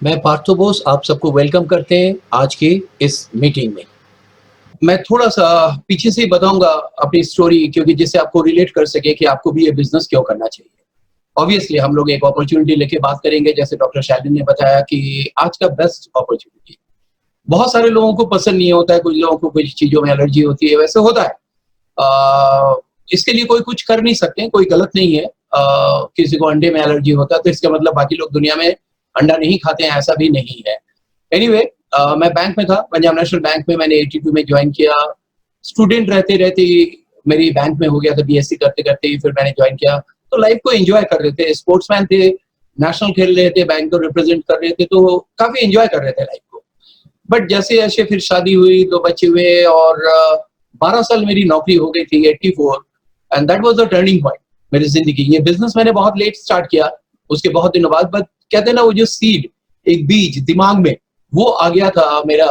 मैं पार्थो बोस आप सबको वेलकम करते हैं आज की इस मीटिंग में। मैं थोड़ा-सा पीछे से ही बताऊँगा अपनी स्टोरी क्योंकि जिससे आपको रिलेट कर सके कि आपको भी ये बिज़नेस क्यों करना चाहिए। ऑब्वियसली हम लोग एक अपॉर्च्युनिटी लेके बात करेंगे जैसे डॉक्टर शालिनी ने बताया कि आज का बेस्ट अपॉर्च्युनिटी। बहुत सारे लोगों को पसंद नहीं होता है, कुछ लोगों को कुछ चीज़ों में एलर्जी होती है, वैसे होता है। इसके लिए कोई कुछ कर नहीं सकते, कोई गलत नहीं है। किसी को अंडे में एलर्जी होता है तो इसका मतलब बाकी लोग दुनिया में अंडा नहीं खाते हैं, ऐसा भी नहीं है। एनीवे मैं बैंक में था, पंजाब नेशनल बैंक में मैंने 82 में जॉइन किया। स्टूडेंट रहते-रहते ही मेरी बैंक में हो गया था बीएससी करते-करते ही फिर मैंने जॉइन किया। तो लाइफ को एन्जॉय कर रहे थे, स्पोर्ट्समैन थे, नेशनल खेल रहे थे, बैंक को रिप्रेजेंट कर रहे थे, तो काफ़ी एन्जॉय कर रहे थे लाइफ को। बट जैसे-जैसे फिर शादी हुई, 2 बच्चे हुए और 12 साल मेरी नौकरी हो गई थी 84 and that was the turning point मेरी ज़िंदगी। ये बिज़नेस मैंने बहुत लेट स्टार्ट किया, उसके बहुत दिनों बाद बट कहते हैं ना वो जो सीड, एक बीज दिमाग में, वो आ गया था मेरा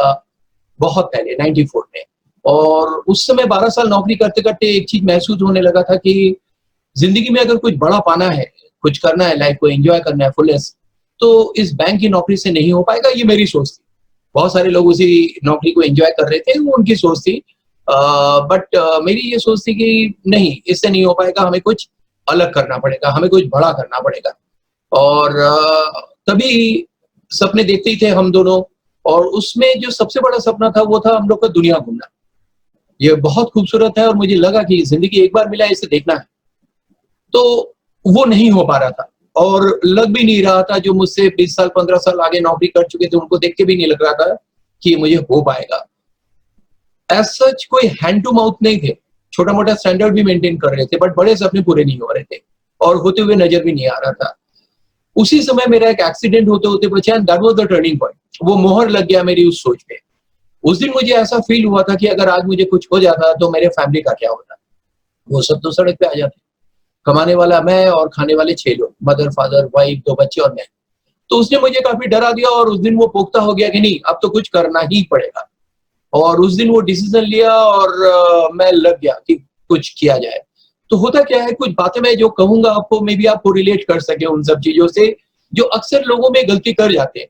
बहुत पहले 94 में। और उस समय 12 साल नौकरी करते-करते एक चीज़ महसूस होने लगा था कि ज़िंदगी में अगर कुछ बड़ा पाना है, कुछ करना है, लाइफ़ को एन्जॉय करना है फुलेस्ट, तो इस बैंक की नौकरी से नहीं हो पाएगा, ये मेरी सोच थी। बहुत सारे लोग उसी नौकरी को एन्जॉय कर रहे थे, वो उनकी सोच थी। बट मेरी ये सोच थी कि नहीं, इससे नहीं हो पाएगा, हमें कुछ अलग करना पड़ेगा, हमें कुछ बड़ा करना पड़ेगा। और तभी सपने देखते ही थे हम दोनों और उसमें जो सबसे बड़ा सपना था, वो था हम लोग का दुनिया घूमना। ये बहुत खूबसूरत है और मुझे लगा कि ज़िंदगी एक बार मिला है, इसे देखना है। तो वो नहीं हो पा रहा था और लग भी नहीं रहा था, जो मुझसे 20 साल, 15 साल आगे नौकरी कर चुके थे, उनको देख के भी नहीं लग रहा था कि ये मुझे हो पाएगा। एज़ सच कोई हैंड टू माउथ नहीं थे, छोटा-मोटा स्टैंडर्ड भी मेंटेन कर रहे थे, बट बड़े सपने पूरे नहीं हो रहे थे और होते हुए नज़र भी नहीं आ रहा था। उसी समय मेरा एक एक्सीडेंट होते-होते बचा and that was the turning point. वो मोहर लग गया मेरी उस सोच पे। उस दिन मुझे ऐसा फ़ील हुआ था कि अगर आज मुझे कुछ हो जाता, तो मेरे फैमिली का क्या होता? वो सब तो सड़क पे आ जाते। कमाने वाला मैं और खाने वाले 6 लोग, मदर, फादर, वाइफ, 2 बच्चे और मैं। तो उसने मुझे काफ़ी डरा दिया और उस दिन वो पुख्ता हो गया कि नहीं, अब तो कुछ करना ही पड़ेगा। और उस दिन वो डिसीज़न लिया और मैं लग गया कि कुछ किया जाए। तो होता क्या है, कुछ बातें मैं जो कहूँगा आपको, मे बी आपको रिलेट कर सकें उन सब चीज़ों से, जो अक्सर लोगों में गलती कर जाते हैं।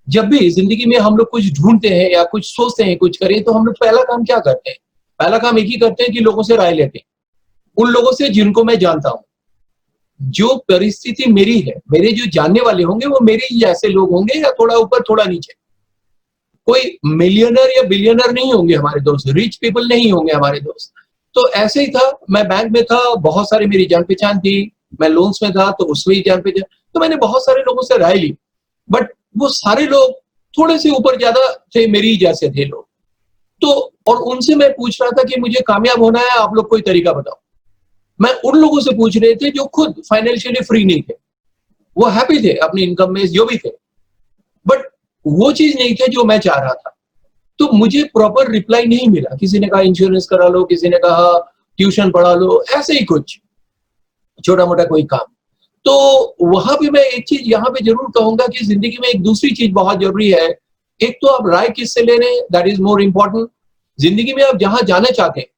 जब भी ज़िंदगी में हम लोग कुछ ढूँढते हैं या कुछ सोचते हैं कुछ करें, तो हम लोग पहला काम क्या करते हैं? पहला काम एक ही करते हैं कि लोगों से राय लेते हैं। उन लोगों से जिनको मैं जानता हूँ। जो परिस्थिति मेरी है, मेरे जो जानने वाले होंगे वो मेरे ही जैसे लोग होंगे या थोड़ा ऊपर थोड़ा नीचे। कोई मिलियनर या बिलियनर नहीं होंगे हमारे दोस्त, रिच पीपल नहीं होंगे हमारे दोस्त। तो ऐसे ही था, मैं बैंक में था, बहुत सारी मेरी जान-पहचान थी, मैं लोन्स में था तो उसमें ही जान-पहचान, तो मैंने बहुत सारे लोगों से राय ली। बट वो सारे लोग थोड़े से ऊपर ज़्यादा थे, मेरे ही जैसे थे लोग। तो और उनसे मैं पूछ रहा था कि मुझे कामयाब होना है, आप लोग कोई तरीका बताओ। मैं उन लोगों से पूछ रहे थे जो खुद फाइनेंशियली फ्री नहीं थे। वो हैप्पी थे अपनी इनकम में जो भी थे। बट वो चीज़ नहीं थे जो मैं चाह रहा था। तो मुझे प्रॉपर रिप्लाई नहीं मिला। किसी ने कहा इंश्योरेंस करा लो, किसी ने कहा ट्यूशन पढ़ा लो, ऐसे ही कुछ, छोटा-मोटा कोई काम। तो वहाँ पे मैं एक चीज़ यहाँ पे ज़रूर कहूँगा कि ज़िंदगी में एक दूसरी चीज़ बहुत ज़रूरी है। एक तो आप राय किससे ले रहे हैं, दैट इज़ मोर इम्पोर्टेंट। ज़िंदगी में आप जहाँ जाना चाहते हैं,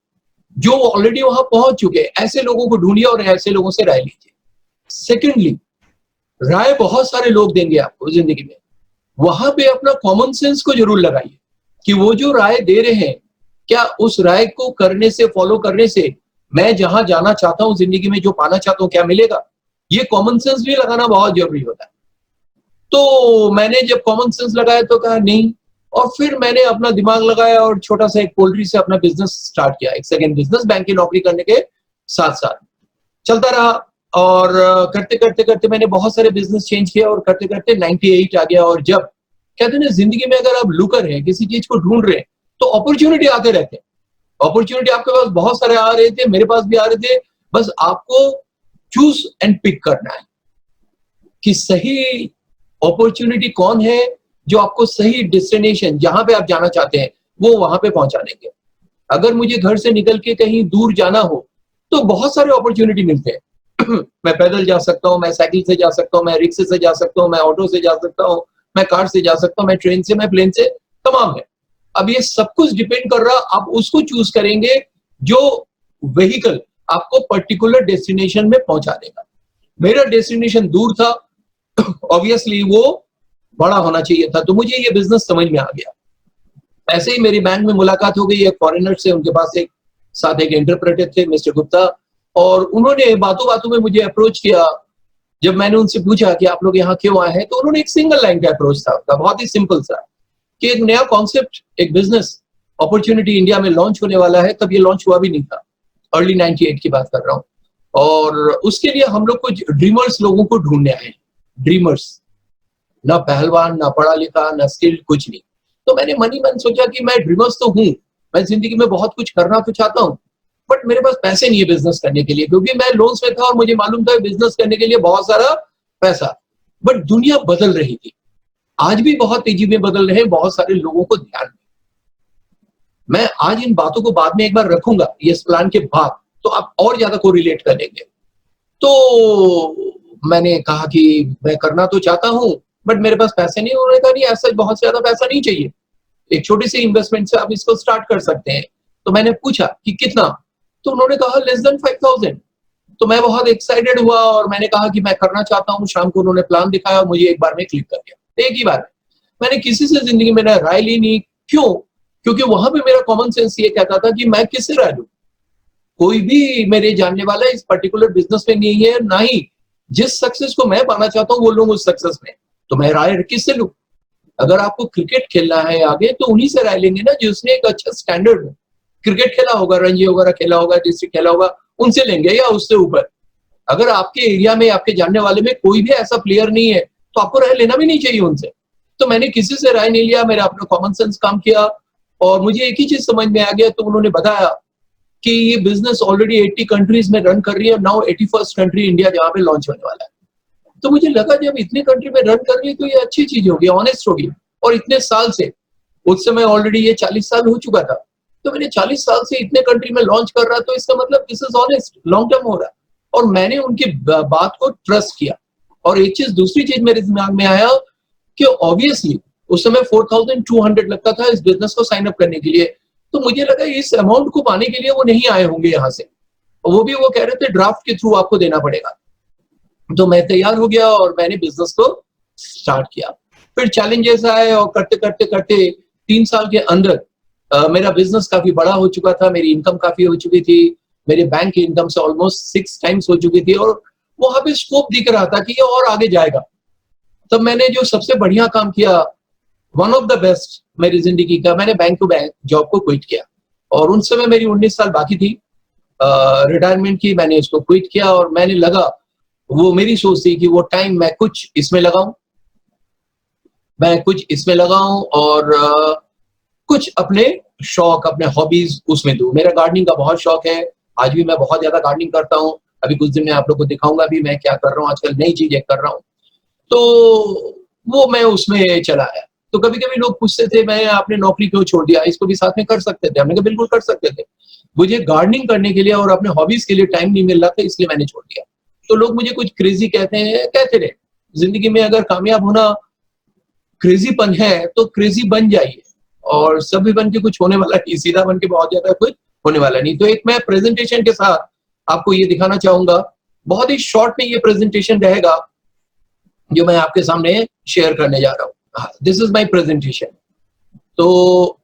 जो ऑलरेडी वहाँ पहुँच चुके हैं, ऐसे लोगों को ढूँढिए और ऐसे लोगों से राय लीजिए। सेकंडली, राय बहुत सारे लोग देंगे आपको ज़िंदगी में। वहाँ पे अपना कॉमन सेंस को ज़रूर लगाइए कि वो जो राय दे रहे हैं, क्या उस राय को करने से, फॉलो करने से मैं जहाँ जाना चाहता हूँ ज़िंदगी में, जो पाना चाहता हूँ, क्या मिलेगा? ये कॉमन सेंस भी लगाना बहुत ज़रूरी होता है। तो मैंने जब कॉमन सेंस लगाया तो कहा नहीं, और फिर मैंने अपना दिमाग लगाया और छोटा-सा एक पोल्ट्री से अपना बिज़नेस स्टार्ट किया, एक सेकंड बिज़नेस बैंक की नौकरी करने के साथ-साथ। चलता रहा और करते-करते मैंने बहुत सारे बिज़नेस चेंज किए और करते-करते 98 आ गया। और जब कहते हैं ना ज़िंदगी में अगर आप लुकर हैं, किसी चीज़ को ढूँढ रहे हैं, तो अपॉर्च्युनिटी आते रहते हैं। अपॉर्च्युनिटी आपके पास बहुत सारे आ रहे थे, मेरे पास भी आ रहे थे। बस आपको चूज़ एंड पिक करना है कि सही अपॉर्च्युनिटी कौन है, जो आपको सही डेस्टिनेशन जहाँ पे आप जाना चाहते हैं, वो वहाँ पे पहुँचा देंगे। अगर मुझे घर से निकल के कहीं दूर जाना हो, तो बहुत सारे अपॉर्च्युनिटी मिलते हैं। मैं पैदल जा सकता हूँ, मैं साइकिल से जा सकता हूँ, मैं रिक्शे से जा सकता हूँ, मैं ऑटो से जा सकता हूँ, मैं कार से जा सकता हूँ, मैं ट्रेन से, मैं प्लेन से, तमाम है। अब ये सब कुछ डिपेंड कर रहा, आप उसको चूज़ करेंगे जो व्हीकल आपको पर्टिकुलर डेस्टिनेशन में पहुँचा देगा। मेरा डेस्टिनेशन दूर था, ऑब्वियसली वो बड़ा होना चाहिए था, तो मुझे ये बिजनेस समझ में आ गया। ऐसे ही मेरी बैंक में मुलाकात हो गई एक फॉरेनर से, उनके पास एक साथ एक इंटरप्रेटर थे मिस्टर गुप्ता, और उन्होंने बातों-बातों में मुझे अप्रोच किया। जब मैंने उनसे पूछा कि आप लोग यहाँ क्यों आए हैं, तो उन्होंने एक सिंगल लाइन का अप्रोच था उनका, बहुत ही सिंपल सा, कि एक नया कॉन्सेप्ट, एक बिजनेस अपॉर्चुनिटी इंडिया में लॉन्च होने वाला है, तब ये लॉन्च हुआ भी नहीं था। अर्ली 98 की बात कर रहा हूँ। और उसके लिए हम लोग कुछ ड्रीमर्स लोगों को ढूंढने आए हैं। ड्रीमर्स, ना पहलवान, ना पढ़ा लिखा, ना स्किल्ड, कुछ नहीं। तो मैंने मन ही मन सोचा कि मैं ड्रीमर्स तो हूँ, मैं जिंदगी में बहुत कुछ करना तो चाहता हूँ, बट मेरे पास पैसे नहीं है बिजनेस करने के लिए, क्योंकि मैं लोन्स में था और मुझे मालूम था बिजनेस करने के लिए बहुत सारा पैसा। बट दुनिया बदल रही थी, आज भी बहुत तेजी में बदल रहे हैं बहुत सारे लोगों को ध्यान में। मैं आज इन बातों को बाद में एक बार रखूंगा, ये इस प्लान के बाद, तो आप और ज्यादा को रिलेट करेंगे। तो मैंने कहा कि मैं करना तो चाहता हूँ, बट मेरे पास पैसे नहीं, उन्होंने कहा नहीं, ऐसा बहुत ज्यादा पैसा नहीं चाहिए, एक छोटी सी इन्वेस्टमेंट से आप इसको स्टार्ट कर सकते हैं। तो मैंने पूछा कि कितना, तो उन्होंने कहा लेस देन 5000। तो मैं बहुत एक्साइटेड हुआ और मैंने कहा कि मैं करना चाहता हूँ। शाम को उन्होंने प्लान दिखाया और मुझे एक बार में क्लिक कर गया, एक ही बार में। मैंने किसी से जिंदगी में राय ली नहीं। क्यों? क्योंकि वहां पे मेरा कॉमन सेंस ये कहता था कि मैं किससे राय लूं, कोई भी मेरे जानने वाला इस पर्टिकुलर बिजनेस में नहीं है, ना ही जिस सक्सेस को मैं पाना चाहता हूँ वो लोग उस सक्सेस में, तो मैं राय किससे लूं? अगर आपको क्रिकेट खेलना है आगे, तो उन्हीं से राय लेंगे ना जिसने एक अच्छा स्टैंडर्ड में क्रिकेट खेला होगा, रणजी वगैरह खेला होगा, डिस्ट्रिक्ट खेला होगा, उनसे लेंगे, या उससे ऊपर। अगर आपके एरिया में, आपके जानने वाले में कोई भी ऐसा प्लेयर नहीं है, तो आपको राय लेना भी नहीं चाहिए उनसे। तो मैंने किसी से राय नहीं लिया, मेरा अपना कॉमन सेंस काम किया, और मुझे एक ही चीज समझ में आ गया। तो उन्होंने बताया कि ये बिजनेस ऑलरेडी 80 कंट्रीज में रन कर रही है, नाउ 81st कंट्री इंडिया जहाँ पे लॉन्च होने वाला है। तो मुझे लगा जब इतने कंट्री में रन कर रही है तो ये अच्छी चीज होगी, ऑनेस्ट होगी, और इतने साल से, उस समय ऑलरेडी ये 40 साल हो चुका था, तो मैंने 40 साल से इतने कंट्री में लॉन्च कर रहा, तो इसका मतलब this is honest, long term हो रहा है। और मैंने उनकी बात को ट्रस्ट किया। और एक चीज, दूसरी चीज मेरे दिमाग में आया कि ऑब्वियसली उस समय 4200 लगता था इस बिजनेस को साइन अप करने के लिए, तो मुझे लगा इस अमाउंट को पाने के लिए वो नहीं आए होंगे यहाँ से, और वो भी वो कह रहे थे ड्राफ्ट के थ्रू आपको देना पड़ेगा। तो मैं तैयार हो गया और मैंने बिजनेस को स्टार्ट किया। फिर चैलेंजेस आए, और करते करते करते 3 साल के अंदर मेरा बिजनेस काफी बड़ा हो चुका था, मेरी इनकम काफी हो चुकी थी, मेरे बैंक की इनकम से ऑलमोस्ट 6 टाइम्स हो चुकी थी, और वहां पे स्कोप दिख रहा था कि ये और आगे जाएगा। तब मैंने जो सबसे बढ़िया काम किया, वन ऑफ द बेस्ट मेरी जिंदगी का, मैंने बैंक टू बैंक जॉब को क्विट किया। और उन समय मेरी 19 साल बाकी थी रिटायरमेंट की, मैंने इसको क्विट किया, और मैंने लगा, वो मेरी सोच थी कि वो टाइम मैं कुछ इसमें लगाऊं, मैं कुछ इसमें लगाऊं, और कुछ अपने शौक, अपने हॉबीज उसमें दूं। मेरा गार्डनिंग का बहुत शौक है, आज भी मैं बहुत ज्यादा गार्डनिंग करता हूं। अभी कुछ दिन में आप लोग को दिखाऊंगा भी मैं क्या कर रहा हूँ, आजकल नई चीजें कर रहा हूँ। तो वो मैं उसमें चला आया। तो कभी कभी लोग पूछते थे मैं आपने नौकरी क्यों छोड़ दिया, इसको भी साथ में कर सकते थे। हमने कहा बिल्कुल कर सकते थे, मुझे गार्डनिंग करने के लिए और अपने हॉबीज के लिए टाइम नहीं मिल रहा था, इसलिए मैंने छोड़ दिया। तो लोग मुझे कुछ क्रेजी कहते हैं, कहते रहे। जिंदगी में अगर कामयाब होना क्रेजीपन है तो क्रेजी बन जाइए, और सभी बन के कुछ होने वाला नहीं, सीधा बन के बहुत ज्यादा कुछ होने वाला नहीं। तो एक मैं प्रेजेंटेशन के साथ आपको ये दिखाना चाहूंगा, बहुत ही शॉर्ट में ये प्रेजेंटेशन रहेगा जो मैं आपके सामने शेयर करने जा रहा हूँ। This is my presentation. तो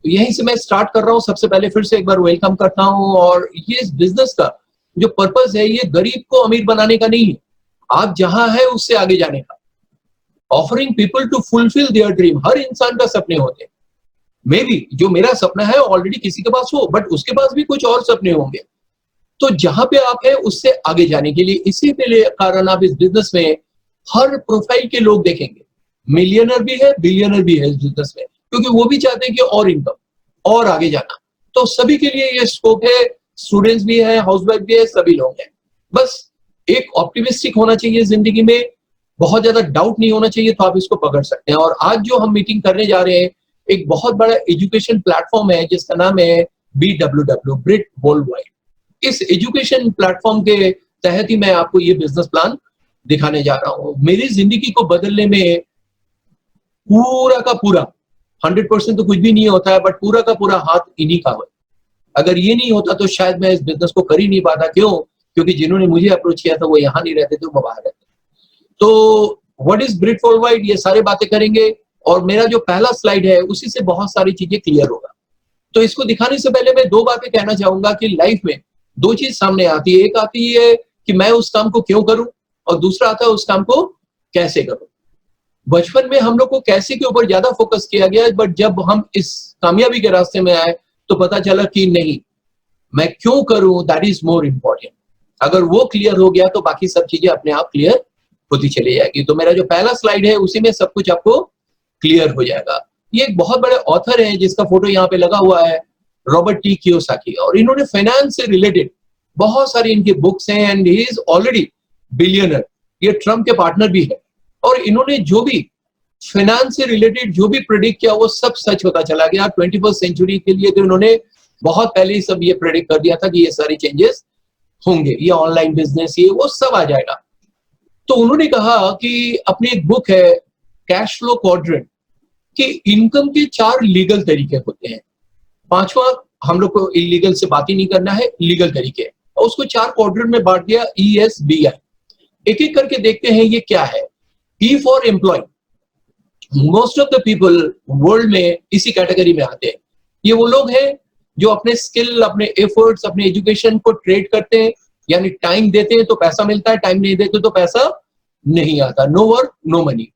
यहीं से मैं स्टार्ट कर रहा हूँ। सबसे पहले फिर से एक बार वेलकम करता हूँ, और ये इस बिजनेस का जो पर्पस है, ये गरीब को अमीर बनाने का नहीं है, आप जहां है उससे आगे जाने का। Offering people to fulfil their dream, हर इंसान का सपने होते हैं। मे बी जो मेरा सपना है ऑलरेडी किसी के पास हो, बट उसके पास भी कुछ और सपने होंगे। तो जहां पे आप है उससे आगे जाने के लिए, इसी के लिए कारण आप इस बिजनेस में हर प्रोफाइल के लोग देखेंगे। मिलियनर भी है, बिलियनर भी है इस बिजनेस में, क्योंकि वो भी चाहते हैं कि और इनकम और आगे जाना। तो सभी के लिए ये स्कोप है, स्टूडेंट्स भी है, हाउसवाइफ भी है, सभी लोग हैं। बस एक ऑप्टिमिस्टिक होना चाहिए जिंदगी में, बहुत ज्यादा डाउट नहीं होना चाहिए, तो आप इसको पकड़ सकते हैं। और आज जो हम मीटिंग करने जा रहे हैं, एक बहुत बड़ा एजुकेशन प्लेटफॉर्म है जिसका नाम है BWW, ब्रिट वर्ल्ड वाइड। इस एजुकेशन प्लेटफॉर्म के तहत ही मैं आपको ये बिजनेस प्लान दिखाने जा रहा हूँ। मेरी जिंदगी को बदलने में पूरा का पूरा 100% तो कुछ भी नहीं होता है, बट पूरा का पूरा हाथ इन्हीं का है। अगर ये नहीं होता तो शायद मैं इस बिजनेस को कर ही नहीं पाता। क्यों? क्योंकि जिन्होंने मुझे अप्रोच किया था वो यहाँ नहीं रहते थे, वो बाहर रहते। तो व्हाट इज ग्रिड फॉरवर्ड, ये सारे बातें करेंगे। और मेरा जो पहला स्लाइड है उसी से बहुत सारी चीजें क्लियर होगा। तो इसको दिखाने से पहले मैं दो बातें कहना चाहूंगा कि लाइफ में दो चीज सामने आती है। एक आती है कि मैं उस काम को क्यों करूं, और दूसरा आता है उस काम को कैसे करूं। बचपन में हम लोग को कैसे के ऊपर ज्यादा फोकस किया गया, बट जब हम इस कामयाबी के रास्ते में आए तो पता चला कि नहीं, मैं क्यों करूं, दैट इज मोर इम्पोर्टेंट। अगर वो क्लियर हो गया तो बाकी सब चीजें अपने आप क्लियर होती चली जाएगी। तो मेरा जो पहला स्लाइड है उसी में सब कुछ आपको क्लियर हो जाएगा। ये एक बहुत बड़े ऑथर है जिसका फोटो यहाँ पे लगा हुआ है, रॉबर्ट टी कियोसाकी, और इन्होंने फाइनेंस से रिलेटेड बहुत सारी इनकी बुक्स हैं and he is already billionaire. ये ट्रम्प के पार्टनर भी है, और इन्होंने जो भी फाइनेंस से रिलेटेड जो भी प्रेडिक्ट किया वो सब सच होता चला गया। 21st सेंचुरी के लिए तो इन्होंने बहुत पहले ही सब ये प्रेडिक्ट कर दिया था कि ये सारी चेंजेस होंगे, ये ऑनलाइन बिजनेस, ये वो सब आ जाएगा। तो उन्होंने कहा कि अपनी एक बुक है कैश फ्लो क्वाड्रेंट, कि इनकम के 4 लीगल तरीके होते हैं। पांचवा हम लोग को इलीगल से बात ही नहीं करना है, लीगल तरीके, और उसको 4 क्वाड्रेंट में बांट दिया, ESBI। एक एक करके देखते हैं ये क्या है। E for employ, most of the people world में इसी कैटेगरी में आते हैं। ये वो लोग हैं जो अपने स्किल, अपने एफर्ट्स, अपने एजुकेशन को ट्रेड करते हैं, यानी टाइम देते हैं तो पैसा मिलता है, टाइम नहीं देते तो पैसा नहीं आता। No work no money.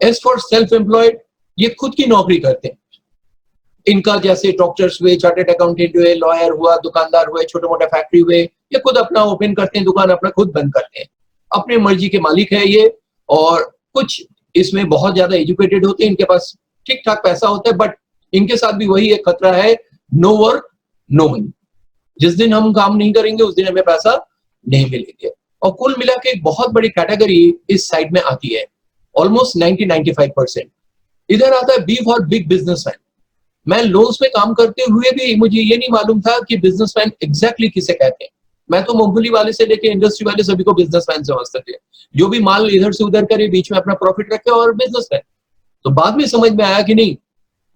S for self employed, ये खुद की नौकरी करते हैं। इनका जैसे डॉक्टर्स हुए, चार्टर्ड अकाउंटेंट हुए, लॉयर हुआ, दुकानदार हुए, छोटे मोटे फैक्ट्री हुए, ये खुद अपना ओपन करते हैं दुकान, अपना खुद बंद करते हैं, अपने मर्जी के मालिक है ये। और कुछ इसमें बहुत ज्यादा एजुकेटेड होते हैं, इनके पास ठीक ठाक पैसा होता है, बट इनके साथ भी वही एक खतरा है, नो वर्क नो मनी। जिस दिन हम काम नहीं करेंगे उस दिन हमें पैसा नहीं मिलेंगे। और कुल मिला के एक बहुत बड़ी कैटेगरी इस साइड में आती है, ऑलमोस्ट 90-95%। इधर आता है बी फॉर बिग बिजनेसमैन। मैं लोन्स में काम करते हुए भी मुझे ये नहीं मालूम था कि बिजनेसमैन एग्जैक्टली किसे कहते हैं। मैं तो मूंगफली वाले से लेके इंडस्ट्री वाले सभी को बिजनेसमैन समझते थे, जो भी माल इधर से उधर करे, बीच में अपना प्रॉफिट रखे, और बिजनेसमैन। तो बाद में समझ में आया कि नहीं,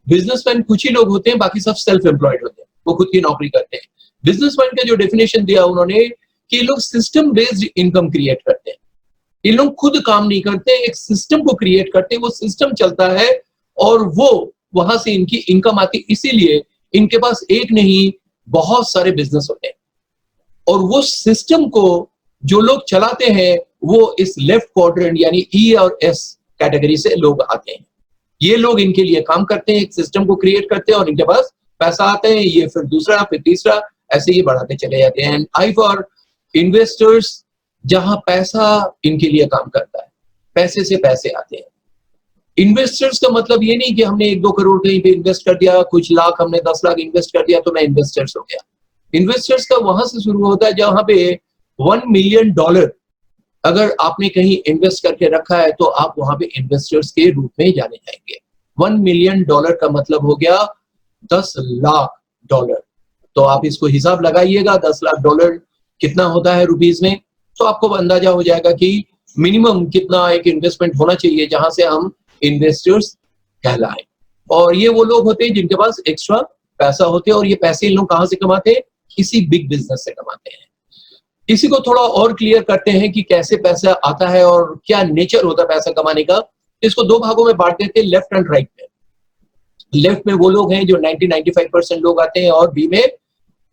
बिजनेसमैन कुछ ही लोग होते हैं, बाकी सब सेल्फ एम्प्लॉयड होते हैं, वो खुद की नौकरी करते हैं। बिजनेसमैन का जो डेफिनेशन दिया उन्होंने कि ये लोग सिस्टम बेस्ड इनकम क्रिएट करते हैं। ये लोग खुद काम नहीं करते, एक सिस्टम को क्रिएट करते हैं, वो सिस्टम चलता है और वो वहां से इनकी इनकम आती। इसीलिए इनके पास एक नहीं बहुत सारे बिजनेस होते हैं, और वो सिस्टम को जो लोग चलाते हैं वो इस लेफ्ट क्वाड्रेंट यानी ई और एस कैटेगरी से लोग आते हैं। ये लोग इनके लिए काम करते हैं, एक सिस्टम को क्रिएट करते हैं, और इनके पास पैसा आते हैं, ये फिर दूसरा, फिर तीसरा, ऐसे ही बढ़ाते चले जाते हैं। आई फॉर इन्वेस्टर्स, जहां पैसा इनके लिए काम करता है, पैसे से पैसे आते हैं। इन्वेस्टर्स का मतलब ये नहीं कि हमने 1-2 करोड़ कहीं पे इन्वेस्ट कर दिया, कुछ लाख, हमने 10 लाख इन्वेस्ट कर दिया तो मैं इन्वेस्टर्स हो गया। इन्वेस्टर्स का वहां से शुरू होता है जहां पे $1 मिलियन अगर आपने कहीं इन्वेस्ट करके रखा है तो आप वहां पे इन्वेस्टर्स के रूप में जाने जाएंगे। $1 मिलियन का मतलब हो गया $10 लाख। तो आप इसको हिसाब लगाइएगा, $10 लाख कितना होता है रुपीज में, तो आपको अंदाजा हो जाएगा कि मिनिमम कितना एक इन्वेस्टमेंट होना चाहिए जहां से हम इन्वेस्टर्स कहलाएं। और ये वो लोग होते हैं जिनके पास एक्स्ट्रा पैसा होते हैं, और ये पैसे इन लोग कहां से कमाते हैं, किसी बिग बिजनेस से कमाते हैं। इसी को थोड़ा और क्लियर करते हैं कि कैसे पैसा आता है और क्या नेचर होता है पैसा कमाने का। इसको 2 भागों में बांट देते हैं, लेफ्ट एंड राइट में। लेफ्ट में वो लोग हैं जो 90-95% लोग आते हैं, और बी में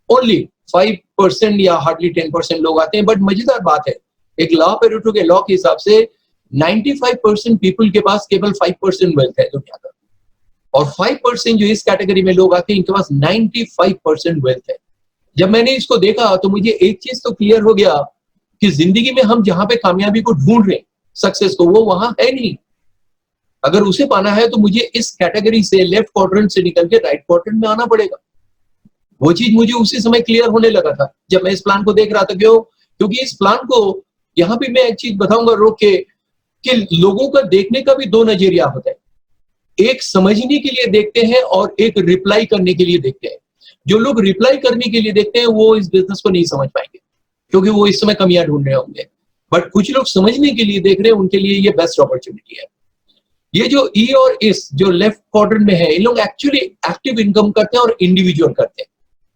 ओनली 5% या हार्डली 10% लोग आते हैं। बट मजेदार बात है, एक लॉ पेरेटो के लॉ के हिसाब से 95% पीपल के पास केवल 5% वेल्थ है दुनिया का, और 5% जो इस कैटेगरी में लोग आते हैं इनके पास 95% वेल्थ है। जब मैंने इसको देखा तो मुझे एक चीज तो क्लियर हो गया कि जिंदगी में हम जहां पे कामयाबी को ढूंढ रहे हैं, सक्सेस को, वो वहां है नहीं। अगर उसे पाना है तो मुझे इस कैटेगरी से, लेफ्ट क्वाड्रेंट से निकल के राइट क्वाड्रेंट में आना पड़ेगा। वो चीज मुझे उसी समय क्लियर होने लगा था जब मैं इस प्लान को देख रहा था। क्यों? क्योंकि इस प्लान को, यहां पे मैं एक चीज बताऊंगा रोक के, कि लोगों का देखने का भी 2 नजरिया होता है। एक समझने के लिए देखते हैं और एक रिप्लाई करने के लिए देखते हैं। जो लोग रिप्लाई करने के लिए देखते हैं वो इस बिजनेस को नहीं समझ पाएंगे, क्योंकि वो इस समय कमियां ढूंढ रहे होंगे। बट कुछ लोग समझने के लिए देख रहे हैं, उनके लिए ये बेस्ट अपॉर्चुनिटी है। ये जो ई और इस जो लेफ्ट क्वाड्रेंट में है, इन लोग एक्चुअली एक्टिव इनकम करते हैं और इंडिविजुअल करते हैं।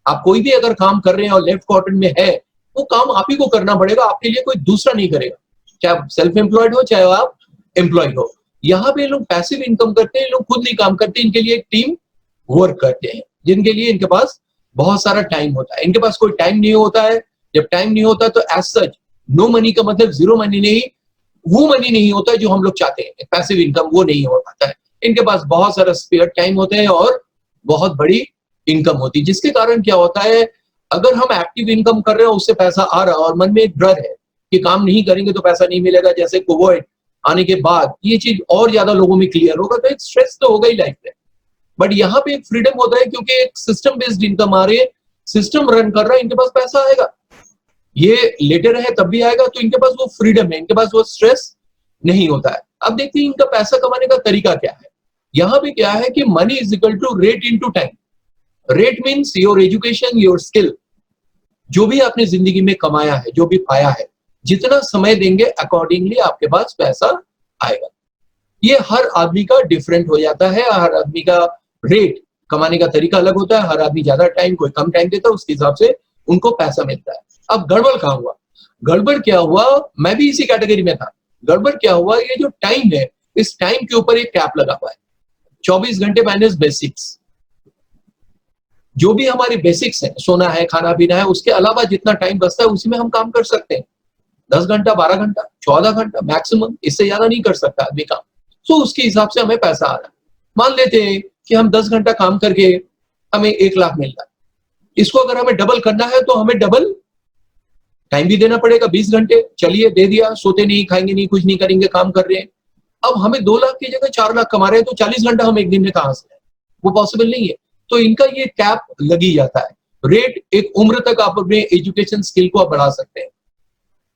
आप कोई भी अगर काम कर रहे हैं और लेफ्ट क्वाड्रेंट में है, वो काम आप ही को करना पड़ेगा, आपके लिए कोई दूसरा नहीं करेगा। चाहे आप सेल्फ एम्प्लॉयड हो, चाहे आप एम्प्लॉय हो। यहाँ पे लोग पैसिव इनकम करते हैं, लोग खुद नहीं काम करते, इनके लिए एक टीम वर्क करते हैं, जिनके लिए इनके पास बहुत सारा टाइम होता है। इनके पास कोई टाइम नहीं होता है। जब टाइम नहीं होता तो एज सच नो मनी का मतलब जीरो मनी नहीं, वो मनी नहीं होता है जो हम लोग चाहते हैं, पैसिव इनकम वो नहीं हो पाता है। इनके पास बहुत सारा स्पेयर टाइम होता है और बहुत बड़ी इनकम होती है, जिसके कारण क्या होता है, अगर हम एक्टिव इनकम कर रहे हैं उससे पैसा आ रहा है और मन में एक डर है कि काम नहीं करेंगे तो पैसा नहीं मिलेगा, जैसे कोविड आने के बाद ये चीज और ज्यादा लोगों में क्लियर होगा, तो एक स्ट्रेस तो होगा ही लाइफ में। बट यहाँ पे एक फ्रीडम होता है क्योंकि एक सिस्टम बेस्ड इनकम आ रही है, सिस्टम रन कर रहा है, इनके पास पैसा आएगा, ये लेटे रहे तब भी आएगा, तो इनके पास वो फ्रीडम है, इनके पास वो स्ट्रेस नहीं होता है। अब देखते हैं इनका पैसा कमाने का तरीका क्या है। यहाँ पे क्या है कि money is equal to rate into time. Rate means your education, your skill, जो भी आपने जिंदगी में कमाया है, जो भी पाया है, जितना समय देंगे अकॉर्डिंगली आपके पास पैसा आएगा। ये हर आदमी का डिफरेंट हो जाता है, हर आदमी का रेट कमाने का तरीका अलग होता है, हर आदमी ज्यादा टाइम, कोई कम टाइम देता है, उसके हिसाब से उनको पैसा मिलता है। अब गड़बड़ कहाँ हुआ? गड़बड़ क्या हुआ, मैं भी इसी कैटेगरी में था। गड़बड़ क्या हुआ, ये जो टाइम है, इस टाइम के ऊपर एक कैप लगा हुआ है, 24 घंटे माइनस बेसिक्स। जो भी हमारे बेसिक्स है, सोना है, खाना पीना है, उसके अलावा जितना टाइम बचता है उसी में हम काम कर सकते हैं। 10 घंटा, 12 घंटा, 14 घंटा मैक्सिमम, इससे ज्यादा नहीं कर सकता आदमी काम। तो उसके हिसाब से हमें पैसा आ रहा है। मान लेते हैं कि हम 10 घंटा काम करके हमें 1 लाख मिल रहा है। इसको अगर हमें डबल करना है तो हमें डबल टाइम भी देना पड़ेगा, 20 घंटे। चलिए दे दिया, सोते नहीं, खाएंगे नहीं, कुछ नहीं करेंगे, काम कर रहे हैं। अब हमें 2 लाख की जगह 4 लाख कमा रहे हैं, तो 40 घंटा हम एक दिन में कहां से? वो पॉसिबल नहीं है। तो इनका ये कैप लगी जाता है। रेट एक उम्र तक आप अपने एजुकेशन स्किल को आप बढ़ा सकते हैं,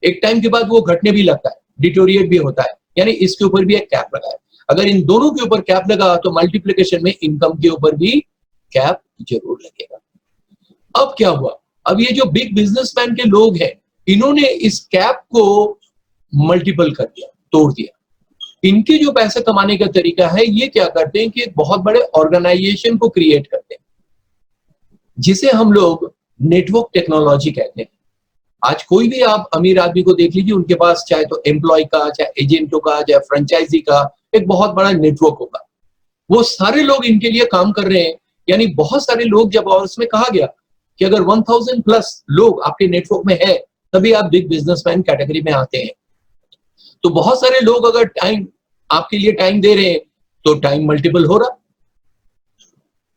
एक टाइम के बाद वो घटने भी लगता है, डिटोरिएट भी होता है, यानी इसके ऊपर भी एक कैप लगा है। अगर इन दोनों के ऊपर कैप लगा तो मल्टीप्लिकेशन में इनकम के ऊपर भी कैप जरूर लगेगा। अब क्या हुआ, अब ये जो बिग बिजनेसमैन के लोग हैं, इन्होंने इस कैप को मल्टीपल कर दिया, तोड़ दिया। इनके जो पैसे कमाने का तरीका है, ये क्या करते हैं कि एक बहुत बड़े ऑर्गेनाइजेशन को क्रिएट करते हैं, जिसे हम लोग नेटवर्क टेक्नोलॉजी कहते हैं। आज कोई भी आप अमीर आदमी को देख लीजिए, उनके पास चाहे तो एम्प्लॉय का, चाहे एजेंटों का, चाहे फ्रेंचाइजी का एक बहुत बड़ा नेटवर्क होगा। वो सारे लोग इनके लिए काम कर रहे हैं, यानी बहुत सारे लोग, जब और उसमें कहा गया कि अगर 1000 प्लस लोग आपके नेटवर्क में है तभी आप बिग बिजनेसमैन कैटेगरी में आते हैं। तो बहुत सारे लोग अगर टाइम आपके लिए टाइम दे रहे हैं तो टाइम मल्टीपल हो रहा,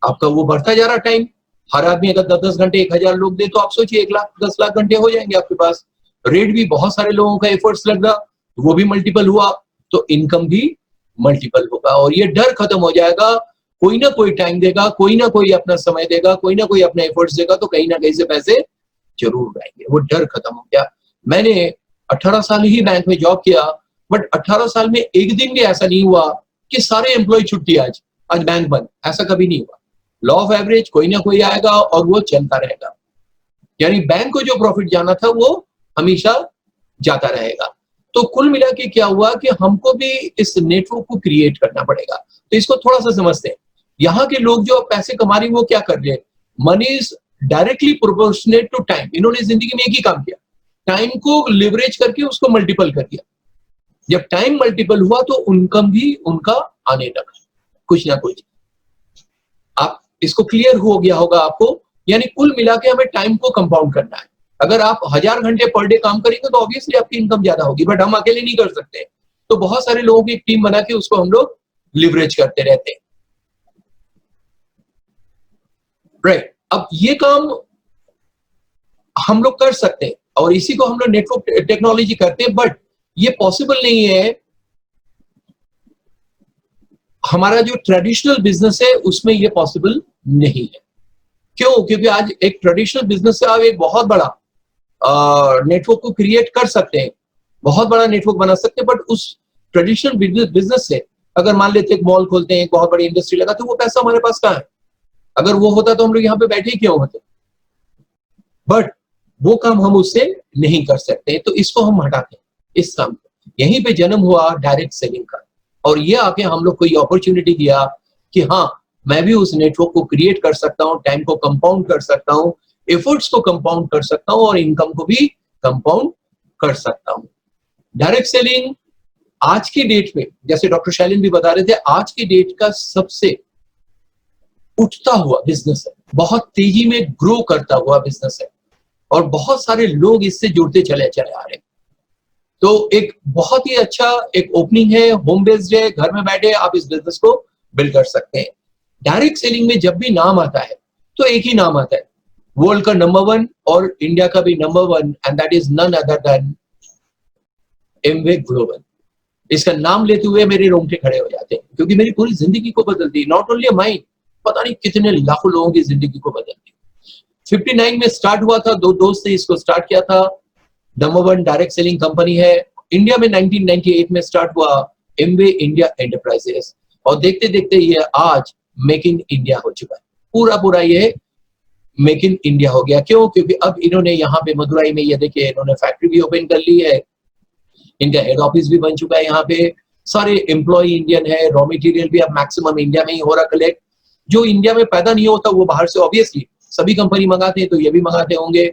आपका वो बढ़ता जा रहा टाइम। हर आदमी अगर 10-10 घंटे 1000 लोग दे तो आप सोचिए 1 लाख 10 लाख घंटे हो जाएंगे आपके पास। रेट भी बहुत सारे लोगों का एफर्ट्स लग रहा, वो भी मल्टीपल हुआ, तो इनकम भी मल्टीपल होगा। और ये डर खत्म हो जाएगा, कोई ना कोई टाइम देगा, कोई ना कोई अपना समय देगा, कोई ना कोई अपना एफर्ट्स देगा, तो कहीं ना कहीं से पैसे जरूर आएंगे। वो डर खत्म हो गया। मैंने 18 साल ही बैंक में जॉब किया, बट 18 साल में एक दिन भी ऐसा नहीं हुआ कि सारे एम्प्लॉय छुट्टी, आज बैंक बंद, ऐसा कभी नहीं हुआ। लॉ ऑफ एवरेज कोई ना कोई आएगा और वो चलता रहेगा, यानी बैंक को जो प्रॉफिट जाना था वो हमेशा जाता रहेगा। तो कुल मिला के क्या हुआ कि हमको भी इस नेटवर्क को क्रिएट करना पड़ेगा। तो इसको थोड़ा सा समझते हैं। यहाँ के लोग जो पैसे कमा रहे हैं वो क्या कर रहे हैं, money is directly proportionate to time. इन्होंने जिंदगी में एक ही काम किया, टाइम को लिवरेज करके उसको मल्टीपल कर दिया। जब टाइम मल्टीपल हुआ तो इनकम भी उनका आने लगा, कुछ ना कुछ। आप इसको क्लियर हो गया होगा आपको, यानी कुल मिला के हमें टाइम को कंपाउंड करना है। अगर आप 1000 घंटे पर डे काम करेंगे तो ऑब्वियसली आपकी इनकम ज्यादा होगी, बट हम अकेले नहीं कर सकते। तो बहुत सारे लोगों की एक टीम बना के उसको हम लोग लिवरेज करते रहते हैं, राइट। अब ये काम हम लोग कर सकते हैं और इसी को हम लोग नेटवर्क टेक्नोलॉजी करते हैं, बट ये पॉसिबल नहीं है। हमारा जो ट्रेडिशनल बिजनेस है उसमें ये पॉसिबल नहीं है। क्यों? क्योंकि आज एक ट्रेडिशनल बिजनेस से आप एक बहुत बड़ा नेटवर्क को क्रिएट कर सकते हैं, बहुत बड़ा नेटवर्क बना सकते हैं, बट उस ट्रेडिशनल बिजनेस से अगर मान लेते एक मॉल खोलते हैं, एक बहुत बड़ी इंडस्ट्री लगाते हैं, वो पैसा हमारे पास कहाँ है? अगर वो होता तो हम लोग यहाँ पे बैठे ही क्यों होते? बट वो काम हम उससे नहीं कर सकते, तो इसको हम हटाते हैं, इस काम को। यहीं पे जन्म हुआ डायरेक्ट सेलिंग का, और ये आके हम लोग को ये अपॉर्चुनिटी दिया कि हाँ, मैं भी उस नेटवर्क को क्रिएट कर सकता हूँ, टाइम को कंपाउंड कर सकता हूँ, एफर्ट्स को कंपाउंड कर सकता हूँ और इनकम को भी कंपाउंड कर सकता हूँ। डायरेक्ट सेलिंग आज की डेट में, जैसे डॉक्टर शैलिन भी बता रहे थे, आज की डेट का सबसे उठता हुआ बिजनेस है, बहुत तेजी में ग्रो करता हुआ बिजनेस है और बहुत सारे लोग इससे जुड़ते चले चले आ रहे हैं। तो एक बहुत ही अच्छा एक ओपनिंग है, होम बेस्ड है, घर में बैठे आप इस बिजनेस को बिल्ड कर सकते हैं। डायरेक्ट सेलिंग में जब भी नाम आता है तो एक ही नाम आता है, वर्ल्ड का नंबर 1 और इंडिया का भी number 1, and that is none other than Amway Global. इसका नाम लेते हुए मेरे रोंगटे खड़े हो जाते हैं, क्योंकि मेरी पूरी जिंदगी को बदल दी, नॉट ओनली माइंड, पता नहीं कितने लाखों लोगों की जिंदगी को बदल दी। 59 में स्टार्ट हुआ था, 2 दोस्त ने इसको स्टार्ट किया था। नंबर 1 डायरेक्ट सेलिंग कंपनी है इंडिया में। 1998 में स्टार्ट हुआ एमवे इंडिया एंटरप्राइजेस, और देखते देखते ये आज मेक इन इंडिया हो चुका है। पूरा पूरा ये मेक इन इंडिया हो गया। क्यों? क्योंकि अब इन्होंने यहाँ पे मदुरई में, ये देखिए, इन्होंने फैक्ट्री भी ओपन कर ली है, इनका हेड ऑफिस भी बन चुका है यहाँ पे, सारे एम्प्लॉय इंडियन है, रॉ मटेरियल भी अब मैक्सिमम इंडिया में ही हो रहा कलेक्ट। जो इंडिया में पैदा नहीं होता वो बाहर से ऑब्वियसली सभी कंपनी मंगाते हैं, तो ये भी मंगाते होंगे।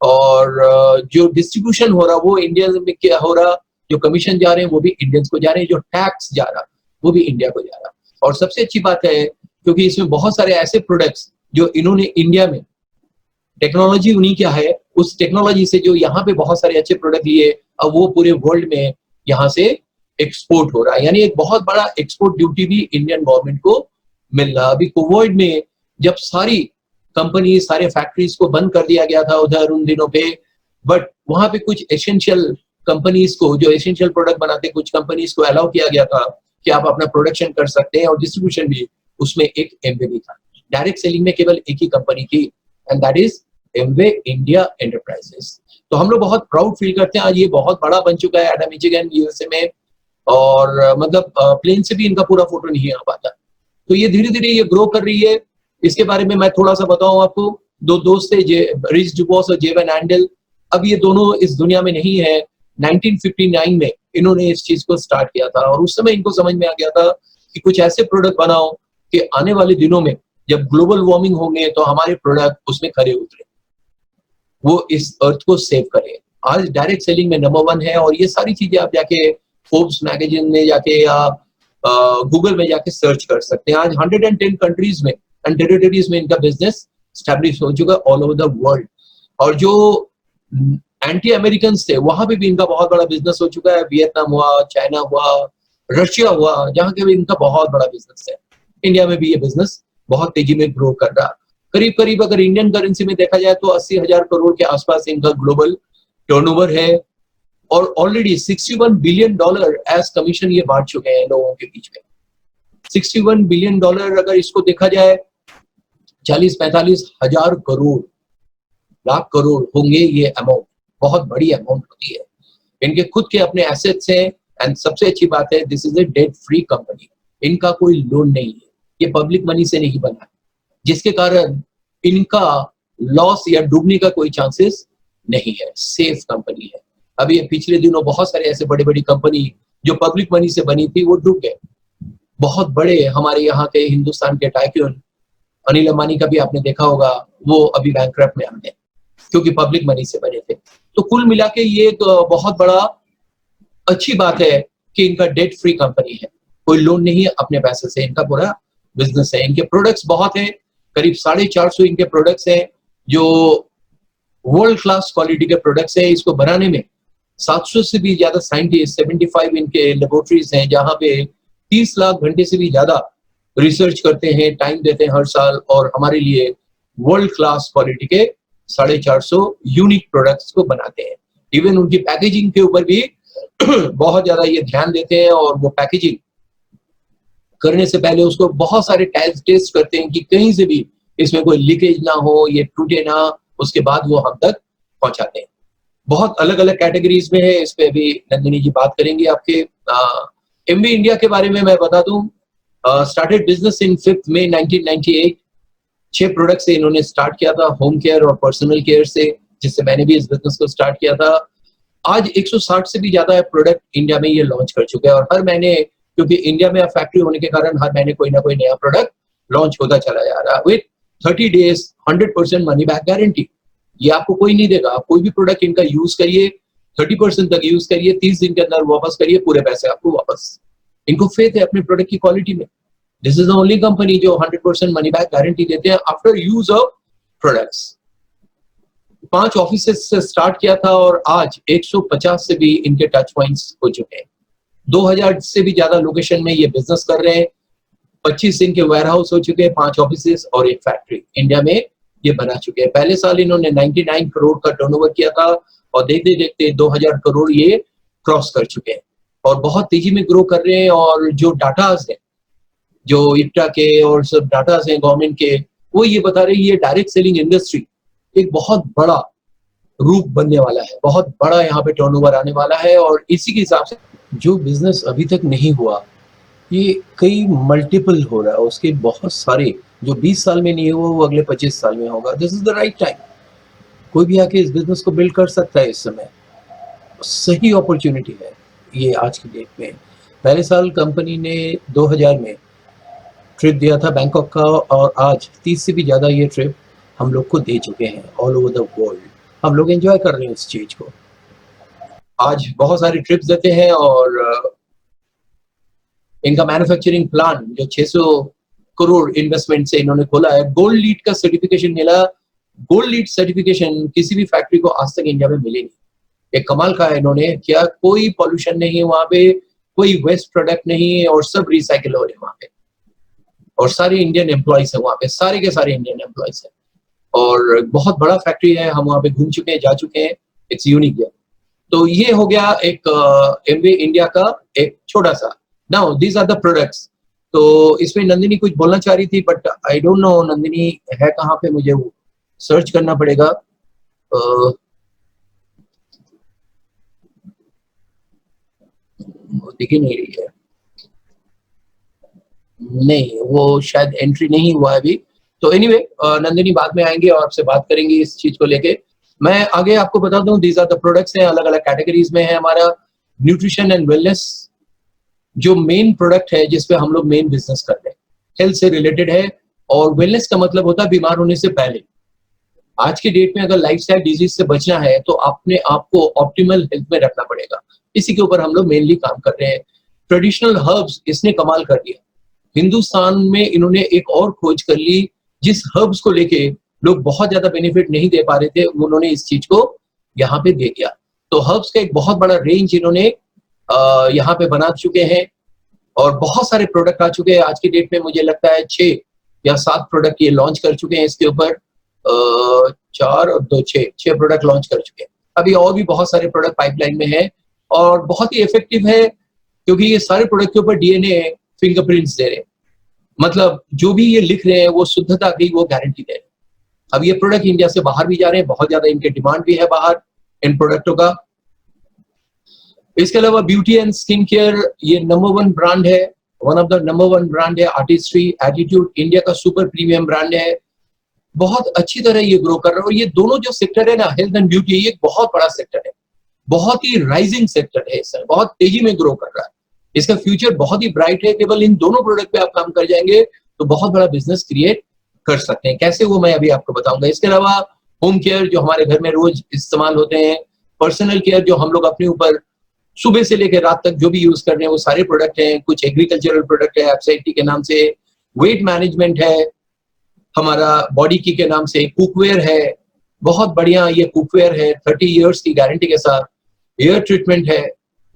और जो डिस्ट्रीब्यूशन हो रहा वो इंडिया में क्या हो रहा, जो कमीशन जा रहे हैं वो भी इंडियंस को जा रहे हैं, जो टैक्स जा रहा वो भी इंडिया को जा रहा। और सबसे अच्छी बात है, क्योंकि इसमें बहुत सारे ऐसे प्रोडक्ट्स जो इन्होंने इंडिया में, टेक्नोलॉजी उन्हीं क्या है, उस टेक्नोलॉजी से जो यहाँ पे बहुत सारे अच्छे प्रोडक्ट लिए, अब वो पूरे वर्ल्ड में यहाँ से एक्सपोर्ट हो रहा है। यानी एक बहुत बड़ा एक्सपोर्ट ड्यूटी भी इंडियन गवर्नमेंट को मिल रहा। अभी कोविड में जब सारी कंपनी, सारे फैक्ट्रीज को बंद कर दिया गया था उधर उन दिनों पे, बट वहां पे कुछ एसेंशियल कंपनीज को, जो एसेंशियल प्रोडक्ट बनाते, कुछ कंपनीज को अलाउ किया गया था कि आप अपना प्रोडक्शन कर सकते हैं, और डिस्ट्रीब्यूशन भी उसमें एक एमवे भी था। डायरेक्ट सेलिंग में केवल एक ही कंपनी थी, and that is Amway India enterprises. तो हम लोग बहुत प्राउड फील करते हैं, आज ये बहुत बड़ा बन चुका है एडम मिशिगन यूएसए में, और मतलब प्लेन से भी इनका पूरा फोटो नहीं आ पाता। तो ये धीरे धीरे ये ग्रो कर रही है। इसके बारे में मैं थोड़ा सा बताऊं आपको। 2 दोस्त थे, रिच डुबॉस और जे वैन एंडल। अब ये दोनों इस दुनिया में नहीं है। 1959 में इन्होंने इस चीज को स्टार्ट किया था, और उस समय इनको समझ में आ गया था कि कुछ ऐसे प्रोडक्ट बनाओ कि आने वाले दिनों में जब ग्लोबल वार्मिंग होंगे तो हमारे प्रोडक्ट उसमें खरे उतरे, वो इस अर्थ को सेव करे। आज डायरेक्ट सेलिंग में नंबर 1 है, और ये सारी चीजें आप जाके फोर्ब्स मैगजीन में जाके या गूगल में जाके सर्च कर सकते हैं। आज 110 कंट्रीज में एंड टेरिटरीज में इनका बिजनेस स्टैब्लिश हो चुका है ऑल ओवर द वर्ल्ड। और जो एंटी अमेरिकन थे वहां पे भी इनका बहुत बड़ा बिजनेस हो चुका है। वियतनाम हुआ, चाइना हुआ, रशिया हुआ, जहां के भी इनका बहुत बड़ा बिजनेस है। इंडिया में भी ये बिजनेस बहुत तेजी में ग्रो कर रहा। करीब करीब अगर इंडियन करेंसी में देखा जाए तो 80,000 करोड़ के आसपास इनका ग्लोबल टर्नओवर है, और ऑलरेडी $61 बिलियन एज कमीशन ये बांट चुके हैं लोगों के बीच में। $61 बिलियन अगर इसको देखा जाए, 40-45 हजार करोड़, लाख करोड़ होंगे ये अमाउंट। बहुत बड़ी अमाउंट होती है। इनके खुद के अपने एसेट्स हैं, एंड सबसे अच्छी बात है, this is a debt free company. इनका कोई लोन नहीं है, ये पब्लिक मनी से नहीं बना है, जिसके कारण इनका लॉस या डूबने का कोई चांसेस नहीं है। सेफ कंपनी है। अभी पिछले दिनों बहुत सारे ऐसे बड़ी बड़ी कंपनी जो पब्लिक मनी से बनी थी वो डूब गए। बहुत बड़े हमारे यहाँ के हिंदुस्तान के टाइकून अनिल अंबानी का भी आपने देखा होगा, वो अभी बैंकरप्ट में आ गए क्योंकि पब्लिक मनी से बने थे। तो कुल मिला के ये एक बहुत बड़ा अच्छी बात है कि इनका डेट फ्री कंपनी है, कोई लोन नहीं है, अपने पैसे से इनका पूरा बिजनेस है। इनके प्रोडक्ट्स बहुत हैं, करीब 450 इनके प्रोडक्ट्स हैं जो वर्ल्ड क्लास क्वालिटी के प्रोडक्ट्स हैं। इसको बनाने में 700 से भी ज्यादा साइंटिस्ट, 75 इनके लेबोरेटरीज हैं जहां पे 30 लाख घंटे से भी ज्यादा रिसर्च करते हैं, टाइम देते हैं हर साल, और हमारे लिए वर्ल्ड क्लास क्वालिटी के 450 यूनिक प्रोडक्ट्स को बनाते हैं। इवन उनकी पैकेजिंग के ऊपर भी बहुत ज्यादा ये ध्यान देते हैं, और वो पैकेजिंग करने से पहले उसको बहुत सारे टेस्ट करते हैं कि कहीं से भी इसमें कोई लीकेज ना हो, ये टूटे ना, उसके बाद वो हम तक पहुंचाते हैं। बहुत अलग अलग कैटेगरीज में है, इस पे भी नंदिनी जी बात करेंगे आपके। एमवे इंडिया के बारे में मैं बता दूं, started business in 5 May 1998। 6 product से इन्होंने स्टार्ट किया था, होम केयर और पर्सनल केयर से, जिससे मैंने भी इस बिजनेस को स्टार्ट किया था। आज 160 से भी ज्यादा प्रोडक्ट इंडिया में ये लॉन्च कर चुके हैं, और हर महीने, क्योंकि इंडिया में फैक्ट्री होने के कारण हर महीने कोई ना कोई नया प्रोडक्ट लॉन्च होता चला जा रहा है with 30 days 100% money back guarantee. ये आपको कोई नहीं देगा। आप कोई भी प्रोडक्ट इनका यूज करिए, 30% तक यूज करिए, 30 दिन के अंदर वापस करिए, पूरे पैसे आपको वापस। इनको फेथ है अपने प्रोडक्ट की क्वालिटी में। This is the only company जो 100% मनी बैक गारंटी देते हैं after use of products. 5 offices से स्टार्ट किया था और आज 150 से भी इनके टच पॉइंट्स हो चुके हैं। 2000 से भी ज्यादा लोकेशन में ये बिजनेस कर रहे हैं। 25 इनके वेयर हाउस हो चुके हैं, 5 ऑफिसेस और एक फैक्ट्री इंडिया में ये बना चुके हैं। पहले साल इन्होंने 99 करोड़ का टर्नओवर किया था और देखते देखते 2000 करोड़ ये क्रॉस कर चुके हैं और बहुत तेजी में ग्रो कर रहे हैं। और जो डाटाज है, जो इप्टा के और सब डाटाज हैं गवर्नमेंट के, वो ये बता रहे हैं ये डायरेक्ट सेलिंग इंडस्ट्री एक बहुत बड़ा रूप बनने वाला है, बहुत बड़ा यहाँ पे टर्नओवर आने वाला है। और इसी के हिसाब से जो बिजनेस अभी तक नहीं हुआ ये कई मल्टीपल हो रहा है, उसके बहुत सारे जो 20 साल में नहीं हुआ वो अगले 25 साल में होगा। This is the right time. कोई भी आके इस बिजनेस को बिल्ड कर सकता है। इस समय सही अपॉर्चुनिटी है ये आज की डेट में। पहले साल कंपनी ने 2000 में ट्रिप दिया था बैंकॉक का और आज 30 से भी ज़्यादा ये ट्रिप हम लोग को दे चुके हैं ऑल ओवर द वर्ल्ड। हम लोग एंजॉय कर रहे हैं उस चीज़ को। आज बहुत सारे ट्रिप्स देते हैं और इनका मैन्युफैक्चरिंग प्लान जो 600 करोड़ इन्वेस्टमेंट से इन्होंने खोला है, गोल्ड लीड का सर्टिफिकेशन मिला। गोल्ड लीड सर्टिफिकेशन किसी भी फैक्ट्री को आज तक इंडिया में मिले नहीं। एक कमाल का इन्होंने किया, कोई पॉल्यूशन नहीं वहां पे, कोई वेस्ट प्रोडक्ट नहीं और सब रिसाइकिल हो रहे हैं वहां पे। और सारे इंडियन एम्प्लॉयज है वहां पे, सारे के सारे इंडियन एम्प्लॉयज है और बहुत बड़ा फैक्ट्री है। हम वहां पे घूम चुके हैं, जा चुके हैं। इट्स यूनिक है। तो ये हो गया एक एमवे इंडिया का एक छोटा सा। Now these are the products. तो इसमें नंदिनी कुछ बोलना चाह रही थी but I don't know Nandini है कहाँ पे, मुझे वो सर्च करना पड़ेगा। दिख ही नहीं रही है, नहीं वो शायद एंट्री नहीं हुआ है अभी। तो एनीवे नंदिनी बाद में आएंगे और आपसे बात करेंगे इस चीज को लेके। मैं आगे आपको बता दूं दीज आर द प्रोडक्ट्स हैं, अलग अलग कैटेगरीज में है। हमारा न्यूट्रिशन एंड वेलनेस जो मेन प्रोडक्ट है जिसपे हम लोग मेन बिजनेस करते हैं, हेल्थ से रिलेटेड है। और वेलनेस का मतलब होता है बीमार होने से पहले। आज के डेट में अगर लाइफस्टाइल डिजीज से बचना है तो अपने आप को ऑप्टिमल हेल्थ में रखना पड़ेगा। इसी के ऊपर हम लोग मेनली काम कर रहे हैं। ट्रेडिशनल हर्ब्स इसने कमाल कर दिया। हिंदुस्तान में इन्होंने एक और खोज कर ली, जिस हर्ब्स को लेके लोग बहुत ज्यादा बेनिफिट नहीं दे पा रहे थे, उन्होंने इस चीज को यहाँ पे दे दिया। तो हर्ब्स का एक बहुत बड़ा रेंज इन्होंने यहाँ पे बना चुके हैं और बहुत सारे प्रोडक्ट आ चुके हैं। आज की डेट में मुझे लगता है 6 या 7 प्रोडक्ट ये लॉन्च कर चुके हैं। इसके ऊपर 4 और 2 6 प्रोडक्ट लॉन्च कर चुके हैं। अभी और भी बहुत सारे प्रोडक्ट पाइपलाइन में है और बहुत ही इफेक्टिव है क्योंकि ये सारे प्रोडक्ट के ऊपर डीएनए फिंगरप्रिंट्स दे रहे हैं। मतलब जो भी ये लिख रहे हैं वो शुद्धता की वो गारंटी दे रहे हैं। अब ये प्रोडक्ट इंडिया से बाहर भी जा रहे हैं, बहुत ज्यादा इनके डिमांड भी है बाहर इन प्रोडक्टों का। इसके अलावा ब्यूटी एंड स्किन केयर ये नंबर 1 ब्रांड है, one of the number 1 brand है। आर्टिस्ट्री एटीट्यूड इंडिया का सुपर प्रीमियम ब्रांड है। बहुत अच्छी तरह ये ग्रो कर रहा है और ये दोनों जो सेक्टर है ना, हेल्थ एंड ब्यूटी, ये एक बहुत बड़ा सेक्टर है, बहुत ही राइजिंग सेक्टर है। इस बहुत तेजी में ग्रो कर रहा है। इसका फ्यूचर बहुत ही ब्राइट है। केवल इन दोनों प्रोडक्ट पे आप काम कर जाएंगे तो बहुत बड़ा बिजनेस क्रिएट कर सकते हैं। कैसे वो मैं अभी आपको बताऊंगा। इसके अलावा होम केयर जो हमारे घर में रोज इस्तेमाल होते हैं, पर्सनल केयर जो हम लोग अपने ऊपर सुबह से लेकर रात तक जो भी यूज कर रहे हैं वो सारे प्रोडक्ट हैं। कुछ एग्रीकल्चरल प्रोडक्ट है एफसाइटी के नाम से, वेट मैनेजमेंट है हमारा बॉडी की के नाम से, कुकवेयर है बहुत बढ़िया ये कुकवेयर है 30 इयर्स की गारंटी के साथ। एयर ट्रीटमेंट है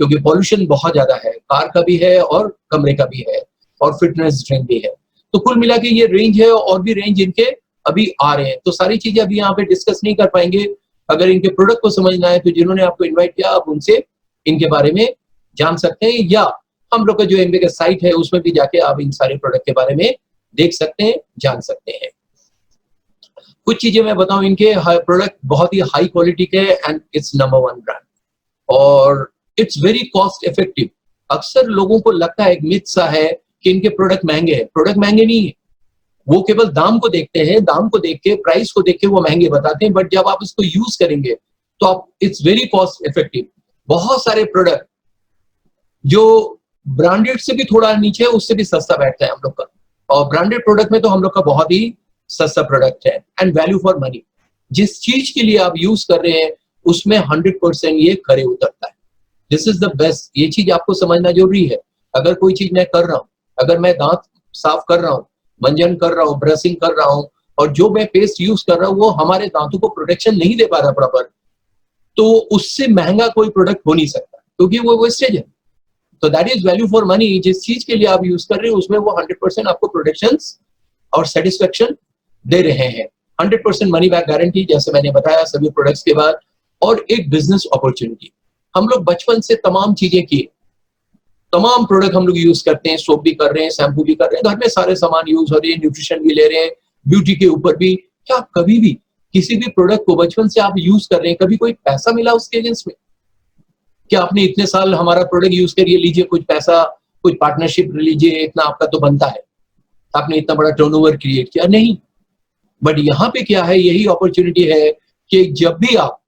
क्योंकि पॉल्यूशन बहुत ज्यादा है, कार का भी है और कमरे का भी है, और फिटनेस ड्रिंक भी है। तो कुल मिला के ये रेंज है और भी रेंज इनके अभी आ रहे हैं। तो सारी चीजें अभी यहाँ पे डिस्कस नहीं कर पाएंगे। अगर इनके प्रोडक्ट को समझना है तो जिन्होंने आपको इन्वाइट किया आप उनसे इनके बारे में जान सकते हैं, या हम लोग का जो एमबी का साइट है उसमें भी जाके आप इन सारे प्रोडक्ट के बारे में देख सकते हैं, जान सकते हैं। कुछ चीजें मैं बताऊं, इनके प्रोडक्ट बहुत ही हाई क्वालिटी के एंड इट्स नंबर 1 ब्रांड और इट्स वेरी कॉस्ट इफेक्टिव। अक्सर लोगों को लगता है, एक मिथ सा है कि इनके प्रोडक्ट महंगे हैं। प्रोडक्ट महंगे नहीं है, वो केवल दाम को देखते हैं, दाम को देख के, प्राइस को देख के वो महंगे बताते हैं, बट जब आप इसको यूज करेंगे तो आप इट्स वेरी कॉस्ट इफेक्टिव। बहुत सारे प्रोडक्ट जो ब्रांडेड से भी थोड़ा नीचे, उससे भी सस्ता बैठता है हम लोग का, और ब्रांडेड प्रोडक्ट में तो हम लोग का बहुत ही सस्ता प्रोडक्ट है एंड वैल्यू फॉर मनी। जिस चीज के लिए आप यूज कर रहे हैं उसमें 100% ये खरे उतरता है। This is the best. ये चीज आपको समझना जरूरी है। अगर कोई चीज मैं कर रहा हूँ, अगर मैं दांत साफ कर रहा हूँ, मंजन कर रहा हूँ, ब्रशिंग कर रहा हूँ, और जो मैं पेस्ट यूज कर रहा हूँ वो हमारे दांतों को प्रोटेक्शन नहीं दे पा रहा प्रॉपर, तो उससे महंगा कोई प्रोडक्ट हो नहीं सकता, क्योंकि वो वेस्टेज है। तो that is value for money. जिस चीज के लिए आप यूज कर रहे हो उसमें वो 100% आपको प्रोटेक्शन और सेटिस्फेक्शन दे रहे हैं। 100% मनी बैक गारंटी, जैसे मैंने बताया सभी प्रोडक्ट्स के बाद, और एक बिजनेस अपॉर्चुनिटी। हम लोग बचपन से तमाम चीजें किए, तमाम प्रोडक्ट हम लोग यूज करते हैं, सोप भी कर रहे हैं, शैम्पू भी कर रहे हैं, घर में सारे सामान यूज हो रहे हैं, न्यूट्रिशन भी ले रहे हैं, ब्यूटी के ऊपर भी। क्या कभी भी किसी भी प्रोडक्ट को बचपन से आप यूज कर रहे हैं, कभी कोई पैसा मिला उसके अगेंस्ट में? क्या आपने इतने साल हमारा प्रोडक्ट यूज करिए, लीजिए कुछ पैसा, कुछ पार्टनरशिप लीजिए, इतना आपका तो बनता है, आपने इतना बड़ा टर्नओवर क्रिएट किया? नहीं। बट यहाँ पे क्या है, यही अपॉर्चुनिटी है कि जब भी आप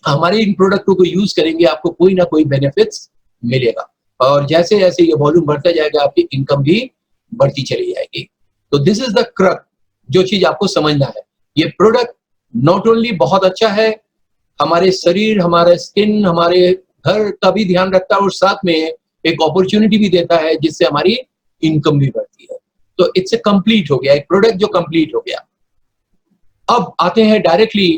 हमारे इन प्रोडक्टों को यूज करेंगे आपको कोई ना कोई बेनिफिट्स मिलेगा, और जैसे जैसे ये वॉल्यूम बढ़ता जाएगा आपकी इनकम भी बढ़ती चली जाएगी। तो दिस इज द क्रक, जो चीज आपको समझना है। ये प्रोडक्ट नॉट ओनली बहुत अच्छा है, हमारे शरीर, हमारे स्किन, हमारे घर का भी ध्यान रखता है, और साथ में एक अपॉर्चुनिटी भी देता है जिससे हमारी इनकम भी बढ़ती है। तो इट्स ए कंप्लीट हो गया, एक प्रोडक्ट जो कंप्लीट हो गया। अब आते हैं डायरेक्टली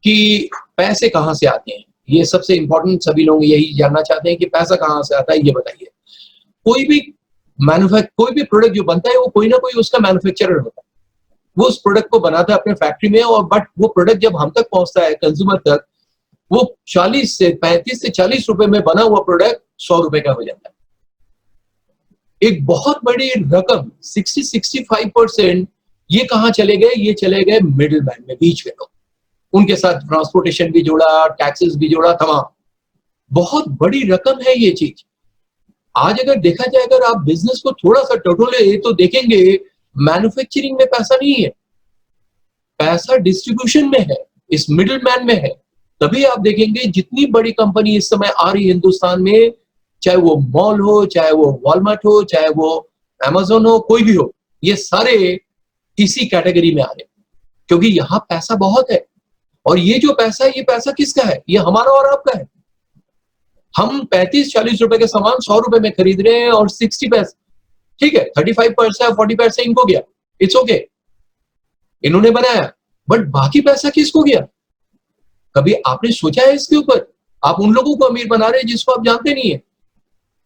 कि पैसे कहाँ से आते हैं। ये सबसे इंपॉर्टेंट, सभी लोग यही जानना चाहते हैं कि पैसा कहाँ से आता है, ये बताइए। कोई भी कोई भी प्रोडक्ट जो बनता है वो कोई ना कोई उसका मैन्युफैक्चरर होता है, वो उस प्रोडक्ट को बनाता है अपने फैक्ट्री में, और बट वो प्रोडक्ट जब हम तक पहुंचता है कंज्यूमर तक, वो 35 से 40 रुपए में बना हुआ प्रोडक्ट 100 रुपए का हो जाता है। एक बहुत बड़ी रकम 60-65% ये कहाँ चले गए? ये चले गए मिडिल मैन में, बीच में लोग। उनके साथ ट्रांसपोर्टेशन भी जोड़ा, टैक्सेस भी जोड़ा, तमाम। बहुत बड़ी रकम है ये चीज। आज अगर देखा जाए, अगर आप बिजनेस को थोड़ा सा टटोले तो देखेंगे मैन्युफैक्चरिंग में पैसा नहीं है, पैसा डिस्ट्रीब्यूशन में है, इस मिडिल मैन में है। तभी आप देखेंगे जितनी बड़ी कंपनी इस समय आ रही है हिंदुस्तान में, चाहे वो मॉल हो, चाहे वो वॉलमार्ट हो, चाहे वो अमेज़न हो, कोई भी हो, ये सारे इसी कैटेगरी में आ रहे हैं, क्योंकि यहाँ पैसा बहुत है। और ये जो पैसा है, ये पैसा किसका है? ये हमारा और आपका है। हम 35-40 रुपए के सामान 100 रुपए में खरीद रहे हैं, और 60 पैसे, ठीक है, 35 पैसा 40 पैसे इनको गया, इट्स ओके, इन्होंने बनाया, बट बाकी पैसा किसको गया? कभी आपने सोचा है इसके ऊपर? आप उन लोगों को अमीर बना रहे हैं जिसको आप जानते नहीं है,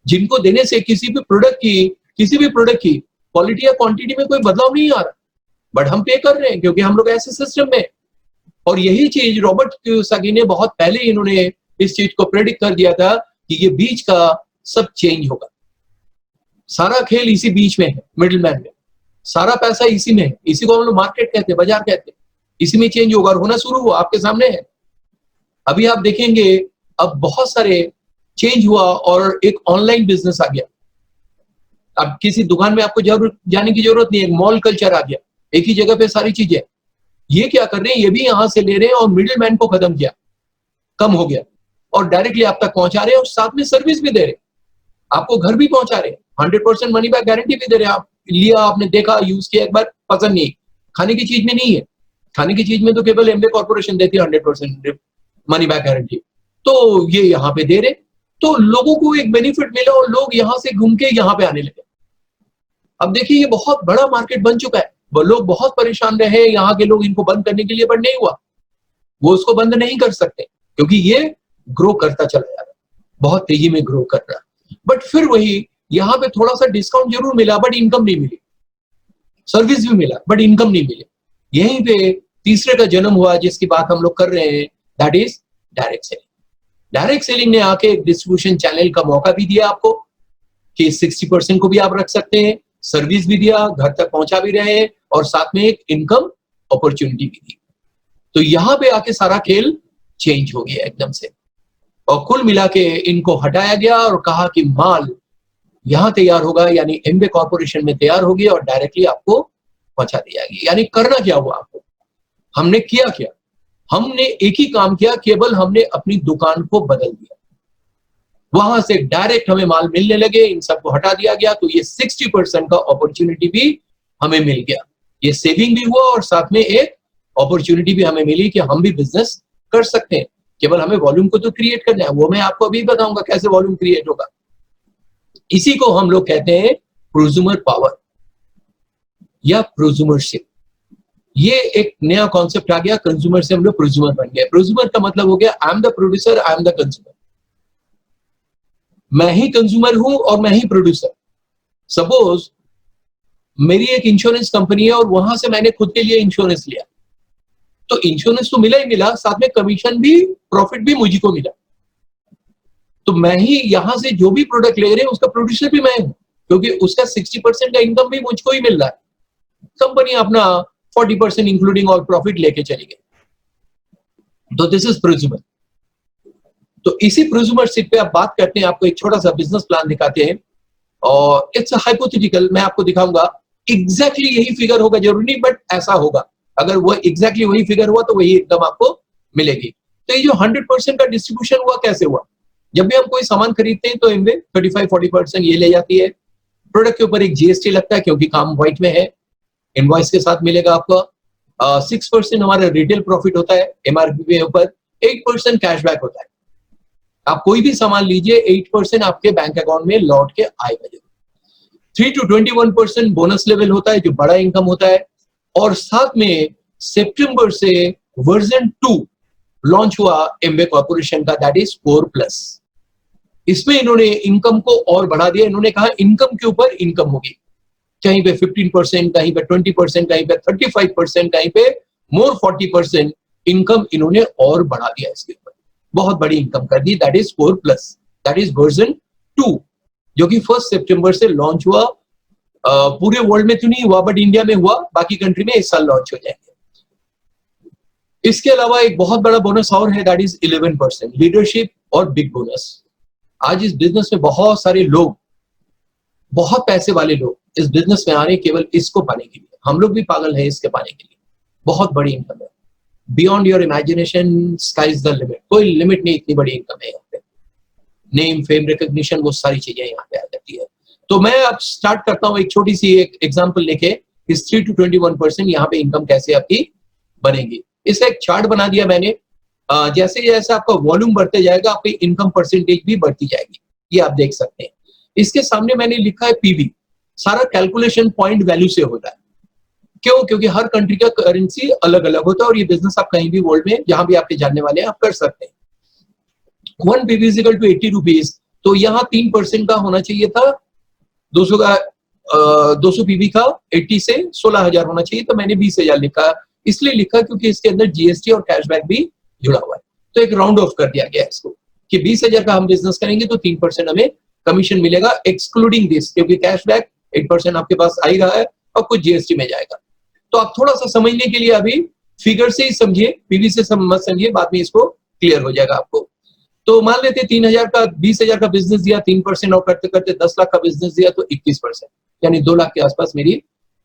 जिनको देने से किसी भी प्रोडक्ट की क्वालिटी या क्वांटिटी में कोई बदलाव नहीं आ रहा, बट हम पे कर रहे हैं क्योंकि हम लोग ऐसे सिस्टम में। और यही चीज रॉबर्ट कियोसाकी ने बहुत पहले इन्होंने इस चीज को प्रेडिक्ट कर दिया था कि ये बीच का सब चेंज होगा। सारा खेल इसी बीच में है, मिडिल मैन में। सारा पैसा इसी में है, इसी को हम लोग मार्केट कहते हैं, बाजार कहते हैं। इसी में चेंज होगा, और होना शुरू हुआ, आपके सामने है। अभी आप देखेंगे अब बहुत सारे चेंज हुआ, और एक ऑनलाइन बिजनेस आ गया। अब किसी दुकान में आपको जाने की जरूरत नहीं है, मॉल कल्चर आ गया, एक ही जगह पे सारी चीजें। ये क्या कर रहे हैं, ये भी यहां से ले रहे हैं, और मिडिल मैन को खत्म किया, कम हो गया, और डायरेक्टली आप तक पहुंचा रहे हैं, और साथ में सर्विस भी दे रहे हैं, आपको घर भी पहुंचा रहे हैं, 100% मनी बैक गारंटी भी दे रहे हैं। आप लिया, आपने देखा, यूज किया, एक बार पसंद नहीं, खाने की चीज में नहीं है, खाने की चीज में तो केवल एमबे कॉर्पोरेशन देती है 100% मनी बैक गारंटी, तो ये यहाँ पे दे रहे। तो लोगों को एक बेनिफिट मिला, और लोग यहाँ से घूम के यहाँ पे आने लगे। अब देखिए, ये बहुत बड़ा मार्केट बन चुका है। वो लोग बहुत परेशान रहे यहाँ के लोग इनको बंद करने के लिए, बट नहीं हुआ, वो उसको बंद नहीं कर सकते, क्योंकि ये ग्रो करता चला जा रहा है, बहुत तेजी में ग्रो कर रहा है। बट फिर वही, यहाँ पे थोड़ा सा डिस्काउंट जरूर मिला, बट इनकम नहीं मिली। सर्विस भी मिला, बट इनकम नहीं मिली। यहीं पे तीसरे का जन्म हुआ जिसकी बात हम लोग कर रहे हैं, that is direct selling. Direct selling ने आके एक डिस्ट्रीब्यूशन चैनल का मौका भी दिया आपको, कि 60% को भी आप रख सकते हैं, सर्विस भी दिया, घर तक पहुंचा भी रहे, और साथ में एक इनकम अपॉर्चुनिटी भी दी। तो यहाँ पे आके सारा खेल चेंज हो गया एकदम से, और कुल मिला के इनको हटाया गया, और कहा कि माल यहाँ तैयार होगा, यानी एमबे कॉर्पोरेशन में तैयार होगी, और डायरेक्टली आपको पहुंचा दी जाएगी। यानी करना क्या हुआ आपको? हमने किया क्या? हमने एक ही काम किया, केवल हमने अपनी दुकान को बदल दिया, वहां से डायरेक्ट हमें माल मिलने लगे, इन सबको हटा दिया गया। तो ये 60% का अपॉर्चुनिटी भी हमें मिल गया, ये सेविंग भी हुआ, और साथ में एक अपॉर्चुनिटी भी हमें मिली कि हम भी बिजनेस कर सकते हैं। केवल हमें वॉल्यूम को तो क्रिएट करना है, वो मैं आपको अभी बताऊंगा कैसे वॉल्यूम क्रिएट होगा। इसी को हम लोग कहते हैं प्रोज्यूमर पावर या प्रोज्यूमरशिप। ये एक नया कॉन्सेप्ट आ गया, कंज्यूमर से हम लोग प्रोज्यूमर बन गए। प्रोज्यूमर का मतलब हो गया I am the producer, I am the consumer. मैं ही कंज्यूमर हूं और मैं ही प्रोड्यूसर। सपोज मेरी एक इंश्योरेंस कंपनी है और वहां से मैंने खुद के लिए इंश्योरेंस लिया, तो इंश्योरेंस तो मिला ही मिला, साथ में कमीशन भी, प्रॉफिट भी मुझे को मिला। तो मैं ही यहां से जो भी प्रोडक्ट ले रहे हैं उसका प्रोड्यूसर भी मैं हूं, क्योंकि उसका 60% का इनकम भी मुझको ही मिल रहा है। कंपनी अपना 40% इंक्लूडिंग ऑल प्रॉफिट लेके चली गई। तो दिस इज प्रोज्यूमर। तो इसी प्रोज्यूमरशिप पे आप बात करते हैं, आपको एक छोटा सा बिजनेस प्लान दिखाते हैं और इट्स हाइपोथेटिकल, मैं आपको दिखाऊंगा। एग्जैक्टली यही फिगर होगा जरूरी नहीं, बट ऐसा होगा। अगर वो एग्जैक्टली वही फिगर हुआ तो वही एकदम आपको मिलेगी। तो ये जो 100% का डिस्ट्रीब्यूशन हुआ कैसे हुआ? जब भी हम कोई सामान खरीदते हैं तो इनमें 35-40% ये ले जाती है। प्रोडक्ट के ऊपर एक जीएसटी लगता है क्योंकि काम व्हाइट में है, इनवॉइस के साथ मिलेगा आपको। 6% हमारा रिटेल प्रॉफिट होता है एमआरपी के ऊपर, 8% कैशबैक होता है। आप कोई भी सामान लीजिए, 8% आपके बैंक अकाउंट में लौट के आएगा। 3 to 21% बोनस लेवल होता है जो बड़ा इनकम होता है। और साथ में सितंबर से वर्जन 2 लॉन्च हुआ एमवे कॉर्पोरेशन का, दैट इज 4+। इसमें इन्होंने इनकम को और बढ़ा दिया। इन्होंने कहा इनकम के ऊपर इनकम होगी, कहीं पे 15%, कहीं पे 20%, कहीं पे 35%, कहीं पे मोर 40% इनकम इन्होंने और बढ़ा दिया। इसके ऊपर बहुत बड़ी इनकम कर दी, that is 4+, that is version 2, जो कि 1 सितंबर से लॉन्च हुआ। पूरे वर्ल्ड में तो नहीं हुआ, बट इंडिया में हुआ, बाकी कंट्री में इस साल लॉन्च हो जाएंगे। इसके अलावा एक बहुत बड़ा बोनस और है, दैट इज 11% लीडरशिप और बिग बोनस। आज इस बिजनेस में बहुत सारे लोग, बहुत पैसे वाले लोग इस बिजनेस में आ रहे केवल इसको पाने के लिए। हम लोग भी पागल हैं इसके पाने के लिए। बहुत बड़ी इनकम है, beyond your imagination, sky is the limit. कोई लिमिट नहीं, इतनी बड़ी इनकम है यहाँ पे। नेम, फेम, रिकॉग्निशन, वो सारी चीजें यहाँ पे आ जाती है। तो मैं अब स्टार्ट करता हूँ एक छोटी सी एक एग्जांपल लेके, इस 3 to 21% यहाँ पे इनकम कैसे आपकी बनेगी। इसका एक चार्ट बना दिया मैंने। जैसे जैसे आपका वॉल्यूम बढ़ते जाएगा आपकी इनकम परसेंटेज भी बढ़ती जाएगी, ये आप देख सकते हैं। इसके सामने मैंने लिखा है पीवी। सारा कैलकुलेशन पॉइंट वैल्यू से होता है। क्यों? क्योंकि हर कंट्री का करेंसी अलग अलग होता है और ये बिजनेस आप कहीं भी वर्ल्ड में जहां भी आपके जानने वाले हैं आप कर सकते हैं। 1 PV is equal to 80 rupees, तो यहाँ 3% का होना चाहिए था। 200 का 200 पीवी का 80 से 16,000 होना चाहिए, तो मैंने 20,000 लिखा। इसलिए लिखा क्योंकि इसके अंदर जीएसटी और कैशबैक भी जुड़ा हुआ है। तो एक राउंड ऑफ कर दिया गया इसको कि 20,000 का हम बिजनेस करेंगे तो 3% हमें कमीशन मिलेगा, एक्सक्लूडिंग दिस, क्योंकि कैशबैक 8% आपके पास आ ही रहा है और कुछ जीएसटी में जाएगा। तो आप थोड़ा सा समझने के लिए अभी फिगर से ही समझिए, पीवी से मत समझिए, बाद में इसको क्लियर हो जाएगा आपको। तो मान लेते 3,000 का 20,000 का बिजनेस दिया, 3% और करते करते 10 लाख का बिजनेस दिया तो 21%, यानी 2 लाख के आसपास मेरी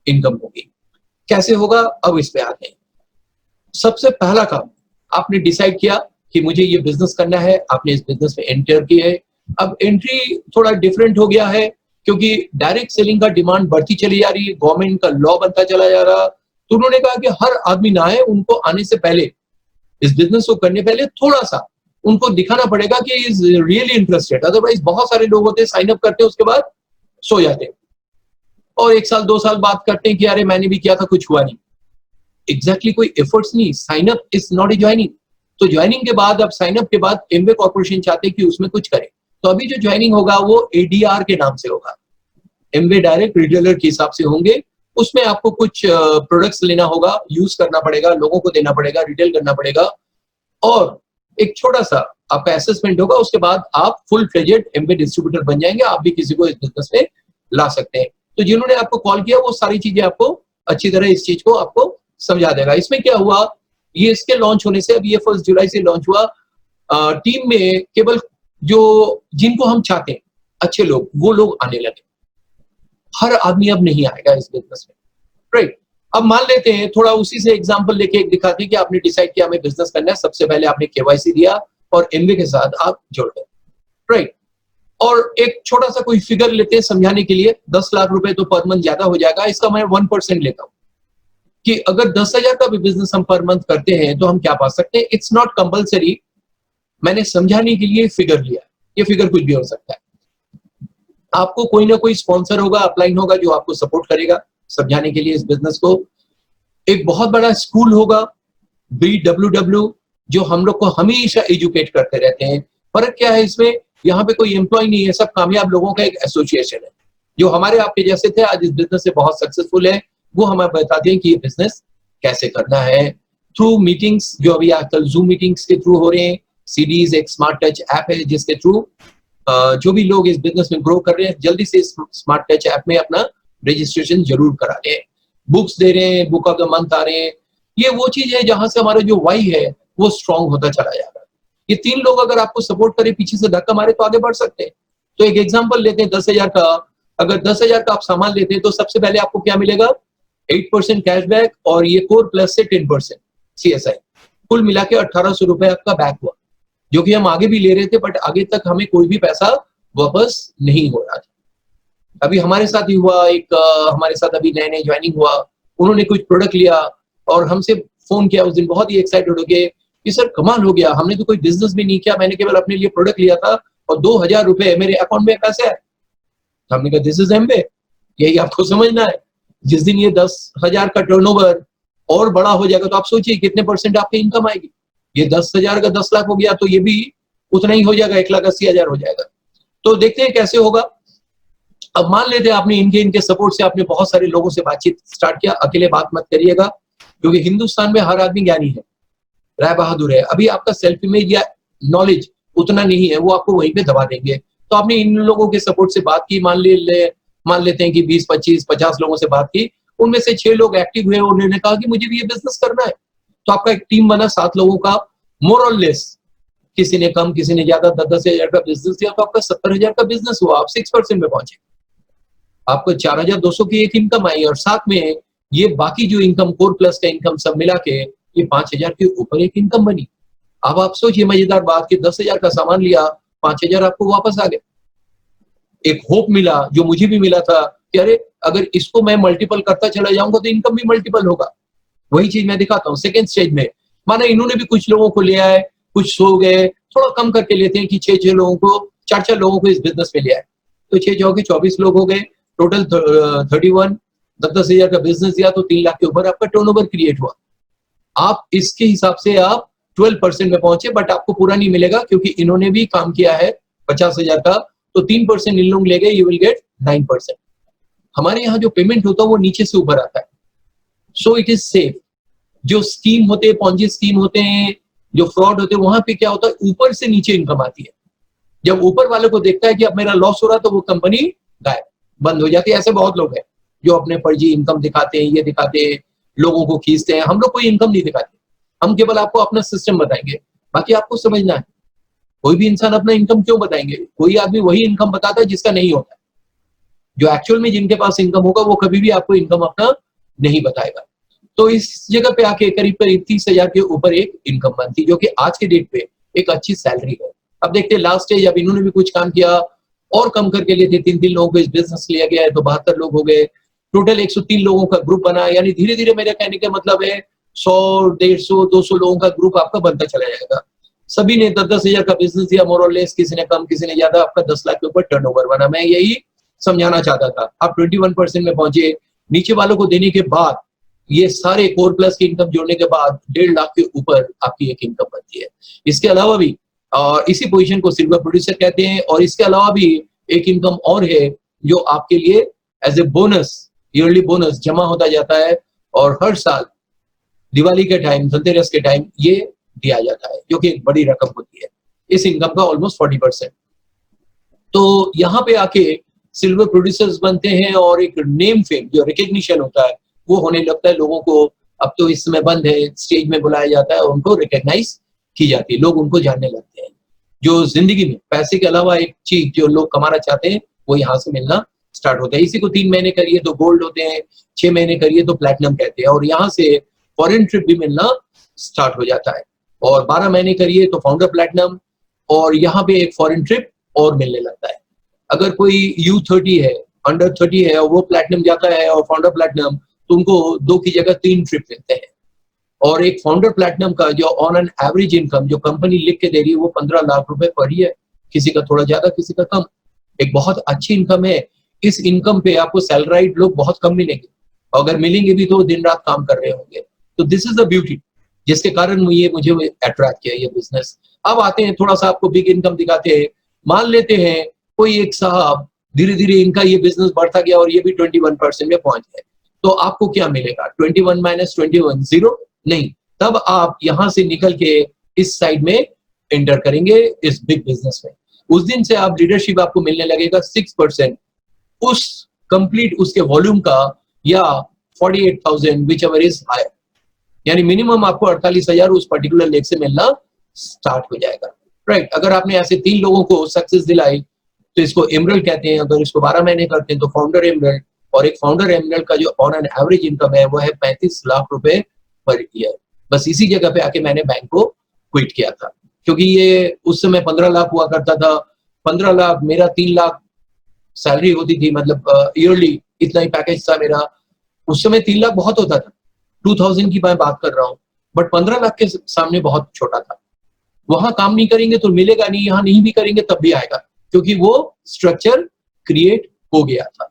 इनकम होगी। कैसे होगा अब इस पे आते हैं। सबसे पहला काम, आपने डिसाइड किया कि मुझे ये बिजनेस करना है, आपने इस बिजनेस में एंटर किया है। अब एंट्री थोड़ा डिफरेंट हो गया है क्योंकि डायरेक्ट सेलिंग का डिमांड बढ़ती चली जा रही है, गवर्नमेंट का लॉ बनता चला जा रहा। तो उन्होंने कहा कि हर आदमी ना आए, उनको आने से पहले, इस बिजनेस को करने पहले थोड़ा सा उनको दिखाना पड़ेगा कि इज रियली इंटरेस्टेड। अदरवाइज बहुत सारे लोग होते हैं साइन अप करते हैं, उसके बाद सो जाते हैं और 1 साल 2 साल बात करते हैं कि अरे मैंने भी किया था, कुछ हुआ नहीं। एग्जैक्टली कोई एफर्ट्स नहीं, sign up is not a joining. तो ज्वाइनिंग के बाद, अब साइन अप के बाद एमवे कॉर्पोरेशन चाहते हैं कि उसमें कुछ करें। तो अभी जो ज्वाइनिंग होगा वो एडीआर के नाम से होगा, एमवे डायरेक्ट रिटेलर के हिसाब से होंगे। उसमें आपको कुछ प्रोडक्ट्स लेना होगा, यूज करना पड़ेगा, लोगों को देना पड़ेगा, रिटेल करना पड़ेगा और एक छोटा सा आपका असेसमेंट होगा। उसके बाद आप फुल फ्लेजेड एमवे डिस्ट्रीब्यूटर बन जाएंगे, आप भी किसी को इस बिजनेस में ला सकते हैं। तो जिन्होंने आपको कॉल किया वो सारी चीजें आपको अच्छी तरह इस चीज को आपको समझा देगा। इसमें क्या हुआ, ये इसके लॉन्च होने से, अब ये 1 जुलाई से लॉन्च हुआ, टीम में केवल जो जिनको हम चाहते हैं अच्छे लोग, वो लोग आने लगे। हर आदमी अब नहीं आएगा इस बिजनेस में, राइट। अब मान लेते हैं, थोड़ा उसी से एग्जांपल लेके एक दिखाते हैं कि आपने डिसाइड किया हमें बिजनेस करना है। सबसे पहले आपने केवाईसी दिया और एमवे के साथ आप जुड़ गए, राइट। और एक छोटा सा कोई फिगर लेते हैं समझाने के लिए। 10 लाख रुपए तो पर मंथ ज्यादा हो जाएगा, इसका मैं 1% लेता हूं कि अगर 10,000 का भी बिजनेस हम पर मंथ करते हैं तो हम क्या पा सकते हैं। इट्स नॉट कंपल्सरी मैंने समझाने के लिए फिगर लिया। ये फिगर कुछ भी हो सकता है। आपको कोई ना कोई स्पॉन्सर होगा, अपलाइन होगा जो आपको सपोर्ट करेगा समझाने के लिए इस बिजनेस को। एक बहुत बड़ा स्कूल होगा BWW, जो हम लोग को हमेशा एजुकेट करते रहते हैं। फर्क क्या है इसमें, यहाँ पे कोई एम्प्लॉय नहीं है, सब कामयाब लोगों का एक एसोसिएशन है जो हमारे आपके जैसे थे, आज इस बिजनेस से बहुत सक्सेसफुल है। वो हमें बताते हैं कि ये बिजनेस कैसे करना है थ्रू मीटिंग्स, जो अभी आजकल जूम मीटिंग्स के थ्रू हो रहे हैं। सीडीज एक स्मार्ट टच ऐप है जिसके थ्रू जो भी लोग इस बिजनेस में ग्रो कर रहे हैं जल्दी से स्मार्ट टच ऐप में अपना रजिस्ट्रेशन जरूर करा लें। बुक्स दे रहे हैं, बुक ऑफ द मंथ आ रहे हैं। ये वो चीज है जहां से हमारा जो वाई है वो स्ट्रांग होता चला जा रहा है। ये 3 लोग अगर आपको सपोर्ट करे, पीछे से धक्का मारे तो आगे बढ़ सकते हैं। तो एक एग्जांपल लेते हैं 10,000 का। अगर 10,000 का आप सामान लेते हैं तो सबसे पहले आपको क्या मिलेगा, 8% कैशबैक और ये कोर प्लस से 10% CSI, कुल मिला के 1,800 रुपए आपका बैक हुआ, जो कि हम आगे भी ले रहे थे बट आगे तक हमें कोई भी पैसा वापस नहीं हो रहा था। अभी हमारे साथ ही हुआ एक हमारे साथ अभी नए नए ज्वाइनिंग हुआ, उन्होंने कुछ प्रोडक्ट लिया और हमसे फोन किया उस दिन, बहुत ही एक्साइटेड हो गए कि सर कमाल हो गया, हमने तो कोई बिजनेस भी नहीं किया, मैंने केवल अपने लिए प्रोडक्ट लिया था और 2,000 रुपए मेरे अकाउंट में कैसे आए। हमने कहा दिस इज एमवे, यही आपको समझना है। जिस दिन ये 10,000 का टर्नओवर और बड़ा हो जाएगा तो आप सोचिए कितने % आपकी इनकम आएगी। ये 10,000 का 10 लाख हो गया तो ये भी उतना ही हो जाएगा, 1,80,000 हो जाएगा। तो देखते हैं कैसे होगा। अब मान लेते हैं आपने इनके सपोर्ट से आपने बहुत सारे लोगों से बातचीत स्टार्ट किया। अकेले बात मत करिएगा क्योंकि हिंदुस्तान में हर आदमी ज्ञानी है, राय बहादुर है। अभी आपका सेल्फ इमेज या नॉलेज उतना नहीं है, वो आपको वहीं पे दबा देंगे। तो आपने इन लोगों के सपोर्ट से बात की, मान लेते हैं कि 20, 25, 50 लोगों से बात की, उनमें से 6 लोग एक्टिव हुए, उन्होंने कहा कि मुझे भी ये बिजनेस करना है। तो आपका एक टीम बना 7 लोगों का, मोर और लेस, किसी ने कम किसी ने ज्यादा 10,000 का बिजनेस दिया तो आपका 70,000 का बिजनेस हुआ, आप 6% में पहुंचे। आपको 4,200 की एक इनकम आई और साथ में ये बाकी जो इनकम कोर प्लस का इनकम सब मिला के ये 5,000 के ऊपर एक इनकम बनी। अब आप सोचिए मजेदार बात कि 10,000 का सामान लिया, 5,000 आपको वापस आ गए। एक होप मिला जो मुझे भी मिला था कि अरे अगर इसको मैं मल्टीपल करता चला जाऊंगा तो इनकम भी मल्टीपल होगा। वही चीज मैं दिखाता हूँ सेकेंड स्टेज में। माना इन्होंने भी कुछ लोगों को ले आए, कुछ सो गए, थोड़ा कम करके लेते हैं कि 6 लोगों को, 4 लोगों को इस बिजनेस में ले आए तो 6 के 24 लोग हो गए, टोटल 31, 10,000 का बिजनेस दिया तो 3 लाख के ऊपर आपका टर्नओवर क्रिएट हुआ। आप इसके हिसाब से आप 12% में पहुंचे, बट आपको पूरा नहीं मिलेगा क्योंकि इन्होंने भी काम किया है 50,000 का, तो 3% इन लोग ले गए, यू विल गेट 9%। हमारे यहाँ जो पेमेंट होता है वो नीचे से ऊपर आता है, सो इट इज सेफ। जो स्कीम होते हैं, पॉन्जी स्कीम होते हैं, जो फ्रॉड होते हैं, वहां पे क्या होता है ऊपर से नीचे इनकम आती है। जब ऊपर वाले को देखता है कि अब मेरा लॉस हो रहा है तो वो कंपनी गायब, बंद हो जाती है। ऐसे बहुत लोग हैं जो अपने फर्जी इनकम दिखाते हैं, ये दिखाते हैं, लोगों को खींचते हैं। हम लोग कोई इनकम नहीं दिखाते, हम केवल आपको अपना सिस्टम बताएंगे, बाकी आपको समझना है। कोई भी इंसान अपना इनकम क्यों बताएंगे, कोई आदमी वही इनकम बताता है जिसका नहीं होता। जो एक्चुअल में जिनके पास इनकम होगा वो कभी भी आपको इनकम अपना नहीं बताएगा। तो इस जगह पे आके करीब करीब 30,000 के ऊपर एक इनकम बनती, जो कि आज के डेट पे एक अच्छी सैलरी है। अब देखते हैं लास्ट स्टेज, अब इन्होंने भी कुछ काम किया और कम करके लिए थे, 3 लोगों को इस बिजनेस लिया गया है तो 72 लोग हो गए, टोटल 103 लोगों का ग्रुप बना। यानी धीरे धीरे मेरे कहने का मतलब है 100, 150, 200 लोगों का ग्रुप आपका बनता चला जाएगा। सभी ने 10,000 का बिजनेस दिया, मोर और लेस, किसी ने कम किसी ने ज्यादा, आपका 10 लाख के ऊपर टर्नओवर बना। मैं यही समझाना चाहता था। आप 21% में पहुंचे, नीचे वालों को देने के बाद ये सारे कोर प्लस की इनकम जोड़ने के बाद 1.5 लाख के ऊपर आपकी एक इनकम बनती है। इसके अलावा भी इसी पोजीशन को सिल्वर प्रोड्यूसर कहते हैं। और इसके अलावा भी एक इनकम और है जो आपके लिए as a bonus, yearly bonus जमा होता जाता है और हर साल दिवाली के टाइम, धनतेरस के टाइम ये दिया जाता है, जो कि एक बड़ी रकम होती है। इस इनकम का ऑलमोस्ट 40%। तो यहाँ पे आके सिल्वर प्रोड्यूसर्स बनते हैं और एक नेम फेम जो रिकग्निशन होता है वो होने लगता है लोगों को। अब तो इस समय बंद है, स्टेज में बुलाया जाता है और उनको रिकॉग्नाइज की जाती है, लोग उनको जानने लगते हैं। जो जिंदगी में पैसे के अलावा एक चीज जो लोग कमाना चाहते हैं वो यहाँ से मिलना स्टार्ट होता है। इसी को 3 महीने करिए तो गोल्ड होते हैं, 6 महीने करिए तो प्लैटिनम कहते हैं, और यहाँ से फॉरेन ट्रिप भी मिलना स्टार्ट हो जाता है। और 12 महीने करिए तो फाउंडर प्लैटिनम, और यहाँ पे एक फॉरेन ट्रिप और मिलने लगता है। अगर कोई U30 है, अंडर 30 है और वो प्लैटिनम जाता है और फाउंडर प्लैटिनम, तो उनको 2 की जगह 3 ट्रिप मिलते हैं। और एक फाउंडर प्लैटिनम का जो ऑन एन एवरेज इनकम जो कंपनी लिख के दे रही है वो 15 लाख रुपए पर ईयर, किसी का थोड़ा ज्यादा किसी का कम, एक बहुत अच्छी इनकम है। इस इनकम पे आपको सैलराइड लोग बहुत कम मिलेंगे, अगर मिलेंगे भी तो दिन रात काम कर रहे होंगे। तो दिस इज द ब्यूटी जिसके कारण मुझे अट्रैक्ट किया ये बिजनेस। अब आते हैं थोड़ा सा आपको बिग इनकम दिखाते हैं। मान लेते हैं कोई एक साहब धीरे धीरे इनका ये बिजनेस बढ़ता गया और ये भी 21% में पहुंच गए, तो आपको क्या मिलेगा? 21 माइनस 21 जीरो नहीं, तब आप यहां से निकल के इस साइड में एंटर करेंगे इस बिग बिजनेस में। उस दिन से आप लीडरशिप आपको मिलने लगेगा 6% उस कंप्लीट उसके वॉल्यूम का, या 48,000 विच एवर इज हायर, यानी मिनिमम आपको 48,000 उस पर्टिकुलर लेग से मिलना स्टार्ट हो जाएगा। राइट, अगर आपने ऐसे 3 लोगों को सक्सेस दिलाई तो इसको एमरल्ड कहते हैं। अगर इसको 12 महीने करते हैं तो फाउंडर एमरल्ड, और एक फाउंडर एमरल्ड का जो ऑन एन एवरेज इनकम है वो है 35 लाख रुपए पर ईयर। बस इसी जगह पे आके मैंने बैंक को क्विट किया था, क्योंकि ये उस समय 15 लाख हुआ करता था। 15 लाख, मेरा 3 लाख सैलरी होती थी, मतलब ईयरली इतना ही पैकेज था मेरा। उस समय 3 लाख बहुत होता था, 2000 की मैं बात कर रहा हूँ, बट 15 लाख के सामने बहुत छोटा था। वहां काम नहीं करेंगे तो मिलेगा नहीं, यहाँ नहीं भी करेंगे तब भी आएगा, क्योंकि वो स्ट्रक्चर क्रिएट हो गया था।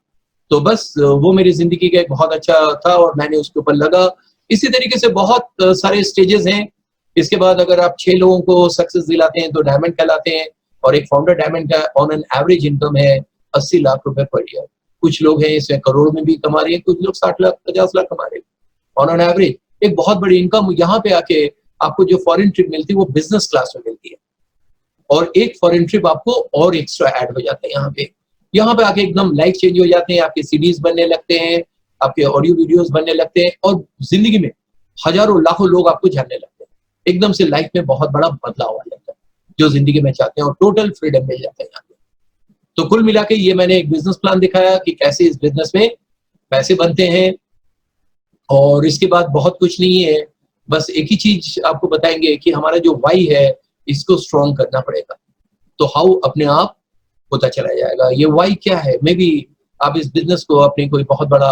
तो बस वो मेरी जिंदगी का एक बहुत अच्छा था और मैंने उसके ऊपर लगा। इसी तरीके से बहुत सारे स्टेजेस हैं। इसके बाद अगर आप 6 लोगों को सक्सेस दिलाते हैं तो डायमंड कहलाते हैं, और एक फाउंडर डायमंड का ऑन एन एवरेज इनकम है 80 लाख रुपए पर ईयर। कुछ लोग हैं इसमें करोड़ में भी कमा रहे हैं, कुछ लोग 60 लाख 50 लाख कमा रहे हैं ऑन एन एवरेज। एक बहुत बड़ी इनकम यहाँ पे आके आपको जो फॉरेन ट्रिप मिलती है वो बिजनेस क्लास में मिलती है, और एक फॉरेन ट्रिप आपको और एक्स्ट्रा ऐड हो जाता है यहाँ पे आके एकदम लाइफ चेंज हो जाते हैं। आपके सीडीज बनने लगते हैं, आपके ऑडियो वीडियोस बनने लगते हैं, और जिंदगी में हजारों लाखों लोग आपको जानने लगते हैं। एकदम से लाइफ में बहुत बड़ा बदलाव आ जाता है जो जिंदगी में चाहते हैं, और टोटल फ्रीडम मिल जाता है यहाँ पे। तो कुल मिला के ये मैंने एक बिजनेस प्लान दिखाया कि कैसे इस बिजनेस में पैसे बनते हैं, और इसके बाद बहुत कुछ नहीं है, बस एक ही चीज आपको बताएंगे कि हमारा जो वाई है इसको स्ट्रॉन्ग करना पड़ेगा। तो हाउ अपने आप होता चला जाएगा। ये वाई क्या है? मे बी आप इस बिजनेस को अपने कोई बहुत बड़ा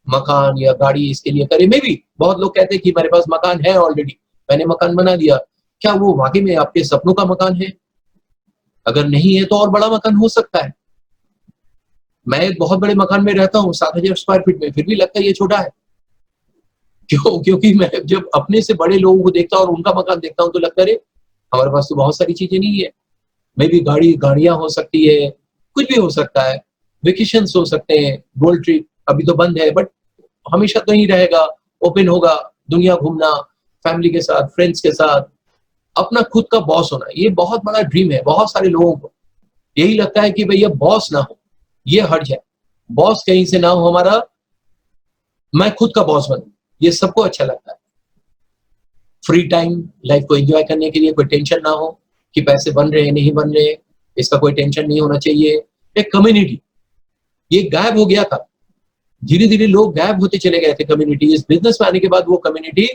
मकान या गाड़ी इसके लिए करें। मे बी बहुत लोग कहते हैं कि मेरे पास मकान है ऑलरेडी, मैंने मकान बना दिया। क्या वो वाकई में आपके सपनों का मकान है? अगर नहीं है तो और बड़ा मकान हो सकता है। मैं एक बहुत बड़े मकान में रहता हूँ 7,000 स्क्वायर फीट में, फिर भी लगता है ये छोटा है। क्योंकि मैं जब अपने से बड़े लोगों को देखता हूँ और उनका मकान देखता हूँ तो लगता है हमारे पास तो बहुत सारी चीजें नहीं है। मे बी गाड़ियां हो सकती है, कुछ भी हो सकता है, वेकेशंस हो सकते हैं, गोल्ड ट्रिप अभी तो बंद है बट हमेशा तो ही रहेगा, ओपन होगा, दुनिया घूमना, फैमिली के साथ, फ्रेंड्स के साथ, अपना खुद का बॉस होना, ये बहुत बड़ा ड्रीम है। बहुत सारे लोगों को यही लगता है कि भैया बॉस ना हो, ये हट जाए, बॉस कहीं से ना हो हमारा, मैं खुद का बॉस बनूं, ये सबको अच्छा लगता है। फ्री टाइम लाइफ को एंजॉय करने के लिए कोई टेंशन ना हो कि पैसे बन रहे हैं नहीं बन रहे, इसका कोई टेंशन नहीं होना चाहिए। एक कम्युनिटी ये गायब हो गया था, धीरे धीरे लोग गायब होते चले गए थे कम्युनिटी। इस बिजनेस में आने के बाद वो कम्युनिटी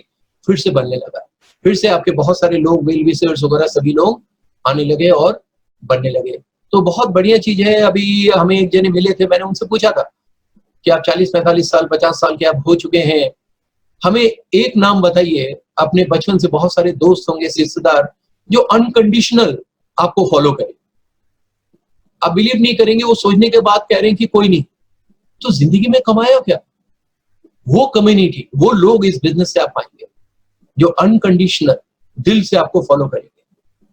फिर से बनने लगा, फिर से आपके बहुत सारे लोग, वेल विशर्स वगैरह सभी लोग आने लगे और बनने लगे। तो बहुत बढ़िया चीज है। अभी हमें एक जने मिले थे, मैंने उनसे पूछा था कि आप 40-45 साल 50 साल के आप हो चुके हैं, हमें एक नाम बताइए, अपने बचपन से बहुत सारे दोस्त होंगे, रिश्तेदार, जो अनकंडीशनल आपको फॉलो करे। आप बिलीव नहीं करेंगे, वो सोचने के बाद कह रहे हैं कि कोई नहीं, तो जिंदगी में कमाया क्या? वो कम्युनिटी, वो लोग इस बिजनेस से आप पाएंगे जो अनकंडीशनल दिल से आपको फॉलो करेंगे।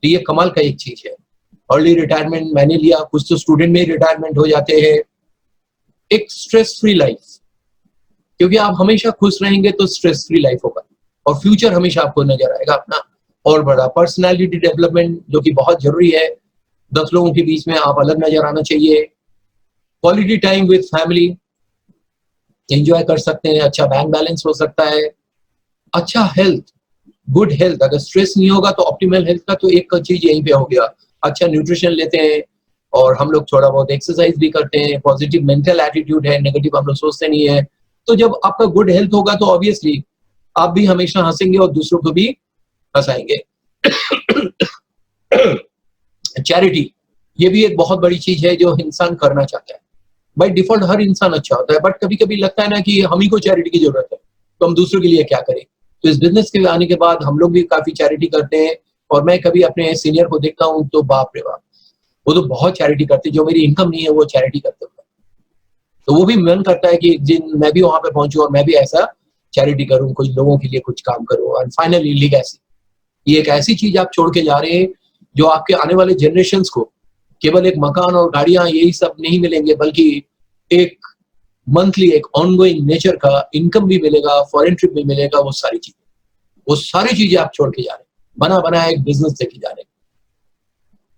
तो ये कमाल का एक चीज है। अर्ली रिटायरमेंट मैंने लिया, कुछ तो स्टूडेंट में रिटायरमेंट हो जाते हैं। एक स्ट्रेस फ्री लाइफ, क्योंकि आप हमेशा खुश रहेंगे तो स्ट्रेस फ्री लाइफ होगा, और फ्यूचर हमेशा आपको नजर आएगा अपना और बड़ा। पर्सनालिटी डेवलपमेंट जो कि बहुत जरूरी है, 10 लोगों के बीच में आप अलग नजर आना चाहिए। Quality time with family enjoy कर सकते हैं, अच्छा बैंक बैलेंस हो सकता है, अच्छा हेल्थ, गुड हेल्थ, अगर स्ट्रेस नहीं होगा तो ऑप्टिमल हेल्थ का तो एक चीज यहीं पे हो गया। अच्छा न्यूट्रिशन लेते हैं, और हम लोग थोड़ा बहुत एक्सरसाइज भी करते हैं, पॉजिटिव मेंटल एटीट्यूड है, नेगेटिव हम लोग सोचते नहीं है। तो जब आपका गुड हेल्थ होगा तो ऑब्वियसली आप भी हमेशा हंसेंगे और दूसरों को भी हंसाएंगे। चैरिटी, ये भी एक बहुत बड़ी चीज है जो इंसान करना चाहता है। बाय डिफॉल्ट हर इंसान अच्छा होता है, बट कभी कभी लगता है ना कि हम ही को चैरिटी की जरूरत है तो हम दूसरों के लिए क्या करें। तो इस बिजनेस के आने के बाद हम लोग भी काफी चैरिटी करते हैं, और मैं कभी अपने सीनियर को देखता हूँ तो बाप रे बाप, वो तो बहुत चैरिटी करते हैं, जो मेरी इनकम नहीं है वो चैरिटी करते हैं। तो वो भी मन करता है कि एक दिन मैं भी वहां पे पहुंचूं और मैं भी ऐसा चैरिटी करूं, कुछ लोगों के लिए कुछ काम करूं। एंड फाइनली लीगैसी, ये एक ऐसी चीज आप छोड़ के जा रहे हैं जो आपके आने वाले जनरेशन्स को केवल एक मकान और गाड़ियां यही सब नहीं मिलेंगे, बल्कि एक मंथली एक ऑनगोइंग नेचर का इनकम भी मिलेगा, फॉरेन ट्रिप भी मिलेगा, वो सारी चीजें आप छोड़ के जा रहे हैं, बना बनाया एक बिजनेस देके जा रहे हैं,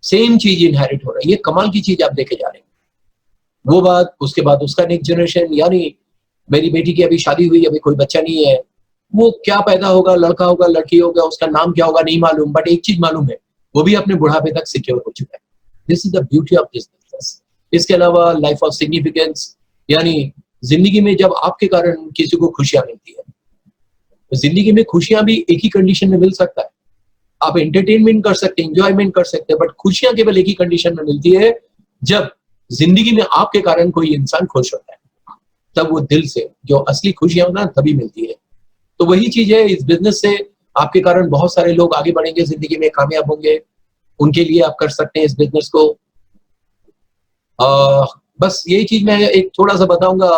सेम चीज इनहेरिट हो रहा है। ये कमाल की चीज आप देखे जा रहे हैं। वो बात, उसके बाद उसका नेक्स्ट जनरेशन, यानी मेरी बेटी की अभी शादी हुई, अभी कोई बच्चा नहीं है, वो क्या पैदा होगा, लड़का होगा लड़की होगा, उसका नाम क्या होगा नहीं मालूम, बट एक चीज मालूम है, वो भी अपने बुढ़ापे तक सिक्योर हो चुका है। This is the beauty of this business. इसके अलावा लाइफ ऑफ सिग्निफिकेंस, यानी जिंदगी में जब आपके कारण किसी को खुशियां मिलती है, तो जिंदगी में खुशियां भी एक ही कंडीशन में मिल सकता है। आप एंटरटेनमेंट कर सकते हैं, एंजॉयमेंट कर सकते हैं, बट खुशियां केवल एक ही कंडीशन में मिलती है, जब जिंदगी में आपके कारण कोई इंसान खुश होता है, तब वो दिल से जो असली खुशियां होना तभी मिलती है। तो वही चीज है इस बिजनेस से, आपके कारण बहुत सारे लोग आगे बढ़ेंगे, जिंदगी में कामयाब होंगे, उनके लिए आप कर सकते हैं इस बिजनेस को। बस यही चीज मैं एक थोड़ा सा बताऊंगा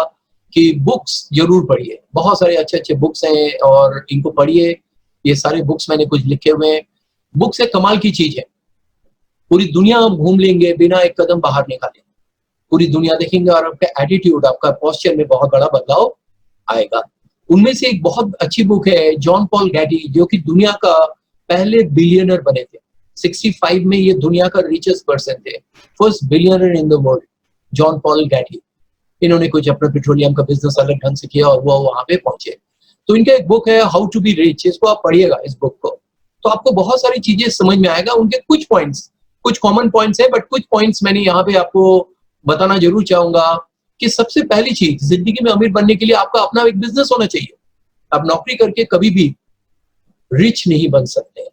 कि बुक्स जरूर पढ़िए, बहुत सारे अच्छे अच्छे बुक्स हैं और इनको पढ़िए। ये सारे बुक्स मैंने कुछ लिखे हुए हैं। बुक्स एक कमाल की चीज है, पूरी दुनिया हम घूम लेंगे बिना एक कदम बाहर निकाले, पूरी दुनिया देखेंगे और आपका एटीट्यूड, आपका पोस्चर में बहुत बड़ा बदलाव आएगा। उनमें से एक बहुत अच्छी बुक है जॉन पॉल गैटी, जो कि दुनिया का पहले बिलियनर बने थे। 65 में ये दुनिया का रिचेस्ट पर्सन थे, first billionaire in the world, John Paul Getty. इन्होंने कुछ अपना पेट्रोलियम का बिजनेस अलग ढंग से किया और वो वहां पे पहुंचे। तो इनका एक बुक है हाउ टू बी रिच, इसको आप पढ़िएगा, इस बुक को, तो आपको बहुत सारी चीजें समझ में आएगा। उनके कुछ पॉइंट्स, कुछ कॉमन पॉइंट्स है, बट कुछ पॉइंट्स मैंने यहाँ पे आपको बताना जरूर चाहूंगा कि सबसे पहली चीज, जिंदगी में अमीर बनने के लिए आपका अपना एक बिजनेस होना चाहिए। आप नौकरी करके कभी भी रिच नहीं बन सकते।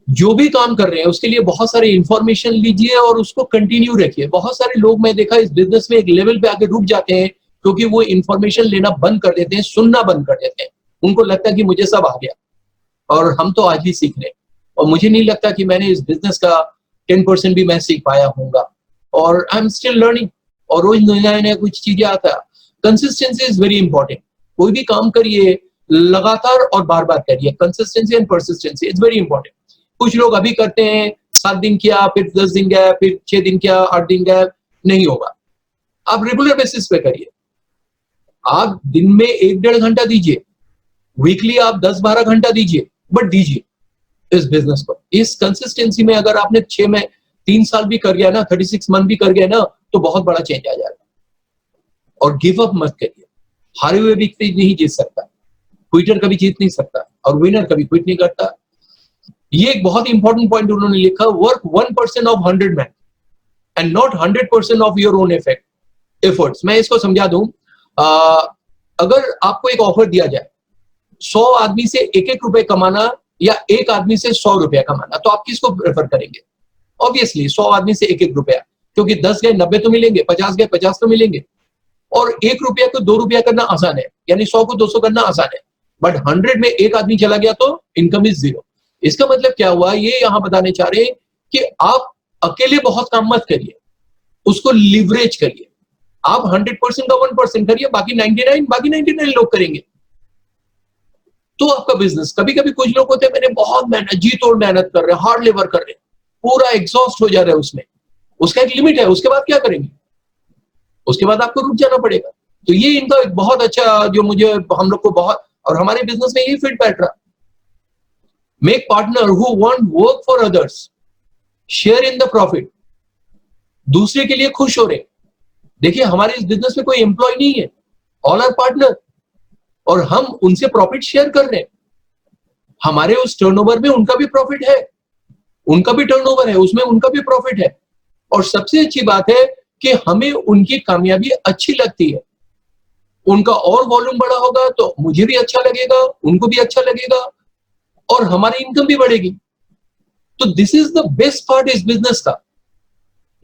जो भी काम कर रहे हैं उसके लिए बहुत सारे इंफॉर्मेशन लीजिए और उसको कंटिन्यू रखिए। बहुत सारे लोग मैं देखा इस बिजनेस में एक लेवल पे आके रुक जाते हैं, क्योंकि वो इंफॉर्मेशन लेना बंद कर देते हैं, सुनना बंद कर देते हैं। उनको लगता है कि मुझे सब आ गया और हम तो आज भी सीख रहे हैं, और मुझे नहीं लगता कि मैंने इस बिजनेस का 10% भी मैं सीख पाया हूँगा, और आई एम स्टिल लर्निंग, और रोज नया नया कुछ चीजें आता है। Consistency is very important. कोई भी काम करिए लगातार और बार बार करिए, consistency and persistency is very important. कुछ लोग अभी करते हैं, 7 दिन किया, फिर 10 दिन गया, फिर 6 दिन किया, 8 दिन गया, नहीं होगा। आप रेगुलर बेसिस पे करिए। आप दिन में 1-1.5 घंटा दीजिए, वीकली आप 10-12 घंटा दीजिए, बट दीजिए इस बिजनेस को। इस कंसिस्टेंसी में अगर आपने 3 साल भी कर गया ना, 36 मंथ भी कर गया ना, तो बहुत बड़ा चेंज आ जाएगा। और गिव अप मत करिए। हारे हुए व्यक्ति नहीं जीत सकता, क्विटर कभी जीत नहीं सकता, और विनर कभी क्विट नहीं करता। ये एक बहुत इंपॉर्टेंट पॉइंट उन्होंने लिखा, work 1% of 100 man and not 100% of your own efforts. मैं इसको समझा दूं, अगर आपको एक ऑफर दिया जाए 100 आदमी से 1-1 रुपए कमाना या 1 आदमी से 100 रुपया कमाना, तो आप किसको प्रेफर करेंगे? ऑब्वियसली 100 आदमी से 1-1 रुपया, क्योंकि 10 गए 90 तो मिलेंगे, 50 गए 50 तो मिलेंगे, और 1 रुपया को 2 रुपया करना आसान है, यानी 100 को 200 करना आसान है, बट 100 में 1 आदमी चला गया तो इनकम इज 0। इसका मतलब क्या हुआ, ये यहां बताने चाह रहे हैं कि आप अकेले बहुत काम मत करिए, उसको लिवरेज करिए। आप 100% का 1% करिए, बाकी 99 लोग करेंगे, तो आपका बिजनेस। कभी कभी कुछ लोग होते हैं, मैंने बहुत मेहनत, जी तोड़ मेहनत कर रहे हैं, हार्ड लेबर कर रहे हैं, पूरा एग्जॉस्ट हो जा रहा है उसमें, उसका एक लिमिट है, उसके बाद क्या करेंगे? उसके बाद आपको रुक जाना पड़ेगा। तो ये इनका एक बहुत अच्छा, जो मुझे हम लोग को बहुत, और हमारे बिजनेस में ये फिट बैठ रहा, make partner who want work for others, share in the profit, दूसरे के लिए खुश हो रहे। देखिए हमारे इस बिजनेस में कोई एम्प्लॉय नहीं है, ऑल आर पार्टनर, और हम उनसे प्रॉफिट शेयर कर रहे हैं। हमारे उस टर्नओवर में उनका भी प्रॉफिट है, उनका भी टर्नओवर है, उसमें उनका भी प्रॉफिट है, और सबसे अच्छी बात है कि हमें उनकी कामयाबी अच्छी लगती है। उनका और वॉल्यूम बड़ा होगा तो मुझे भी अच्छा लगेगा, उनको भी अच्छा लगेगा, और हमारी इनकम भी बढ़ेगी। तो this is the best part इस बिजनेस का,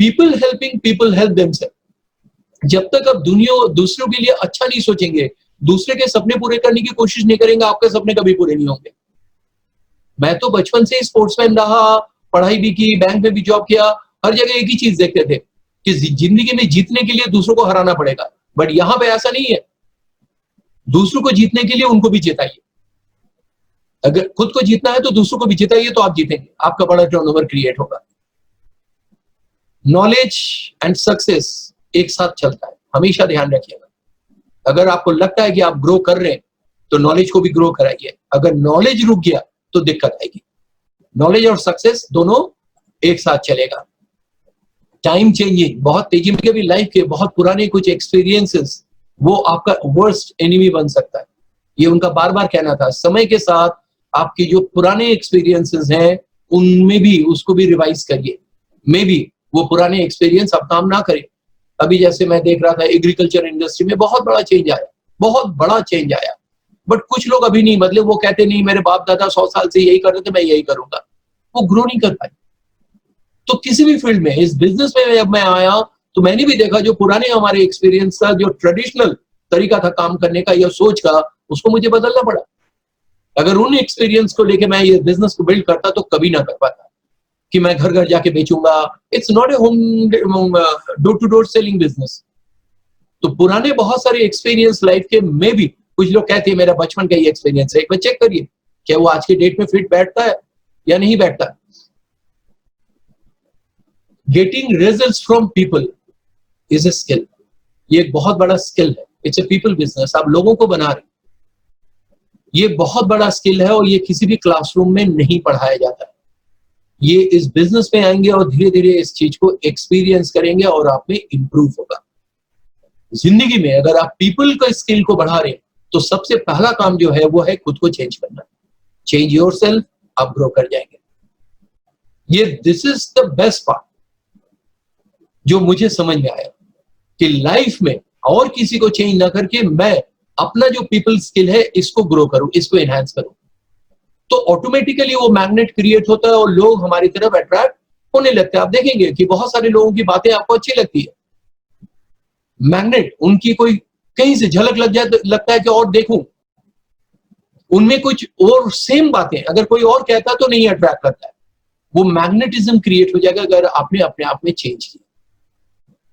पीपल हेल्प देमसेल्फ। जब तक आप दुनिया दूसरों के लिए अच्छा नहीं सोचेंगे, दूसरे के सपने पूरे करने की कोशिश नहीं करेंगे, आपके सपने कभी पूरे नहीं होंगे। मैं तो बचपन से ही स्पोर्ट्समैन रहा, पढ़ाई भी की, बैंक में भी जॉब किया, हर जगह एक ही चीज देखते थे कि जिंदगी में जीतने के लिए दूसरों को हराना पड़ेगा। बट यहां पे ऐसा नहीं है, दूसरों को जीतने के लिए उनको भी जिताइए। अगर खुद को जीतना है तो दूसरों को भी जिताइए, तो आप जीतेंगे, आपका बड़ा टर्नओवर क्रिएट होगा। नॉलेज एंड सक्सेस एक साथ चलता है, हमेशा ध्यान रखिएगा। अगर आपको लगता है कि आप ग्रो कर रहे हैं तो नॉलेज को भी ग्रो कराइए। अगर नॉलेज रुक गया तो दिक्कत आएगी। नॉलेज और सक्सेस दोनों एक साथ चलेगा। टाइम चेंजिंग, बहुत तेजी में भी लाइफ के बहुत पुराने कुछ एक्सपीरियंसेस वो आपका वर्स्ट एनिमी बन सकता है। ये उनका बार बार कहना था, समय के साथ आपकी जो पुराने एक्सपीरियंसेस हैं उनमें भी उसको भी रिवाइज करिए। मे बी वो पुराने एक्सपीरियंस अब काम ना करे। अभी जैसे मैं देख रहा था एग्रीकल्चर इंडस्ट्री में बहुत बड़ा चेंज आया, बहुत बड़ा चेंज आया, बट कुछ लोग अभी नहीं बदले। वो कहते नहीं मेरे बाप दादा 100 साल से यही कर रहे थे, मैं यही करूंगा। वो ग्रो नहीं कर पाए। तो किसी भी फील्ड में, इस बिजनेस में जब मैं आया तो मैंने भी देखा जो पुराने हमारे एक्सपीरियंस था, जो ट्रेडिशनल तरीका था काम करने का या सोच का, उसको मुझे बदलना पड़ा। अगर उन एक्सपीरियंस को लेके मैं ये बिजनेस को बिल्ड करता तो कभी ना कर पाता कि मैं घर घर जाके बेचूंगा। It's not a home door to door selling business. तो पुराने बहुत सारे एक्सपीरियंस लाइफ के में भी कुछ लोग कहते हैं मेरा बचपन का ही एक्सपीरियंस है। एक बार चेक करिए क्या वो आज के डेट में फिट बैठता है या नहीं बैठता। Getting results from people is a skill. ये एक बहुत बड़ा स्किल है। It's a people business. आप लोगों को बना रहे, ये बहुत बड़ा स्किल है और ये किसी भी क्लासरूम में नहीं पढ़ाया जाता है। ये इस बिजनेस में आएंगे और धीरे धीरे इस चीज को एक्सपीरियंस करेंगे और आप में इंप्रूव होगा। जिंदगी में अगर आप पीपल का स्किल को बढ़ा रहे हैं तो सबसे पहला काम जो है वो है खुद को चेंज करना। चेंज योरसेल्फ, आप ग्रो कर जाएंगे। ये this is the best part जो मुझे समझ में आया कि लाइफ में और किसी को चेंज ना करके मैं अपना जो पीपल स्किल है इसको ग्रो करूं, इसको एनहांस करूं, तो ऑटोमेटिकली वो मैग्नेट क्रिएट होता है और लोग हमारी तरफ अट्रैक्ट होने लगते हैं। आप देखेंगे कि बहुत सारे लोगों की बातें आपको अच्छी लगती है, मैग्नेट उनकी कोई कहीं से झलक लग जाए, लगता है कि और देखूं, उनमें कुछ और सेम बातें अगर कोई और कहता तो नहीं अट्रैक्ट करता है। वो मैग्नेटिज्म क्रिएट हो जाएगा अगर आपने अपने आप में चेंज किया।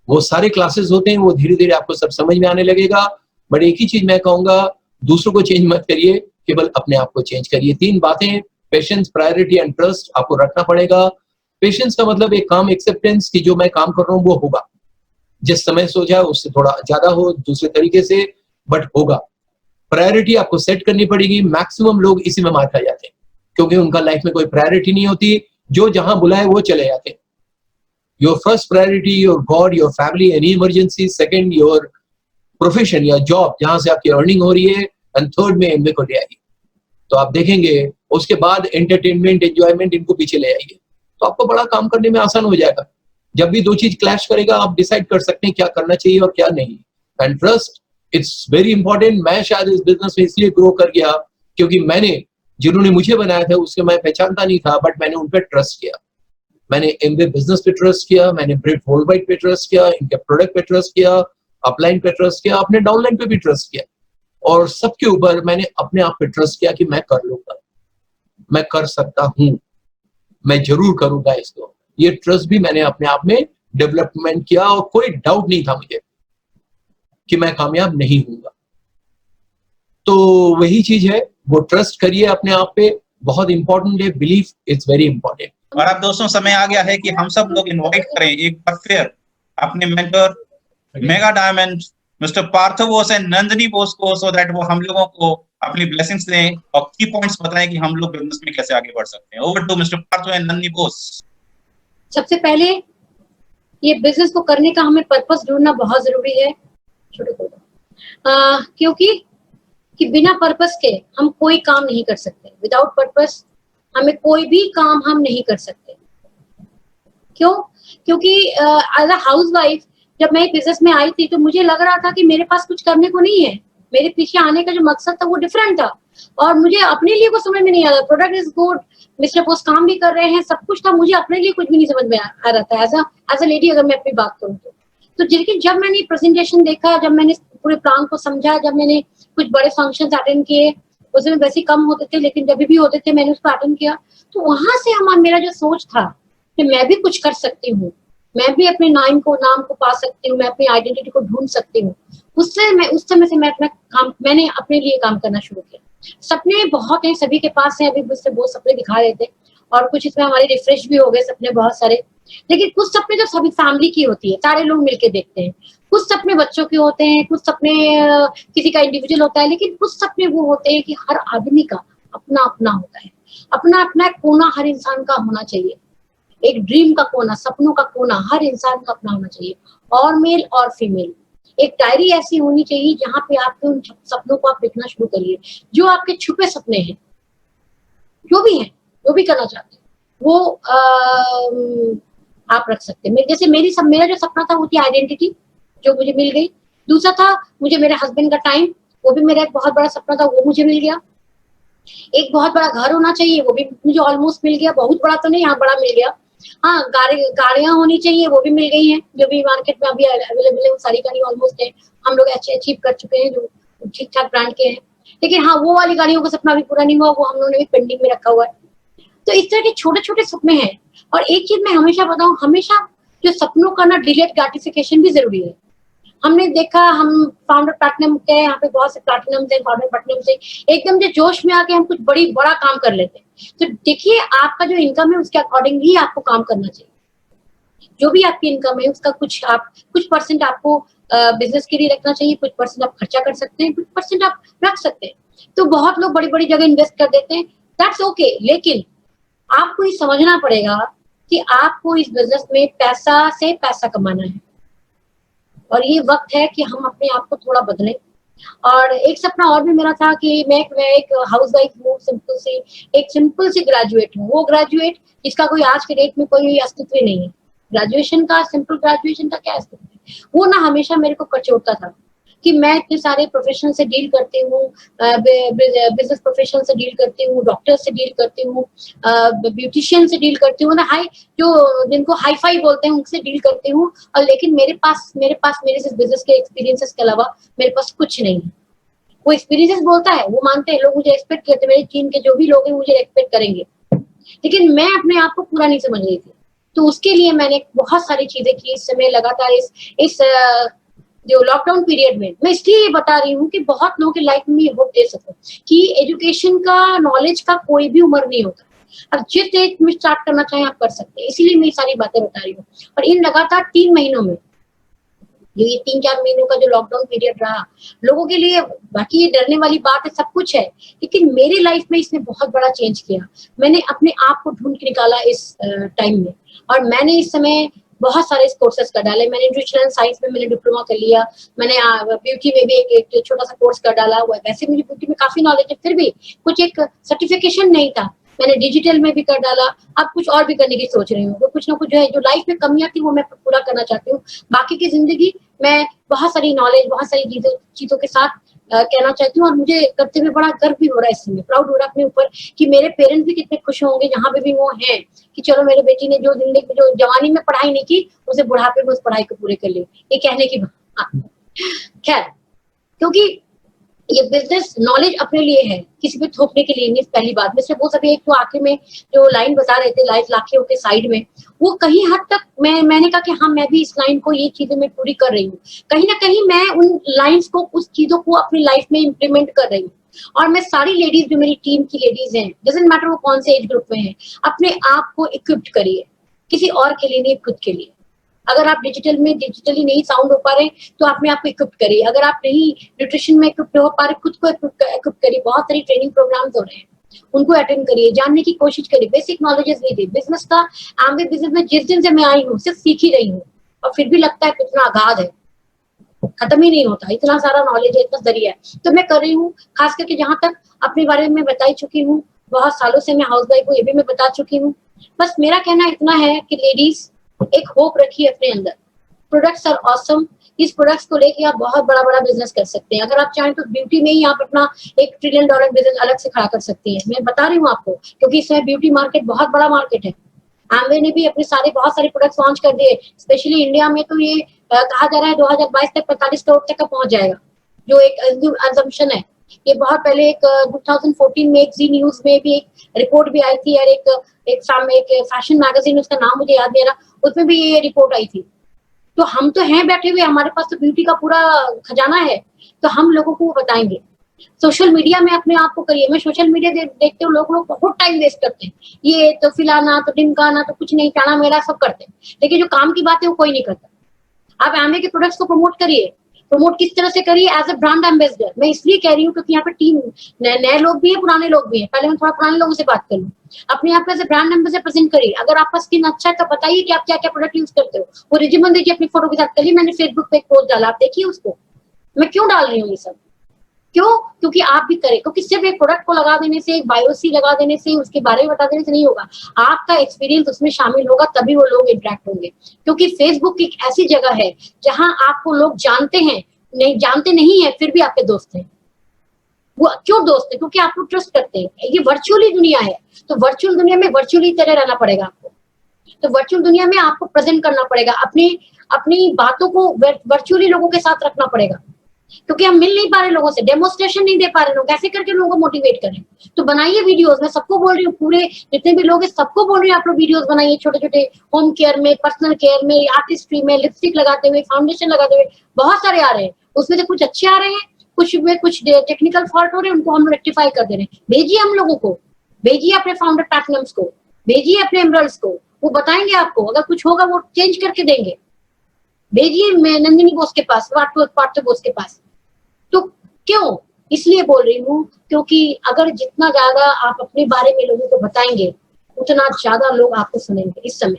वो सारे क्लासेस होते हैं, वो धीरे धीरे आपको सब समझ में आने लगेगा। बट एक ही चीज मैं कहूंगा, दूसरों को चेंज मत करिए, केवल अपने आप को चेंज करिए। 3 बातें, पेशेंस, प्रायोरिटी एंड ट्रस्ट, आपको रखना पड़ेगा। पेशेंस का मतलब एक काम एक्सेप्टेंस की जो मैं काम कर रहा हूं वो होगा, जिस समय सोचा उससे थोड़ा ज्यादा हो, दूसरे तरीके से, बट होगा। प्रायोरिटी आपको सेट करनी पड़ेगी। मैक्सिमम लोग इसी में मार खा जाते हैं क्योंकि उनका लाइफ में कोई प्रायोरिटी नहीं होती, जो जहां बुलाए वो चले जाते हैं। Your first priority your God, your family, any emergency. Second your profession या जॉब जहां से आपकी अर्निंग हो रही है, एंड थर्ड में एमबे को ले आइए। तो आप देखेंगे उसके बाद एंटरटेनमेंट, एंजॉयमेंट, इनको पीछे ले आइए, तो आपको बड़ा काम करने में आसान हो जाएगा। जब भी 2 चीज क्लैश करेगा आप डिसाइड कर सकते हैं क्या करना चाहिए और क्या नहीं। And trust, it's very important. मैं शायद इस बिजनेस में इसलिए ग्रो कर गया क्योंकि मैंने, जिन्होंने मुझे बनाया था उसके मैं पहचानता नहीं था, बट मैंने उन पर ट्रस्ट किया। मैंने एमबे बिजनेस पे ट्रस्ट किया, मैंने ब्रिट वर्ल्डवाइड पे ट्रस्ट किया, इनके प्रोडक्ट पे ट्रस्ट किया, अपलाइन पे ट्रस्ट किया, अपने डाउनलाइन पे भी ट्रस्ट किया, और सबके ऊपर मैंने अपने आप पे ट्रस्ट किया कि मैं कर लूंगा, मैं कर सकता हूं, मैं जरूर करूंगा इसको। ये ट्रस्ट भी मैंने अपने आप में डेवलपमेंट किया और कोई डाउट नहीं था मुझे कि मैं कामयाब नहीं हूंगा। तो वही चीज है, वो ट्रस्ट करिए अपने आप पे, बहुत इंपॉर्टेंट है। Belief is very important. और अब दोस्तों समय आ गया है कि हम सब लोग इनवाइट करें एक बार फिर अपने mentor mega diamond mister Partho Bose and Nandini Bose को, सो दैट वो हम लोगों को अपनी ब्लेसिंग्स दें और की पॉइंट्स बताएं कि हम लोग बिजनेस में कैसे आगे बढ़ सकते हैं। Over to Mr Partho and Nandini Bose. सबसे पहले ये बिजनेस को करने का हमें पर्पस ढूंढना बहुत जरूरी है, क्योंकि कि बिना पर्पस के हम कोई काम नहीं कर सकते। विदाउट पर्पस हमें कोई भी काम हम नहीं कर सकते। क्यों? क्योंकि एज अ हाउसवाइफ जब मैं बिजनेस में आई थी तो मुझे लग रहा था कि मेरे पास कुछ करने को नहीं है। मेरे पीछे आने का जो मकसद था वो डिफरेंट था और मुझे अपने लिए कुछ समझ में नहीं आ रहा। Product is good, mister Bose काम भी कर रहे हैं, सब कुछ था, मुझे अपने लिए कुछ भी नहीं समझ में आ रहा था एज अ लेडी। अगर मैं अपनी बात करूँ तो लेकिन जब मैंने प्रेजेंटेशन देखा, जब मैंने पूरे प्लान को समझा, जब मैंने कुछ बड़े फंक्शंस अटेंड किए, उसमें वैसे कम होते थे लेकिन जब भी होते थे मैंने उसको अटेंड किया, तो वहां से मेरा जो सोच था कि मैं भी कुछ कर सकती हूँ, मैं भी अपने नाम को पा सकती हूँ, मैं अपनी आइडेंटिटी को ढूंढ सकती हूँ, उस समय से मैंने अपने लिए काम करना शुरू किया। सपने बहुत हैं, सभी के पास हैं, अभी मुझसे बहुत सपने दिखा रहे थे और कुछ इसमें हमारे रिफ्रेश भी हो गए सपने बहुत सारे, लेकिन कुछ सपने जो सभी फैमिली की होती है, सारे लोग मिलके देखते हैं, कुछ सपने बच्चों के होते हैं, कुछ सपने किसी का इंडिविजुअल होता है, लेकिन कुछ सपने वो होते हैं कि हर आदमी का अपना अपना होता है, अपना अपना कोना हर इंसान का होना चाहिए, एक ड्रीम का कोना, सपनों का कोना हर इंसान का अपना होना चाहिए, और मेल और फीमेल। एक डायरी ऐसी होनी चाहिए जहाँ पे आपके उन सपनों को आप लिखना शुरू करिए, जो आपके छुपे सपने हैं, जो भी है, जो भी करना चाहते हैं वो आप रख सकते हैं। जैसे मेरा जो सपना था वो थी आइडेंटिटी, जो मुझे मिल गई। दूसरा था मुझे मेरे हस्बैंड का टाइम, वो भी मेरा एक बहुत बड़ा सपना था, वो मुझे मिल गया। एक बहुत बड़ा घर होना चाहिए, वो भी मुझे ऑलमोस्ट मिल गया, बहुत बड़ा तो नहीं, हाँ बड़ा मिल गया। हाँ, गाड़ियां होनी चाहिए, वो भी मिल गई हैं, जो भी मार्केट में अभी अवेलेबल है, वो सारी गाड़ी ऑलमोस्ट है, हम लोग अच्छे अचीव कर चुके हैं, जो ठीक ठाक ब्रांड के हैं। लेकिन हाँ, वो वाली गाड़ियों का सपना अभी पूरा नहीं हुआ, वो हम लोगों ने भी पेंडिंग में रखा हुआ है। तो इस तरह के छोटे छोटे सपने हैं। और एक चीज मैं हमेशा बताऊं, हमेशा जो सपनों का ना डिलेट ग्रेटिफिकेशन भी जरूरी है। हमने देखा, हम फाउंडर प्लैटिनम के यहाँ पे बहुत से प्लैटिनम से, फाउंडर प्लैटिनम से एकदम से जोश में आके हम कुछ बड़ा काम कर लेते हैं। तो देखिए, आपका जो इनकम है उसके अकॉर्डिंग ही आपको काम करना चाहिए। जो भी आपकी इनकम है उसका कुछ परसेंट आपको बिजनेस के लिए रखना चाहिए, कुछ परसेंट आप खर्चा कर सकते हैं, कुछ परसेंट आप रख सकते हैं। तो बहुत लोग बड़ी बड़ी जगह इन्वेस्ट कर देते हैं, दैट्स ओके, लेकिन आपको ये समझना पड़ेगा कि आपको इस बिजनेस में पैसा से पैसा कमाना है, और ये वक्त है कि हम अपने आप को थोड़ा बदलें। और एक सपना और भी मेरा था कि मैं एक हाउसवाइफ हूँ, सिंपल सी ग्रेजुएट हूँ, वो ग्रेजुएट जिसका कोई आज के डेट में कोई अस्तित्व ही नहीं है। ग्रेजुएशन का, सिंपल ग्रेजुएशन का क्या अस्तित्व है? वो ना हमेशा मेरे को कचोटता था कि मैं इतने सारे प्रोफेशन से डील करती हूँ, बिजनेस प्रोफेशन से डील करती हूँ, डॉक्टर से डील करती हूँ, ब्यूटिशियन से डील करती हूँ, ना जो जिनको हाई फाई बोलते हैं उनसे डील करती हूँ, और लेकिन मेरे पास मेरे से बिजनेस के एक्सपीरियंसेस के अलावा मेरे पास कुछ नहीं है। वो एक्सपीरियंसेस बोलता है, वो मानते हैं, लोग मुझे एक्सपेक्ट करते, मेरे टीम के जो भी लोग हैं मुझे एक्सपेक्ट करेंगे, लेकिन मैं अपने आप को पूरा नहीं समझ रही थी। तो उसके लिए मैंने बहुत सारी चीजें की इस समय लगातार, इस जो लॉकडाउन पीरियड में। मैं इसलिए ये बता रही हूँ कि बहुत लोगों की लाइफ में ये होप दे सकूं कि एजुकेशन का, नॉलेज का कोई भी उम्र नहीं होता, अब जिस एज में स्टार्ट करना चाहें आप कर सकते हैं। इसीलिए मैं ये सारी बातें बता रही हूँ। और इन लगातार 3 महीनों में, जो ये 3-4 महीनों का जो लॉकडाउन पीरियड रहा लोगों के लिए, बाकी ये डरने वाली बात है, सब कुछ है, लेकिन मेरी लाइफ में इसने बहुत बड़ा चेंज किया। मैंने अपने आप को ढूंढ के निकाला इस टाइम में, और मैंने इस समय बहुत सारे कोर्सेस कर डाले। मैंने न्यूट्रिशनल साइंस में मैंने डिप्लोमा कर लिया, मैंने ब्यूटी में भी एक छोटा सा कोर्स कर डाला हुआ है। वैसे मुझे ब्यूटी में काफी नॉलेज है, फिर भी कुछ एक सर्टिफिकेशन नहीं था, मैंने डिजिटल में भी कर डाला। अब कुछ और भी करने की सोच रही हूँ, तो कुछ ना कुछ जो है, जो लाइफ में कमियां थी वो मैं पूरा करना चाहती हूँ। बाकी की जिंदगी मैं बहुत सारी नॉलेज, बहुत सारी चीजों के साथ कहना चाहती हूँ। और मुझे करते हुए बड़ा गर्व भी हो रहा है, इस समय प्राउड हो रहा है अपने ऊपर कि मेरे पेरेंट्स भी कितने खुश होंगे जहाँ पे भी वो हैं, कि चलो मेरे बेटी ने जो जिंदगी में, जो जवानी में पढ़ाई नहीं की, उसे बुढ़ापे में उस पढ़ाई को पूरे कर ली। ये कहने की बात। खैर, क्योंकि ये बिजनेस नॉलेज अपने लिए है, किसी पे थोपने के लिए नहीं। पहली बात में से वो सभी, एक तो आखिर में जो लाइन बता रहे थे लाइफ लाखियों के साइड में, वो कहीं हद तक मैंने कहा कि हाँ, मैं भी इस लाइन को, ये चीजें मैं पूरी कर रही हूँ। कहीं ना कहीं मैं उन लाइन्स को, उस चीजों को अपनी लाइफ में इम्प्लीमेंट कर रही हूँ। और मैं सारी लेडीज, जो मेरी टीम की लेडीज हैं, डजंट मैटर वो कौन से एज ग्रुप में है, अपने आप को इक्विप्ड करिए, किसी और के लिए नहीं, खुद के लिए। अगर आप डिजिटली नहीं साउंड हो पा रहे, तो अपने आप को इक्विप करिए। अगर आप नहीं न्यूट्रिशन में इक्विप हो पा रहे, खुद को इक्विप करिए। बहुत सारी ट्रेनिंग प्रोग्राम्स हो रहे हैं, उनको अटेंड करिए, जानने की कोशिश करिए, बेसिक नॉलेजेस लीजिए। बिजनेस का, आगे बिजनेस में जिस दिन से मैं आई हूँ सिर्फ सीख ही रही हूँ, और फिर भी लगता है कितना अगाध है, खत्म ही नहीं होता, इतना सारा नॉलेज है, इतना जरिया है। तो मैं कर रही हूँ, खास करके जहां तक अपने बारे में बता ही चुकी हूँ, बहुत सालों से मैं हाउसवाइफ हूँ, ये भी मैं बता चुकी हूँ। बस मेरा कहना इतना है कि लेडीज, एक होप रखिए अपने अंदर। प्रोडक्ट्स आर ऑसम, इस प्रोडक्ट्स को लेके आप बहुत बड़ा बड़ा बिजनेस कर सकते हैं। अगर आप चाहें तो ब्यूटी में ही आप अपना $1 ट्रिलियन बिजनेस अलग से खड़ा कर सकती हैं। मैं बता रही हूँ आपको, क्योंकि इसमें ब्यूटी मार्केट बहुत बड़ा मार्केट है। एमवे ने भी अपने बहुत सारे प्रोडक्ट्स लॉन्च कर दिए, स्पेशली इंडिया में तो ये कहा जा रहा है 2022 तक 45 करोड़ तक का पहुंच जाएगा। जो एक assumption है। ये बहुत पहले एक 2014 में एक जी न्यूज में भी एक रिपोर्ट भी आई थी, और एक सामने एक फैशन मैगजीन, उसका नाम मुझे याद नहीं आ रहा, उसमें भी ये रिपोर्ट आई थी। तो हम तो हैं बैठे हुए, हमारे पास तो ब्यूटी का पूरा खजाना है, तो हम लोगों को बताएंगे। सोशल मीडिया में अपने आप को करिए। मैं सोशल मीडिया देखते हूँ लोग बहुत टाइम वेस्ट करते हैं, ये तो फिलाना तो ढिमकाना तो कुछ नहीं, टाना मेरा सब करते हैं, लेकिन जो काम की बात है वो कोई नहीं करता। आप एमवे के प्रोडक्ट्स को प्रमोट करिए। प्रमोट किस तरह से करिए? As a brand ambassador. मैं इसलिए कह रही हूँ क्योंकि यहाँ पे टीम नए लोग भी है, पुराने लोग भी हैं। पहले मैं थोड़ा पुराने लोगों से बात कर लूँ। अपने आप को as a brand ambassador present करिए। अगर आपका स्किन अच्छा है तो बताइए कि आप क्या क्या प्रोडक्ट यूज करते हो, वो रिज्यूमे दीजिए अपनी फोटो के साथ। कल ही मैंने फेसबुक पे एक पोस्ट डाला, आप देखिए उसको। मैं क्यों डाल रही हूँ ये सब? क्यों? क्योंकि आप भी करें। क्योंकि सिर्फ एक प्रोडक्ट को लगा देने से, एक बायोसी लगा देने से, उसके बारे में बता देने से नहीं होगा। आपका एक्सपीरियंस उसमें शामिल होगा, तभी वो लोग इंटरेक्ट होंगे। क्योंकि फेसबुक एक ऐसी जगह है जहां आपको लोग जानते हैं, जानते नहीं है, फिर भी आपके दोस्त हैं। वो क्यों दोस्त है? क्योंकि आप लोग ट्रस्ट करते हैं। ये वर्चुअली दुनिया है, तो वर्चुअल दुनिया में वर्चुअली तरह रहना पड़ेगा आपको। तो वर्चुअल दुनिया में आपको प्रेजेंट करना पड़ेगा, अपनी बातों को वर्चुअली लोगों के साथ रखना पड़ेगा। क्योंकि हम मिल नहीं पा रहे लोगों से, डेमोन्स्ट्रेशन नहीं दे पा रहे लोग, कैसे करके लोगों को मोटिवेट करें? तो बनाइए वीडियोस। मैं सबको बोल रही हूँ, पूरे जितने भी लोग हैं सबको बोल रही हूँ, आप लोग वीडियोस बनाइए। छोटे छोटे होम केयर में, पर्सनल केयर में, आर्टिस्ट्री में, लिपस्टिक लगाते हुए, फाउंडेशन लगाते हुए, बहुत सारे आ रहे हैं। उसमें से कुछ अच्छे आ रहे हैं, कुछ में कुछ टेक्निकल फॉल्ट हो रहे हैं, उनको हम रेक्टिफाई कर दे रहे हैं। भेजिए हम लोगों को, भेजिए अपने फाउंडर प्लैटिनम्स को, भेजिए अपने एमरल्ड्स को, वो बताएंगे आपको। अगर कुछ होगा वो चेंज करके देंगे। भेजिए नंदिनी बोस के पास, पार्थ बोस के पास। तो क्यों? इसलिए बोल रही हूँ क्योंकि अगर जितना ज्यादा आप अपने बारे में लोगों को बताएंगे, उतना ज्यादा लोग आपको सुनेंगे। इस समय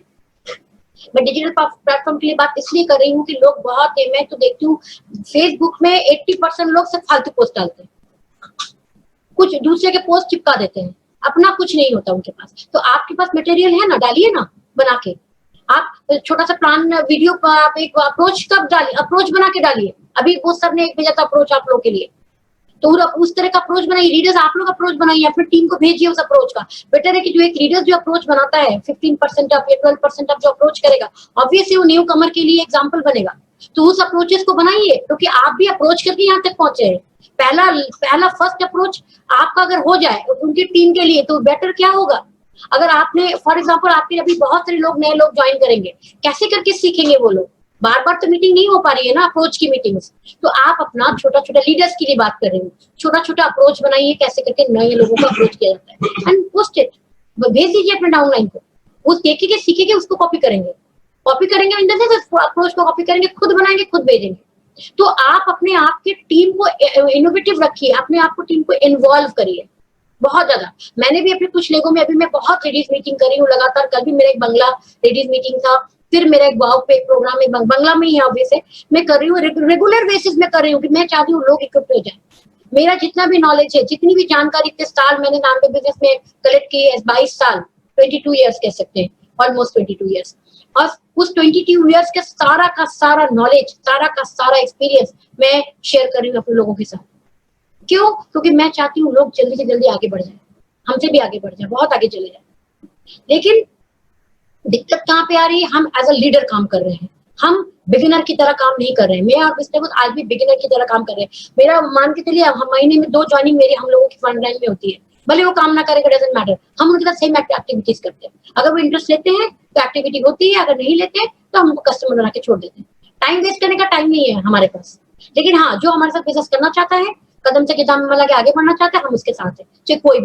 मैं डिजिटल प्लेटफॉर्म के लिए बात इसलिए कर रही हूँ कि लोग बहुत है, मैं तो देखती हूँ फेसबुक में 80% लोग सिर्फ फालतू पोस्ट डालते हैं, कुछ दूसरे के पोस्ट चिपका देते हैं, अपना कुछ नहीं होता उनके पास। तो आपके पास मटेरियल है ना, डालिए ना बना के। आप छोटा सा प्लान वीडियो का आप एक अप्रोच कब डालिए, अप्रोच बना के डालिए। अभी वो सर ने एक भेजा था अप्रोच आप लोगों के लिए, तो उस तरह का अप्रोच बनाइए। रीडर्स आप लोग अप्रोच बनाइए, अपनी टीम को भेजिए उस अप्रोच का। बेटर है कि जो एक रीडर जो अप्रोच बनाता है 15% ऑफ या 12% ऑफ जो अप्रोच करेगा, ऑब्वियसली वो न्यू कमर के लिए एग्जाम्पल बनेगा। तो उस अप्रोचेस को बनाइए, क्योंकि आप भी अप्रोच करके यहाँ तक पहुंचे हैं। पहला फर्स्ट अप्रोच आपका अगर हो जाए उनकी टीम के लिए, तो बेटर क्या होगा? अगर आपने फॉर एग्जाम्पल, आपके अभी बहुत सारे लोग नए लोग ज्वाइन करेंगे, कैसे करके सीखेंगे वो लोग? बार बार तो मीटिंग नहीं हो पा रही है ना, अप्रोच की मीटिंग्स। तो आप अपना छोटा छोटा, लीडर्स के लिए बात कर रही हूँ, छोटा छोटा अप्रोच बनाइए, कैसे करके नए लोगों को अप्रोच किया जाता है, एंड पोस्ट इट, भेज दीजिए अपने डाउनलाइन को। वो देखेंगे, सीखेंगे, उसको कॉपी करेंगे इन द सेंस अप्रोच को कॉपी करेंगे, खुद बनाएंगे, खुद भेजेंगे। तो आप अपने आप की टीम को इनोवेटिव रखिए, अपने आप को टीम को इन्वॉल्व करिए बहुत ज्यादा। मैंने भी अपने कुछ लोगों में, अभी मैं बहुत लेडीज मीटिंग कर रही हूँ लगातार। कल भी मेरा एक बंगला लेडीज मीटिंग था, फिर मेरा एक वाव पे प्रोग्राम है, बंगला में ही ऑब्वियस है, मैं कर रही हूँ रेगुलर बेसिस में कर रही हूँ कि मैं चाहती हूँ लोग इक्विप हो जाए। मेरा जितना भी नॉलेज है, जितनी भी जानकारी, इतने साल मैंने नाम के बिजनेस में कलेक्ट की है, 22 साल, 22 ईयर्स कह सकते हैं, ऑलमोस्ट 22 ईयर्स। और उस 22 ईयर्स के सारा का सारा नॉलेज, सारा का सारा एक्सपीरियंस मैं शेयर कर रही हूँ अपने लोगों के साथ। क्यों? क्योंकि मैं चाहती हूँ लोग जल्दी से जल्दी आगे बढ़ जाए, हमसे भी आगे बढ़ जाए, बहुत आगे चले जाए। लेकिन दिक्कत कहाँ पे आ रही है? हम एज अ लीडर काम कर रहे हैं, हम बिगिनर की तरह काम नहीं कर रहे हैं। मैं और मिस्टर आज भी बिगिनर की तरह काम कर रहे हैं। मेरा मान के चलिए, हम महीने में 2 ज्वाइनिंग मेरी हम लोगों की फ्रंट लाइन में होती है, भले वो काम ना करेगा, डजंट मैटर, हम उनके साथ सेम एक्टिविटीज करते हैं। अगर वो इंटरेस्ट लेते हैं तो एक्टिविटी होती है, अगर नहीं लेते हैं तो हम उनको कस्टमर बना के छोड़ देते हैं। टाइम वेस्ट करने का टाइम नहीं है हमारे पास। लेकिन हाँ, जो हमारे साथ बिजनेस करना चाहता है, कदम से कदम में लगे आगे बढ़ना चाहता है, हम उसके साथ हैं, चाहे कोई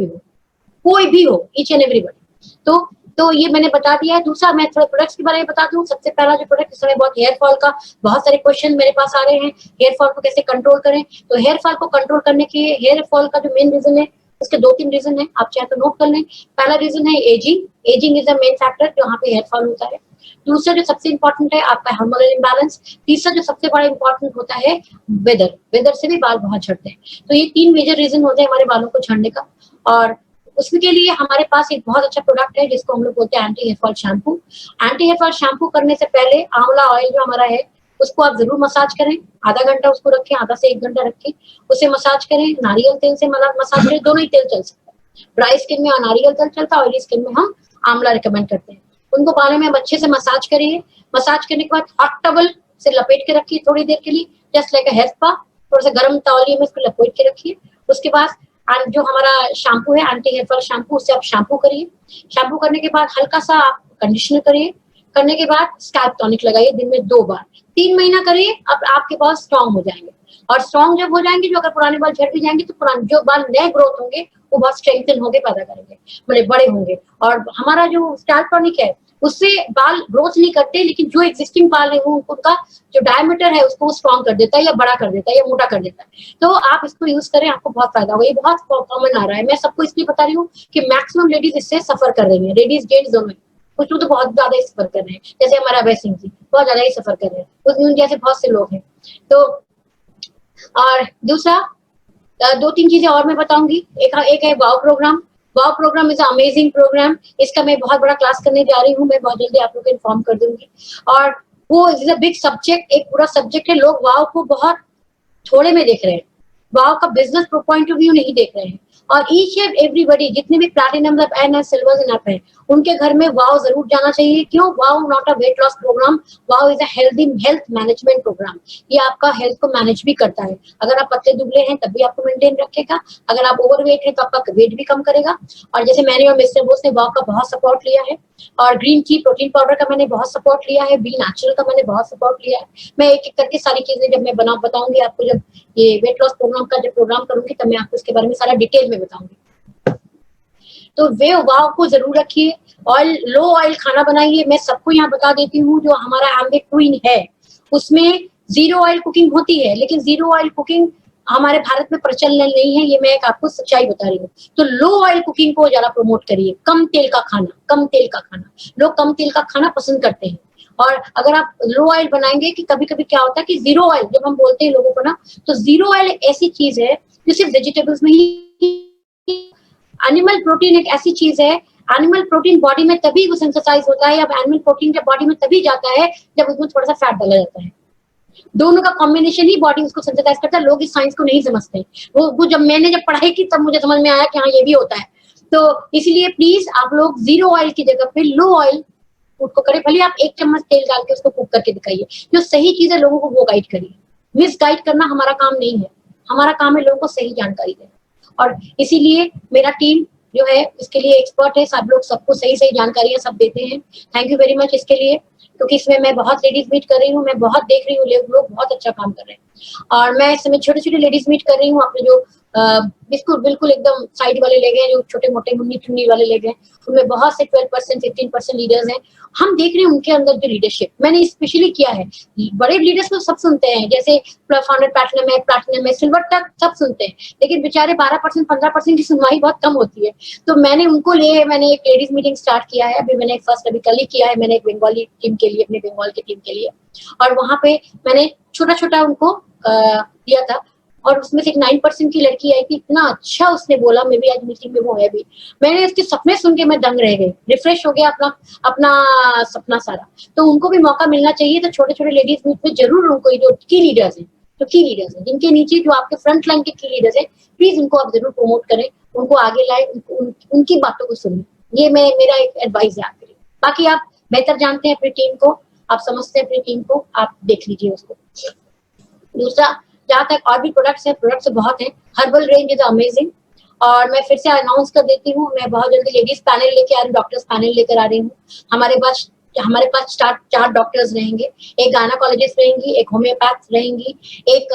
भी हो, ईच एंड एवरीबॉडी। तो ये मैंने बता दिया है। दूसरा, मैं थोड़ा प्रोडक्ट्स के बारे में बता दूं। सबसे पहला जो प्रोडक्ट, इस समय बहुत हेयर फॉल का बहुत सारे क्वेश्चन मेरे पास आ रहे हैं, हेयर फॉल को कैसे कंट्रोल करें। तो हेयर फॉल को कंट्रोल करने के, हेयर फॉल का जो मेन रीजन है, उसके 2-3 रीजन है, आप चाहे तो नोट कर लें। पहला रीजन है ageing is the main factor जहाँ पे हेयर फॉल होता है। दूसरा जो सबसे इंपॉर्टेंट है, आपका हार्मोनल इम्बैलेंस। तीसरा जो सबसे बड़ा इंपॉर्टेंट होता है, वेदर से भी बाल बहुत झड़ते हैं। तो ये 3 मेजर रीजन होते हैं हमारे बालों को झड़ने का। और उसके लिए हमारे पास एक बहुत अच्छा प्रोडक्ट है जिसको हम लोग बोलते हैं anti hair fall shampoo. Anti hair fall shampoo करने से पहले आंवला ऑयल जो हमारा है, उसको आप जरूर मसाज करें, आधा घंटा उसको रखें, आधा से 1 घंटा रखें, उसे मसाज करें। नारियल तेल से मसाज करें, दोनों ही तेल चल सकता है। ड्राई स्किन में नारियल तेल चलता है, ऑयली स्किन में हम आंवला रिकमेंड करते हैं। उनको बालों में अच्छे से मसाज करिए। मसाज करने के बाद हॉट टवल से लपेट के रखिए थोड़ी देर के लिए, just like a hair spa. थोड़ा सा गर्म तौलिए में इसको लपेट के रखिए। उसके बाद जो हमारा शैम्पू है एंटी हेयर फॉल शैम्पू, उससे आप शैम्पू करिए। शैम्पू करने के बाद हल्का सा आप कंडीशनर करिए। करने के बाद स्कैल्प टॉनिक लगाइए दिन में 2 बार। 3 महीना करिए, अब आपके बाल स्ट्रांग हो जाएंगे। और स्ट्रांग जब हो जाएंगे, जो अगर पुराने बाल झड़ भी जाएंगे तो पुराने जो बाल नए ग्रोथ होंगे वो बहुत स्ट्रेंथन होके पैदा करेंगे, मतलब बड़े होंगे। और हमारा जो स्कैल्प टॉनिक है उससे बाल ग्रोथ नहीं करते, लेकिन जो एग्जिस्टिंग बाल है वो उनका जो डायमीटर है उसको स्ट्रांग कर देता है या बड़ा कर देता है या मोटा कर देता है। तो आप इसको यूज करें, आपको बहुत फायदा होगा। ये बहुत कॉमन आ रहा है, मैं सबको इसलिए बता रही हूँ कि मैक्सिमम लेडीज इससे सफर कर रही है, लेडीज जेंट्स दोनों। कुछ लोग तो बहुत ज्यादा ही सफर कर रहे हैं, जैसे हमारा अभय सिंह जी बहुत ज्यादा ही सफर कर रहे हैं, उन जैसे बहुत से लोग हैं। तो और दूसरा 2-3 चीजें और मैं बताऊंगी। एक है wow programme. Wow programme is amazing programme. इसका मैं बहुत बड़ा क्लास करने जा रही हूँ, मैं बहुत जल्दी आप लोग को इन्फॉर्म कर दूंगी। और वो इज अ बिग सब्जेक्ट, एक पूरा सब्जेक्ट है। लोग वाव को बहुत थोड़े में देख रहे हैं, वाव का बिजनेस पॉइंट ऑफ व्यू नहीं देख रहे हैं। और ईच एंड एवरीबडी, जितने भी platinum and silver and up है, उनके घर में वाव जरूर जाना चाहिए। क्यों? Wow not a weight loss programme, wow is a health management programme. ये आपका हेल्थ को मैनेज भी करता है। अगर आप पतले दुबले हैं तब भी आपको मेंटेन रखेगा, अगर आप ओवरवेट हैं तो आपका वेट भी कम करेगा। और जैसे मैंने और मिस्टर बोस ने वाव का बहुत सपोर्ट लिया है, और ग्रीन टी प्रोटीन पाउडर का मैंने बहुत सपोर्ट लिया है, बी नेचुरल का मैंने बहुत सपोर्ट लिया है। मैं एक एक करके सारी चीजें जब मैं बताऊंगी आपको, जब ये वेट लॉस प्रोग्राम का जब प्रोग्राम करूंगी तब मैं आपको इसके बारे में सारा डिटेल में बताऊंगी। तो वे वाव को जरूर रखिए। ऑयल, लो ऑयल खाना बनाइए। मैं सबको यहाँ बता देती हूँ, जो हमारा एम्बिट क्वीन है उसमें 0 ऑयल कुकिंग होती है, लेकिन 0 ऑयल कुकिंग हमारे भारत में प्रचलन नहीं है, ये मैं एक आपको सच्चाई बता रही हूँ। तो लो ऑयल कुकिंग को ज्यादा प्रमोट करिए, कम तेल का खाना, कम तेल का खाना। लोग कम तेल का खाना पसंद करते हैं। और अगर आप लो ऑयल बनाएंगे, कि कभी कभी क्या होता है कि 0 ऑयल जब हम बोलते हैं लोगों को ना, तो 0 ऑयल एक ऐसी चीज है जो सिर्फ वेजिटेबल्स में ही। एनिमल प्रोटीन एक ऐसी चीज है, एनिमल प्रोटीन बॉडी में तभी वो सिंथेसाइज होता है, अब एनिमल प्रोटीन जब बॉडी में तभी जाता है जब उसमें थोड़ा सा फैट डाला जाता है। दोनों का कॉम्बिनेशन ही बॉडी उसको सिंथेसाइज करता है। लोग इस साइंस को नहीं समझते। वो जब मैंने पढ़ाई की तब मुझे समझ में आया कि हाँ ये भी होता है। तो इसलिए प्लीज आप लोग 0 ऑयल की जगह पे लो ऑयल उसको करें। भले आप 1 चम्मच तेल डाल के उसको कुक करके दिखाइए, जो सही चीज है लोगों को वो गाइड करिए। मिस गाइड करना हमारा काम नहीं है, हमारा काम है लोगों को सही जानकारी देना। और इसीलिए मेरा टीम जो है इसके लिए एक्सपर्ट है, सब लोग सबको सही सही जानकारियां सब देते हैं। थैंक यू वेरी मच इसके लिए, क्योंकि इसमें मैं बहुत लेडीज मीट कर रही हूँ, मैं बहुत देख रही हूँ लोग बहुत अच्छा काम कर रहे हैं। और मैं इस समय छोटे छोटे लेडीज मीट कर रही हूँ, अपने जो बिल्कुल एकदम साइड वाले ले गए, जो छोटे मोटे मुन्नी चुन्नी वाले ले गए, उनमें बहुत से 12% 15% लीडर्स हैं। हम देख रहे हैं उनके अंदर जो लीडरशिप मैंने स्पेशली किया है। बड़े लीडर्स को सब सुनते हैं, जैसे फाउंडर प्लैटिनम है, सिल्वर तक सब सुनते हैं, लेकिन बेचारे 12% 15% की सुनवाई बहुत कम होती है। तो मैंने उनको लिए, मैंने एक लेडीज मीटिंग स्टार्ट किया है। अभी मैंने फर्स्ट अभी कल ही किया है, मैंने एक बंगाली टीम के लिए, अपने बंगाल की टीम के लिए। और वहां पे मैंने छोटा छोटा उनको दिया था, और उसमें से एक 9% की लड़की आई थी, इतना अच्छा उसने बोला। मैं भी आज मीटिंग में वो है भी, मैंने उसके सपने सुन के मैं दंग रह गई, रिफ्रेश हो गया अपना सपना सारा। तो उनको भी मौका मिलना चाहिए। तो छोटे छोटे लेडीज मीट में जरूर उनको, जो की लीडर्स हैं, जिनके नीचे जो आपके फ्रंट लाइन के की लीडर्स हैं, प्लीज उनको आप जरूर प्रमोट करें, उनको आगे लाए, उनकी बातों को सुनें। ये मेरा एक एडवाइस है आपके लिए। बाकी आप बेहतर जानते हैं अपनी टीम को, आप समझते हैं अपनी टीम को, आप देख लीजिए उसको। दूसरा, जहाँ तक और भी प्रोडक्ट्स बहुत हैं। Herbal range is amazing. और मैं फिर से अनाउंस कर देती हूँ, मैं बहुत जल्दी लेडीज पैनल लेके आ रही हूँ, डॉक्टर्स पैनल लेकर आ रही हूँ। हमारे पास 4 डॉक्टर्स रहेंगे, एक गायनेकोलॉजिस्ट रहेंगी, एक होम्योपैथ रहेंगी, एक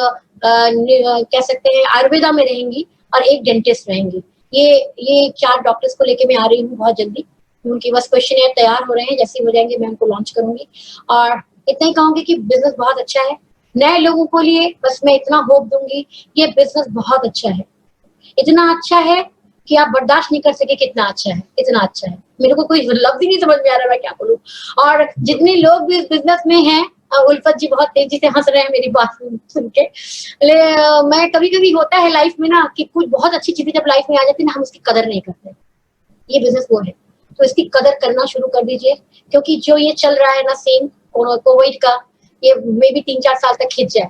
कह सकते हैं आयुर्वेदा में रहेंगी, और एक डेंटिस्ट रहेंगी। ये 4 डॉक्टर्स को लेके मैं आ रही हूँ बहुत जल्दी। उनकी बस क्वेश्चन तैयार हो रहे हैं, जैसे ही हो जाएंगे मैं उनको लॉन्च करूंगी। और इतना ही कहूंगी कि बिजनेस बहुत अच्छा है। नए लोगों को लिए बस मैं इतना होप दूंगी, ये बिजनेस बहुत अच्छा है, इतना अच्छा है कि आप बर्दाश्त नहीं कर सके कितना अच्छा है, इतना अच्छा है। मेरे को कोई लफ्ज ही नहीं समझ में आ रहा मैं क्या बोलूं। और जितने लोग भी इस बिजनेस में हैं, उल्फत जी बहुत तेजी से हंस रहे हैं मेरी बात सुन के। मैं कभी होता है लाइफ में ना कि कुछ बहुत अच्छी चीजें जब लाइफ में आ जाती है ना, हम उसकी कदर नहीं करते। ये बिजनेस वो है, तो इसकी कदर करना शुरू कर दीजिए। क्योंकि जो ये चल रहा है ना सीन कोविड का, ये मे भी 3-4 साल तक खिंच जाए।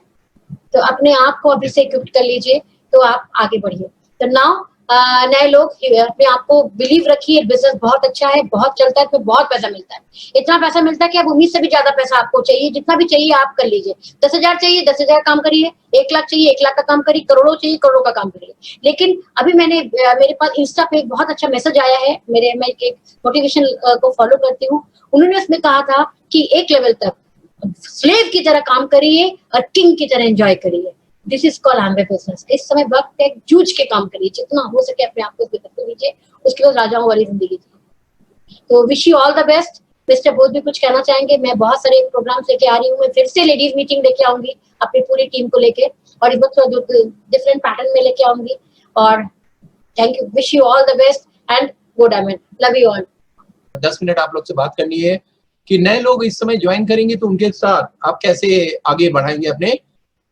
तो अपने आप को अभी से इक्विप कर लीजिए, तो आप आगे बढ़िए। तो नाउ नए लोग अपने आप को बिलीव रखिए, बिजनेस बहुत अच्छा है, बहुत चलता है, इसमें बहुत पैसा मिलता है, इतना पैसा मिलता है कि अब उम्मीद से भी ज्यादा पैसा आपको चाहिए, जितना भी चाहिए आप कर लीजिए। 10,000 चाहिए 10,000 काम करिए, 1 लाख चाहिए 1 लाख का काम करिए, करोड़ों चाहिए करोड़ों का काम करिए। लेकिन अभी मेरे पास इंस्टा पे एक बहुत अच्छा मैसेज आया है, मैं एक मोटिवेशन को फॉलो करती हूँ, उन्होंने उसमें कहा था कि एक लेवल तक स्लेव की तरह काम करिए और किंग की तरह एंजॉय करिए। This is called एम्बे business. इस समय वक्त है, जूझ के काम करिए, जितना हो सके अपने आप को बेहतर कीजिए, उसके बाद राजाओं वाली जिंदगी जिए। तो wish you all the best. Mister Bose भी कुछ कहना चाहेंगे? मैं बहुत सारे प्रोग्राम्स लेके आ रही हूँ, मैं फिर से लेडीज मीटिंग लेके आऊंगी अपनी पूरी टीम को लेके, और इस बार डिफरेंट पैटर्न में लेके आऊंगी। और thank you, wish you all the best and go diamond, love you all. 10 minute आप लोग से बात करनी है कि नए लोग इस समय ज्वाइन करेंगे तो उनके साथ आप कैसे आगे बढ़ाएंगे अपने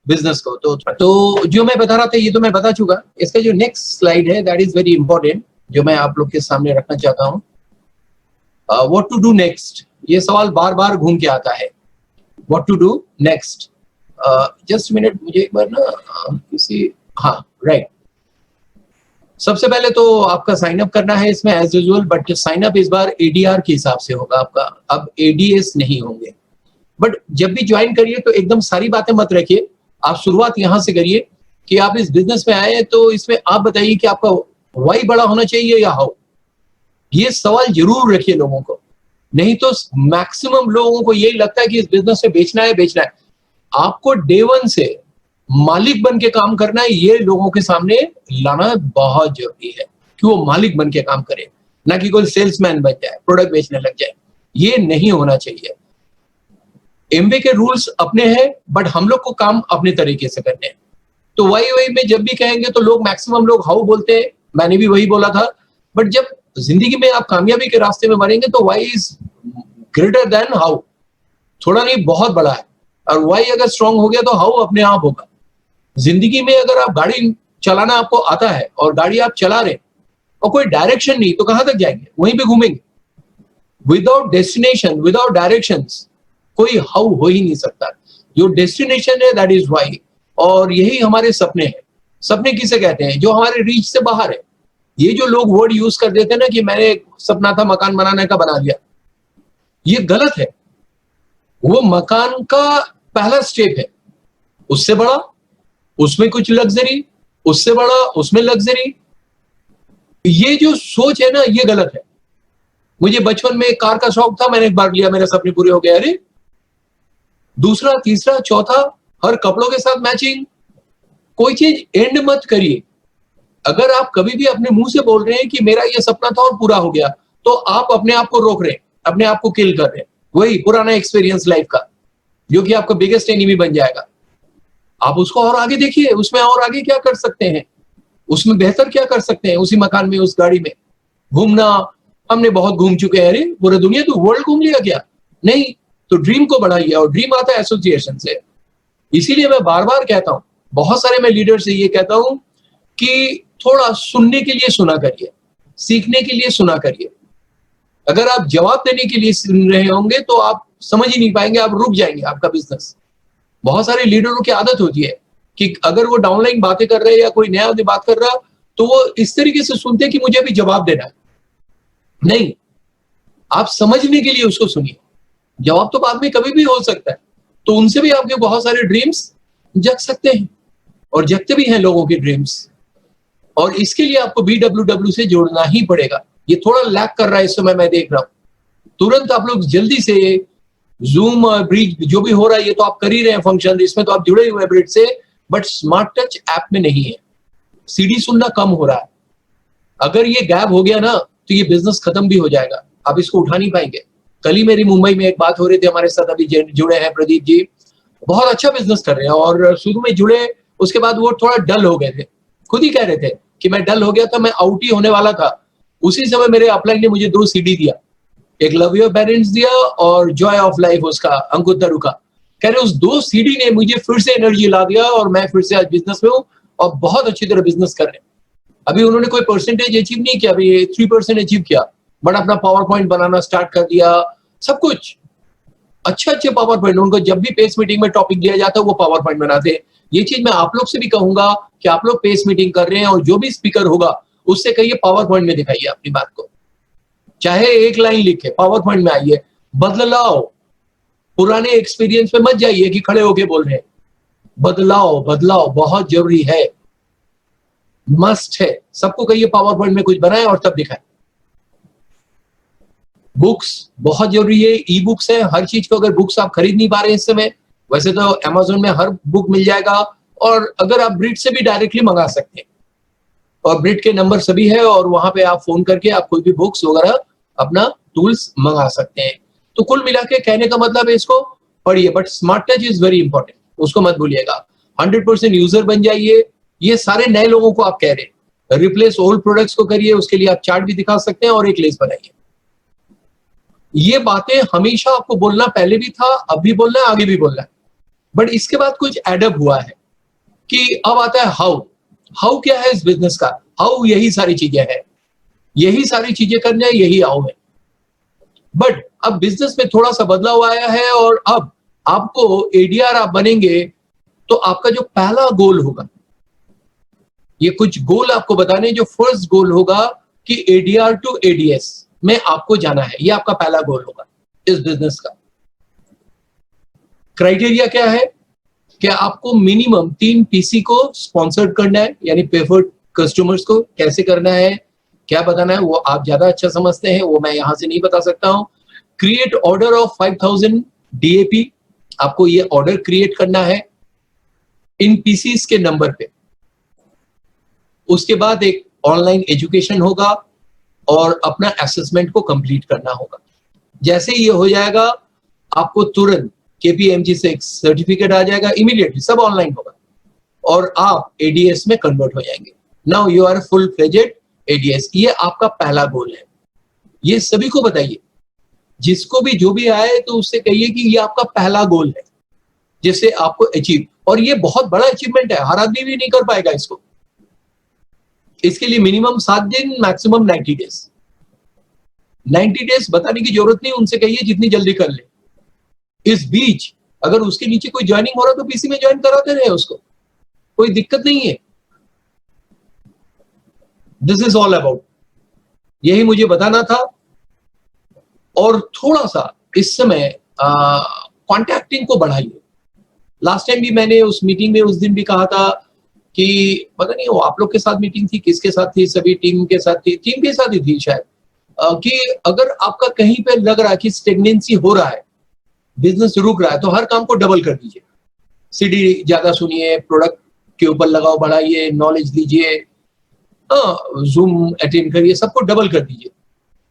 बिजनेस को। तो जो मैं बता रहा था ये तो मैं बता चुका। इसका जो नेक्स्ट स्लाइड है दैट इज वेरी इंपॉर्टेंट, जो मैं आप लोग के सामने रखना चाहता हूँ। व्हाट टू डू नेक्स्ट, ये सवाल बार बार घूम के आता है। What to do next, just minute, मुझे एक बार ना राइट। सबसे पहले तो आपका साइन अप करना है इसमें as usual, but sign up इस बार एडीआर के हिसाब से होगा आपका, अब एडीएस नहीं होंगे। बट जब भी ज्वाइन करिए तो एकदम सारी बातें मत रखिए, आप शुरुआत यहां से करिए कि आप इस बिजनेस में आए तो इसमें आप बताइए कि आपका वाई बड़ा होना चाहिए या हाउ। ये सवाल जरूर रखिए लोगों को, नहीं तो मैक्सिमम लोगों को यही लगता है कि इस बिजनेस में बेचना है। आपको डे वन से मालिक बन के काम करना है, ये लोगों के सामने लाना बहुत जरूरी है कि वो मालिक बन के काम करे, ना कि कोई सेल्समैन बन जाए, प्रोडक्ट बेचने लग जाए। ये नहीं होना चाहिए। एमवे के रूल्स अपने हैं, बट हम लोग को काम अपने तरीके से करने हैं। तो वही में जब भी कहेंगे तो लोग मैक्सिमम लोग हाउ बोलते हैं, मैंने भी वही बोला था। बट जब जिंदगी में आप कामयाबी के रास्ते में बढ़ेंगे तो Y is greater than how, थोड़ा नहीं बहुत बड़ा है। और वाई अगर स्ट्रांग हो गया तो हाउ अपने आप होगा। जिंदगी में अगर आप गाड़ी चलाना आपको आता है और गाड़ी आप चला रहे और कोई डायरेक्शन नहीं तो कहां तक जाएंगे, वहीं पे घूमेंगे। विदाउट डेस्टिनेशन, विदाउट डायरेक्शंस कोई हाउ हो ही नहीं सकता। जो डेस्टिनेशन है दैट इज वाई। और यही हमारे सपने हैं। सपने किसे कहते हैं? जो हमारे रीच से बाहर है। ये जो लोग वर्ड यूज कर देते हैं ना कि मैंने एक सपना था मकान बनाने का, बना लिया, ये गलत है। वो मकान का पहला स्टेप है, उससे बड़ा उसमें कुछ लग्जरी, उससे बड़ा उसमें लग्जरी। ये जो सोच है ना ये गलत है। मुझे बचपन में कार का शौक था, मैंने एक बार लिया, मेरे सपने पूरे हो गए। अरे दूसरा तीसरा चौथा, हर कपड़ों के साथ मैचिंग। कोई चीज एंड मत करिए। अगर आप कभी भी अपने मुंह से बोल रहे हैं कि मेरा ये सपना था और पूरा हो गया, तो आप अपने आप को रोक रहे हैं, अपने आप को किल कर रहे हैं। वही पुराना एक्सपीरियंस लाइफ का, जो कि आपका बिगेस्ट एनिमी बन जाएगा। आप उसको और आगे देखिए, उसमें और आगे क्या कर सकते हैं, उसमें बेहतर क्या कर सकते हैं। उसी मकान में, उस गाड़ी में घूमना, हमने बहुत घूम चुके हैं। अरे पूरा दुनिया तो वर्ल्ड घूम लिया क्या? नहीं, तो ड्रीम को बढ़ाइए। और ड्रीम आता है एसोसिएशन से। इसीलिए मैं बार बार कहता हूं, बहुत सारे मैं लीडर से ये कहता हूं कि थोड़ा सुनने के लिए सुना करिए, सीखने के लिए सुना करिए। अगर आप जवाब देने के लिए सुन रहे होंगे तो आप समझ ही नहीं पाएंगे, आप रुक जाएंगे आपका बिजनेस। बहुत सारे लीडरों की आदत होती है कि अगर वो डाउनलाइन बातें कर रहे हैं या कोई नया आदमी बात कर रहा तो वो इस तरीके से सुनते हैं कि मुझे भी जवाब देना है। नहीं, आप समझने के लिए उसको सुनिए। जवाब तो बाद में कभी भी हो सकता है। तो उनसे भी आपके बहुत सारे ड्रीम्स जग सकते हैं, और जगते भी हैं लोगों के ड्रीम्स। और इसके लिए आपको BWW से जोड़ना ही पड़ेगा। ये थोड़ा लैक कर रहा है इस समय, मैं देख रहा हूं। तुरंत आप लोग जल्दी से जूम और ब्रिज जो भी हो रहा है, ये तो आप कर ही रहे हैं फंक्शन, इसमें तो आप जुड़े हुए हैं ब्रिज से, बट स्मार्ट टच ऐप में नहीं है। सीडी सुनना कम हो रहा है। अगर ये गैप हो गया ना तो ये बिजनेस खत्म भी हो जाएगा, आप इसको उठा नहीं पाएंगे। कल ही मेरी मुंबई में एक बात हो रही थी, हमारे साथ अभी जुड़े हैं प्रदीप जी, बहुत अच्छा बिजनेस कर रहे हैं। और शुरू में जुड़े, उसके बाद वो थोड़ा डल हो गए थे, खुद ही कह रहे थे कि मैं डल हो गया था, मैं आउट ही होने वाला था। उसी समय मेरे अपलाइन ने मुझे 2 CD दिया, एक लव योर पेरेंट्स दिया और जॉय ऑफ लाइफ उसका अंकुर तरु का। कह रहे उस 2 CD ने मुझे फिर से एनर्जी ला दिया और मैं फिर से आज बिजनेस में हूँ और बहुत अच्छी तरह बिजनेस कर रहे हैं। अभी उन्होंने कोई परसेंटेज अचीव नहीं किया, अभी 3% अचीव किया, बट अपना पावर पॉइंट बनाना स्टार्ट कर दिया, सब कुछ अच्छे पावर पॉइंट। उनको जब भी पेस मीटिंग में टॉपिक दिया जाता है वो पावर पॉइंट बनाते हैं। ये चीज मैं आप लोग से भी कहूंगा कि आप लोग पेस मीटिंग कर रहे हैं और जो भी स्पीकर होगा उससे कहिए पावर पॉइंट में दिखाइए अपनी बात को, चाहे एक लाइन लिखे, पावर पॉइंट में आइए, बदलाओ। पुराने एक्सपीरियंस में मत जाइए कि खड़े होके बोल रहे हैं। बदलाव बदलाव बहुत जरूरी है, मस्ट है। सबको कहिए पावर पॉइंट में कुछ बनाए और तब दिखाए। बुक्स बहुत जरूरी है, ई बुक्स है हर चीज को। अगर बुक्स आप खरीद नहीं पा रहे हैं इस समय, वैसे तो अमेज़न में हर बुक मिल जाएगा, और अगर आप ब्रिट से भी डायरेक्टली मंगा सकते हैं, और ब्रिट के नंबर सभी है, और वहां पे आप फोन करके आप कोई भी बुक्स वगैरह अपना टूल्स मंगा सकते हैं। तो कुल मिला के कहने का मतलब है, इसको पढ़िए, but smart touch is very important, उसको मत भूलिएगा। 100% यूजर बन जाइए। ये सारे नए लोगों को आप कह रहे हैं, रिप्लेस ओल्ड प्रोडक्ट्स को करिए। उसके लिए आप चार्ट भी दिखा सकते हैं और एक लिस्ट बनाइए। ये बातें हमेशा आपको बोलना पहले भी था, अब भी बोलना है, आगे भी बोलना है। बट इसके बाद कुछ एडअप हुआ है कि अब आता है हाउ। हाउ क्या है इस बिजनेस का? हाउ यही सारी चीजें हैं, यही सारी चीजें करना है, यही हाउ है। बट अब बिजनेस में थोड़ा सा बदलाव आया है, और अब आपको एडीआर आप बनेंगे तो आपका जो पहला गोल होगा, ये कुछ गोल आपको बताने, जो फर्स्ट गोल होगा कि एडीआर टू एडीएस में आपको जाना है। ये आपका पहला गोल होगा इस बिजनेस का। क्राइटेरिया क्या है कि आपको मिनिमम 3 पीसी को स्पॉन्सर्ड करना है, यानी प्रेफर्ड कस्टमर्स को कैसे करना है, क्या बताना है, वो आप ज्यादा अच्छा समझते हैं, वो मैं यहां से नहीं बता सकता हूं। क्रिएट ऑर्डर ऑफ 5000 डीएपी, आपको ये ऑर्डर क्रिएट करना है इन पीसीस के नंबर पे। उसके बाद एक ऑनलाइन एजुकेशन होगा और अपना असेसमेंट को कंप्लीट करना होगा। जैसे ये हो जाएगा, आपको तुरंत केपीएमजी से एक सर्टिफिकेट आ जाएगा, इमीडिएटली सब ऑनलाइन होगा, और आप एडीएस में कन्वर्ट हो जाएंगे। Now you are full fledged ADS. ये आपका पहला गोल है। ये सभी को बताइए, जिसको भी जो भी आए तो उससे कहिए कि ये आपका पहला गोल है जिसे आपको अचीव, और ये बहुत बड़ा अचीवमेंट है, हर आदमी भी नहीं कर पाएगा इसको। इसके लिए मिनिमम 7 दिन, मैक्सिमम 90 डेज। 90 डेज बताने की जरूरत नहीं, उनसे कहिए जितनी जल्दी कर ले। इस बीच अगर उसके नीचे कोई ज्वाइनिंग हो रहा तो पीसी में ज्वाइन कराते रहे उसको, कोई दिक्कत नहीं है। दिस इज ऑल अबाउट, यही मुझे बताना था। और थोड़ा सा इस समय कॉन्टैक्टिंग को बढ़ाइए। लास्ट टाइम भी मैंने उस मीटिंग में उस दिन भी कहा था कि पता नहीं वो आप लोग के साथ मीटिंग थी, किसके साथ थी, सभी टीम के साथ थी, टीम के साथ ही थी शायद, कि अगर आपका कहीं पे लग रहा है कि स्टेगनेंसी हो रहा है, बिजनेस रुक रहा है, तो हर काम को डबल कर दीजिए। सीडी ज्यादा सुनिए, प्रोडक्ट के ऊपर लगाओ, बढ़ाइए, नॉलेज लीजिए, जूम अटेंड करिए, सबको डबल कर दीजिए।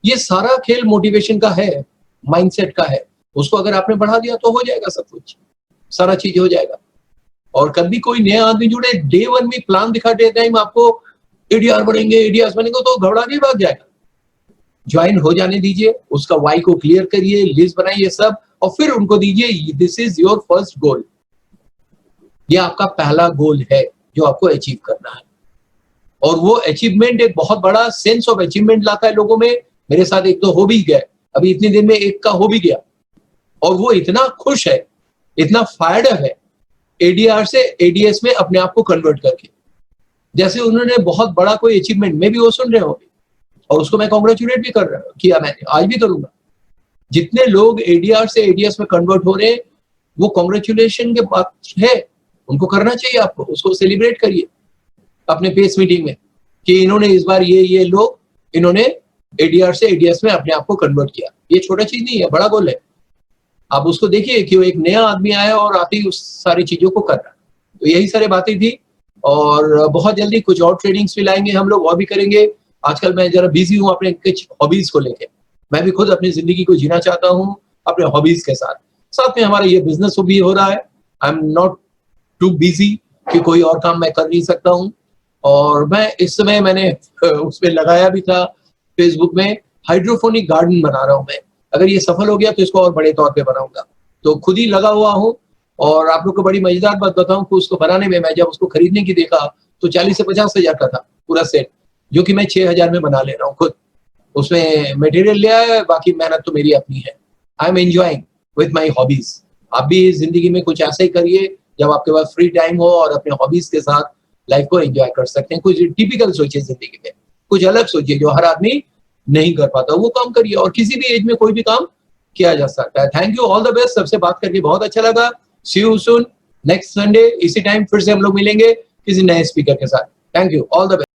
ये सारा खेल मोटिवेशन का है, माइंडसेट का है। उसको अगर आपने बढ़ा दिया तो हो जाएगा, सब कुछ, सारा चीज हो जाएगा। और कभी कोई नया आदमी जुड़े, डे 1 में प्लान दिखाते टाइम आपको एडीआर बढ़ेंगे, एडीआर बनेंगे, तो घबरा के भाग जाएगा। ज्वाइन हो जाने दीजिए, उसका वाई को क्लियर करिए, लिस्ट बनाइए सब, और फिर उनको दीजिए this is your first goal. ये आपका पहला गोल है जो आपको अचीव करना है। और वो अचीवमेंट एक बहुत बड़ा सेंस ऑफ अचीवमेंट लाता है लोगों में। मेरे साथ एक तो हो भी गया, अभी इतने दिन में एक का हो भी गया, और वो इतना खुश है, इतना फायर्ड है एडीआर से एडीएस में अपने आप को कन्वर्ट करके, जैसे उन्होंने बहुत बड़ा कोई अचीवमेंट, में भी वो सुन रहे होंगे, और उसको मैं कॉन्ग्रेचुलेट भी कर रहा हूँ, किया मैंने, आज भी करूंगा। जितने लोग एडीआर से एडीएस में कन्वर्ट हो रहे हैं, वो कॉन्ग्रेचुलेशन के बात है, उनको करना चाहिए आपको, उसको सेलिब्रेट करिए अपने पेस मीटिंग में कि इन्होंने इस बार ये लोग इन्होंने एडीआर से एडीएस में अपने आप को कन्वर्ट किया। ये छोटा चीज नहीं है, बड़ा गोल है। आप उसको देखिए कि वो एक नया आदमी आया और आते ही उस सारी चीजों को कर रहा है। तो यही सारी बातें थी, और बहुत जल्दी कुछ और ट्रेनिंग्स भी लाएंगे हम लोग, और भी करेंगे। आजकल मैं जरा बिजी हूँ अपने कुछ हॉबीज को लेके। मैं भी खुद अपनी जिंदगी को जीना चाहता हूँ अपने हॉबीज के साथ। साथ में हमारा ये बिजनेस भी हो रहा है। I am not too busy कि कोई और काम मैं कर नहीं सकता हूँ। और मैं इस समय मैंने उसमें लगाया भी था फेसबुक में, हाइड्रोफोनिक गार्डन बना रहा हूँ मैं। अगर ये सफल हो गया तो इसको और बड़े तौर पे बनाऊंगा। तो खुद ही लगा हुआ हूँ। और आप लोग को बड़ी मजेदार बात बताऊं कि उसको बनाने में, मैं जब उसको खरीदने की देखा तो 40 से 50 हजार का था पूरा सेट, जो कि मैं 6000 में बना ले रहा हूँ खुद। उसमें मटेरियल लिया है, बाकी मेहनत तो मेरी अपनी है। I am enjoying with my hobbies. आप भी जिंदगी में कुछ ऐसा ही करिए जब आपके पास फ्री टाइम हो और अपने हॉबीज के साथ लाइफ को एंजॉय कर सकते हैं। कुछ टिपिकल सोचिए जिंदगी में, कुछ अलग सोचिए जो हर आदमी नहीं कर पाता, वो काम करिए और किसी भी एज में कोई भी काम किया जा सकता है। Thank you, all the best. सबसे बात करके बहुत अच्छा लगा। सी यू सून, नेक्स्ट संडे इसी टाइम फिर से हम लोग मिलेंगे किसी नए स्पीकर के साथ। Thank you, all the best.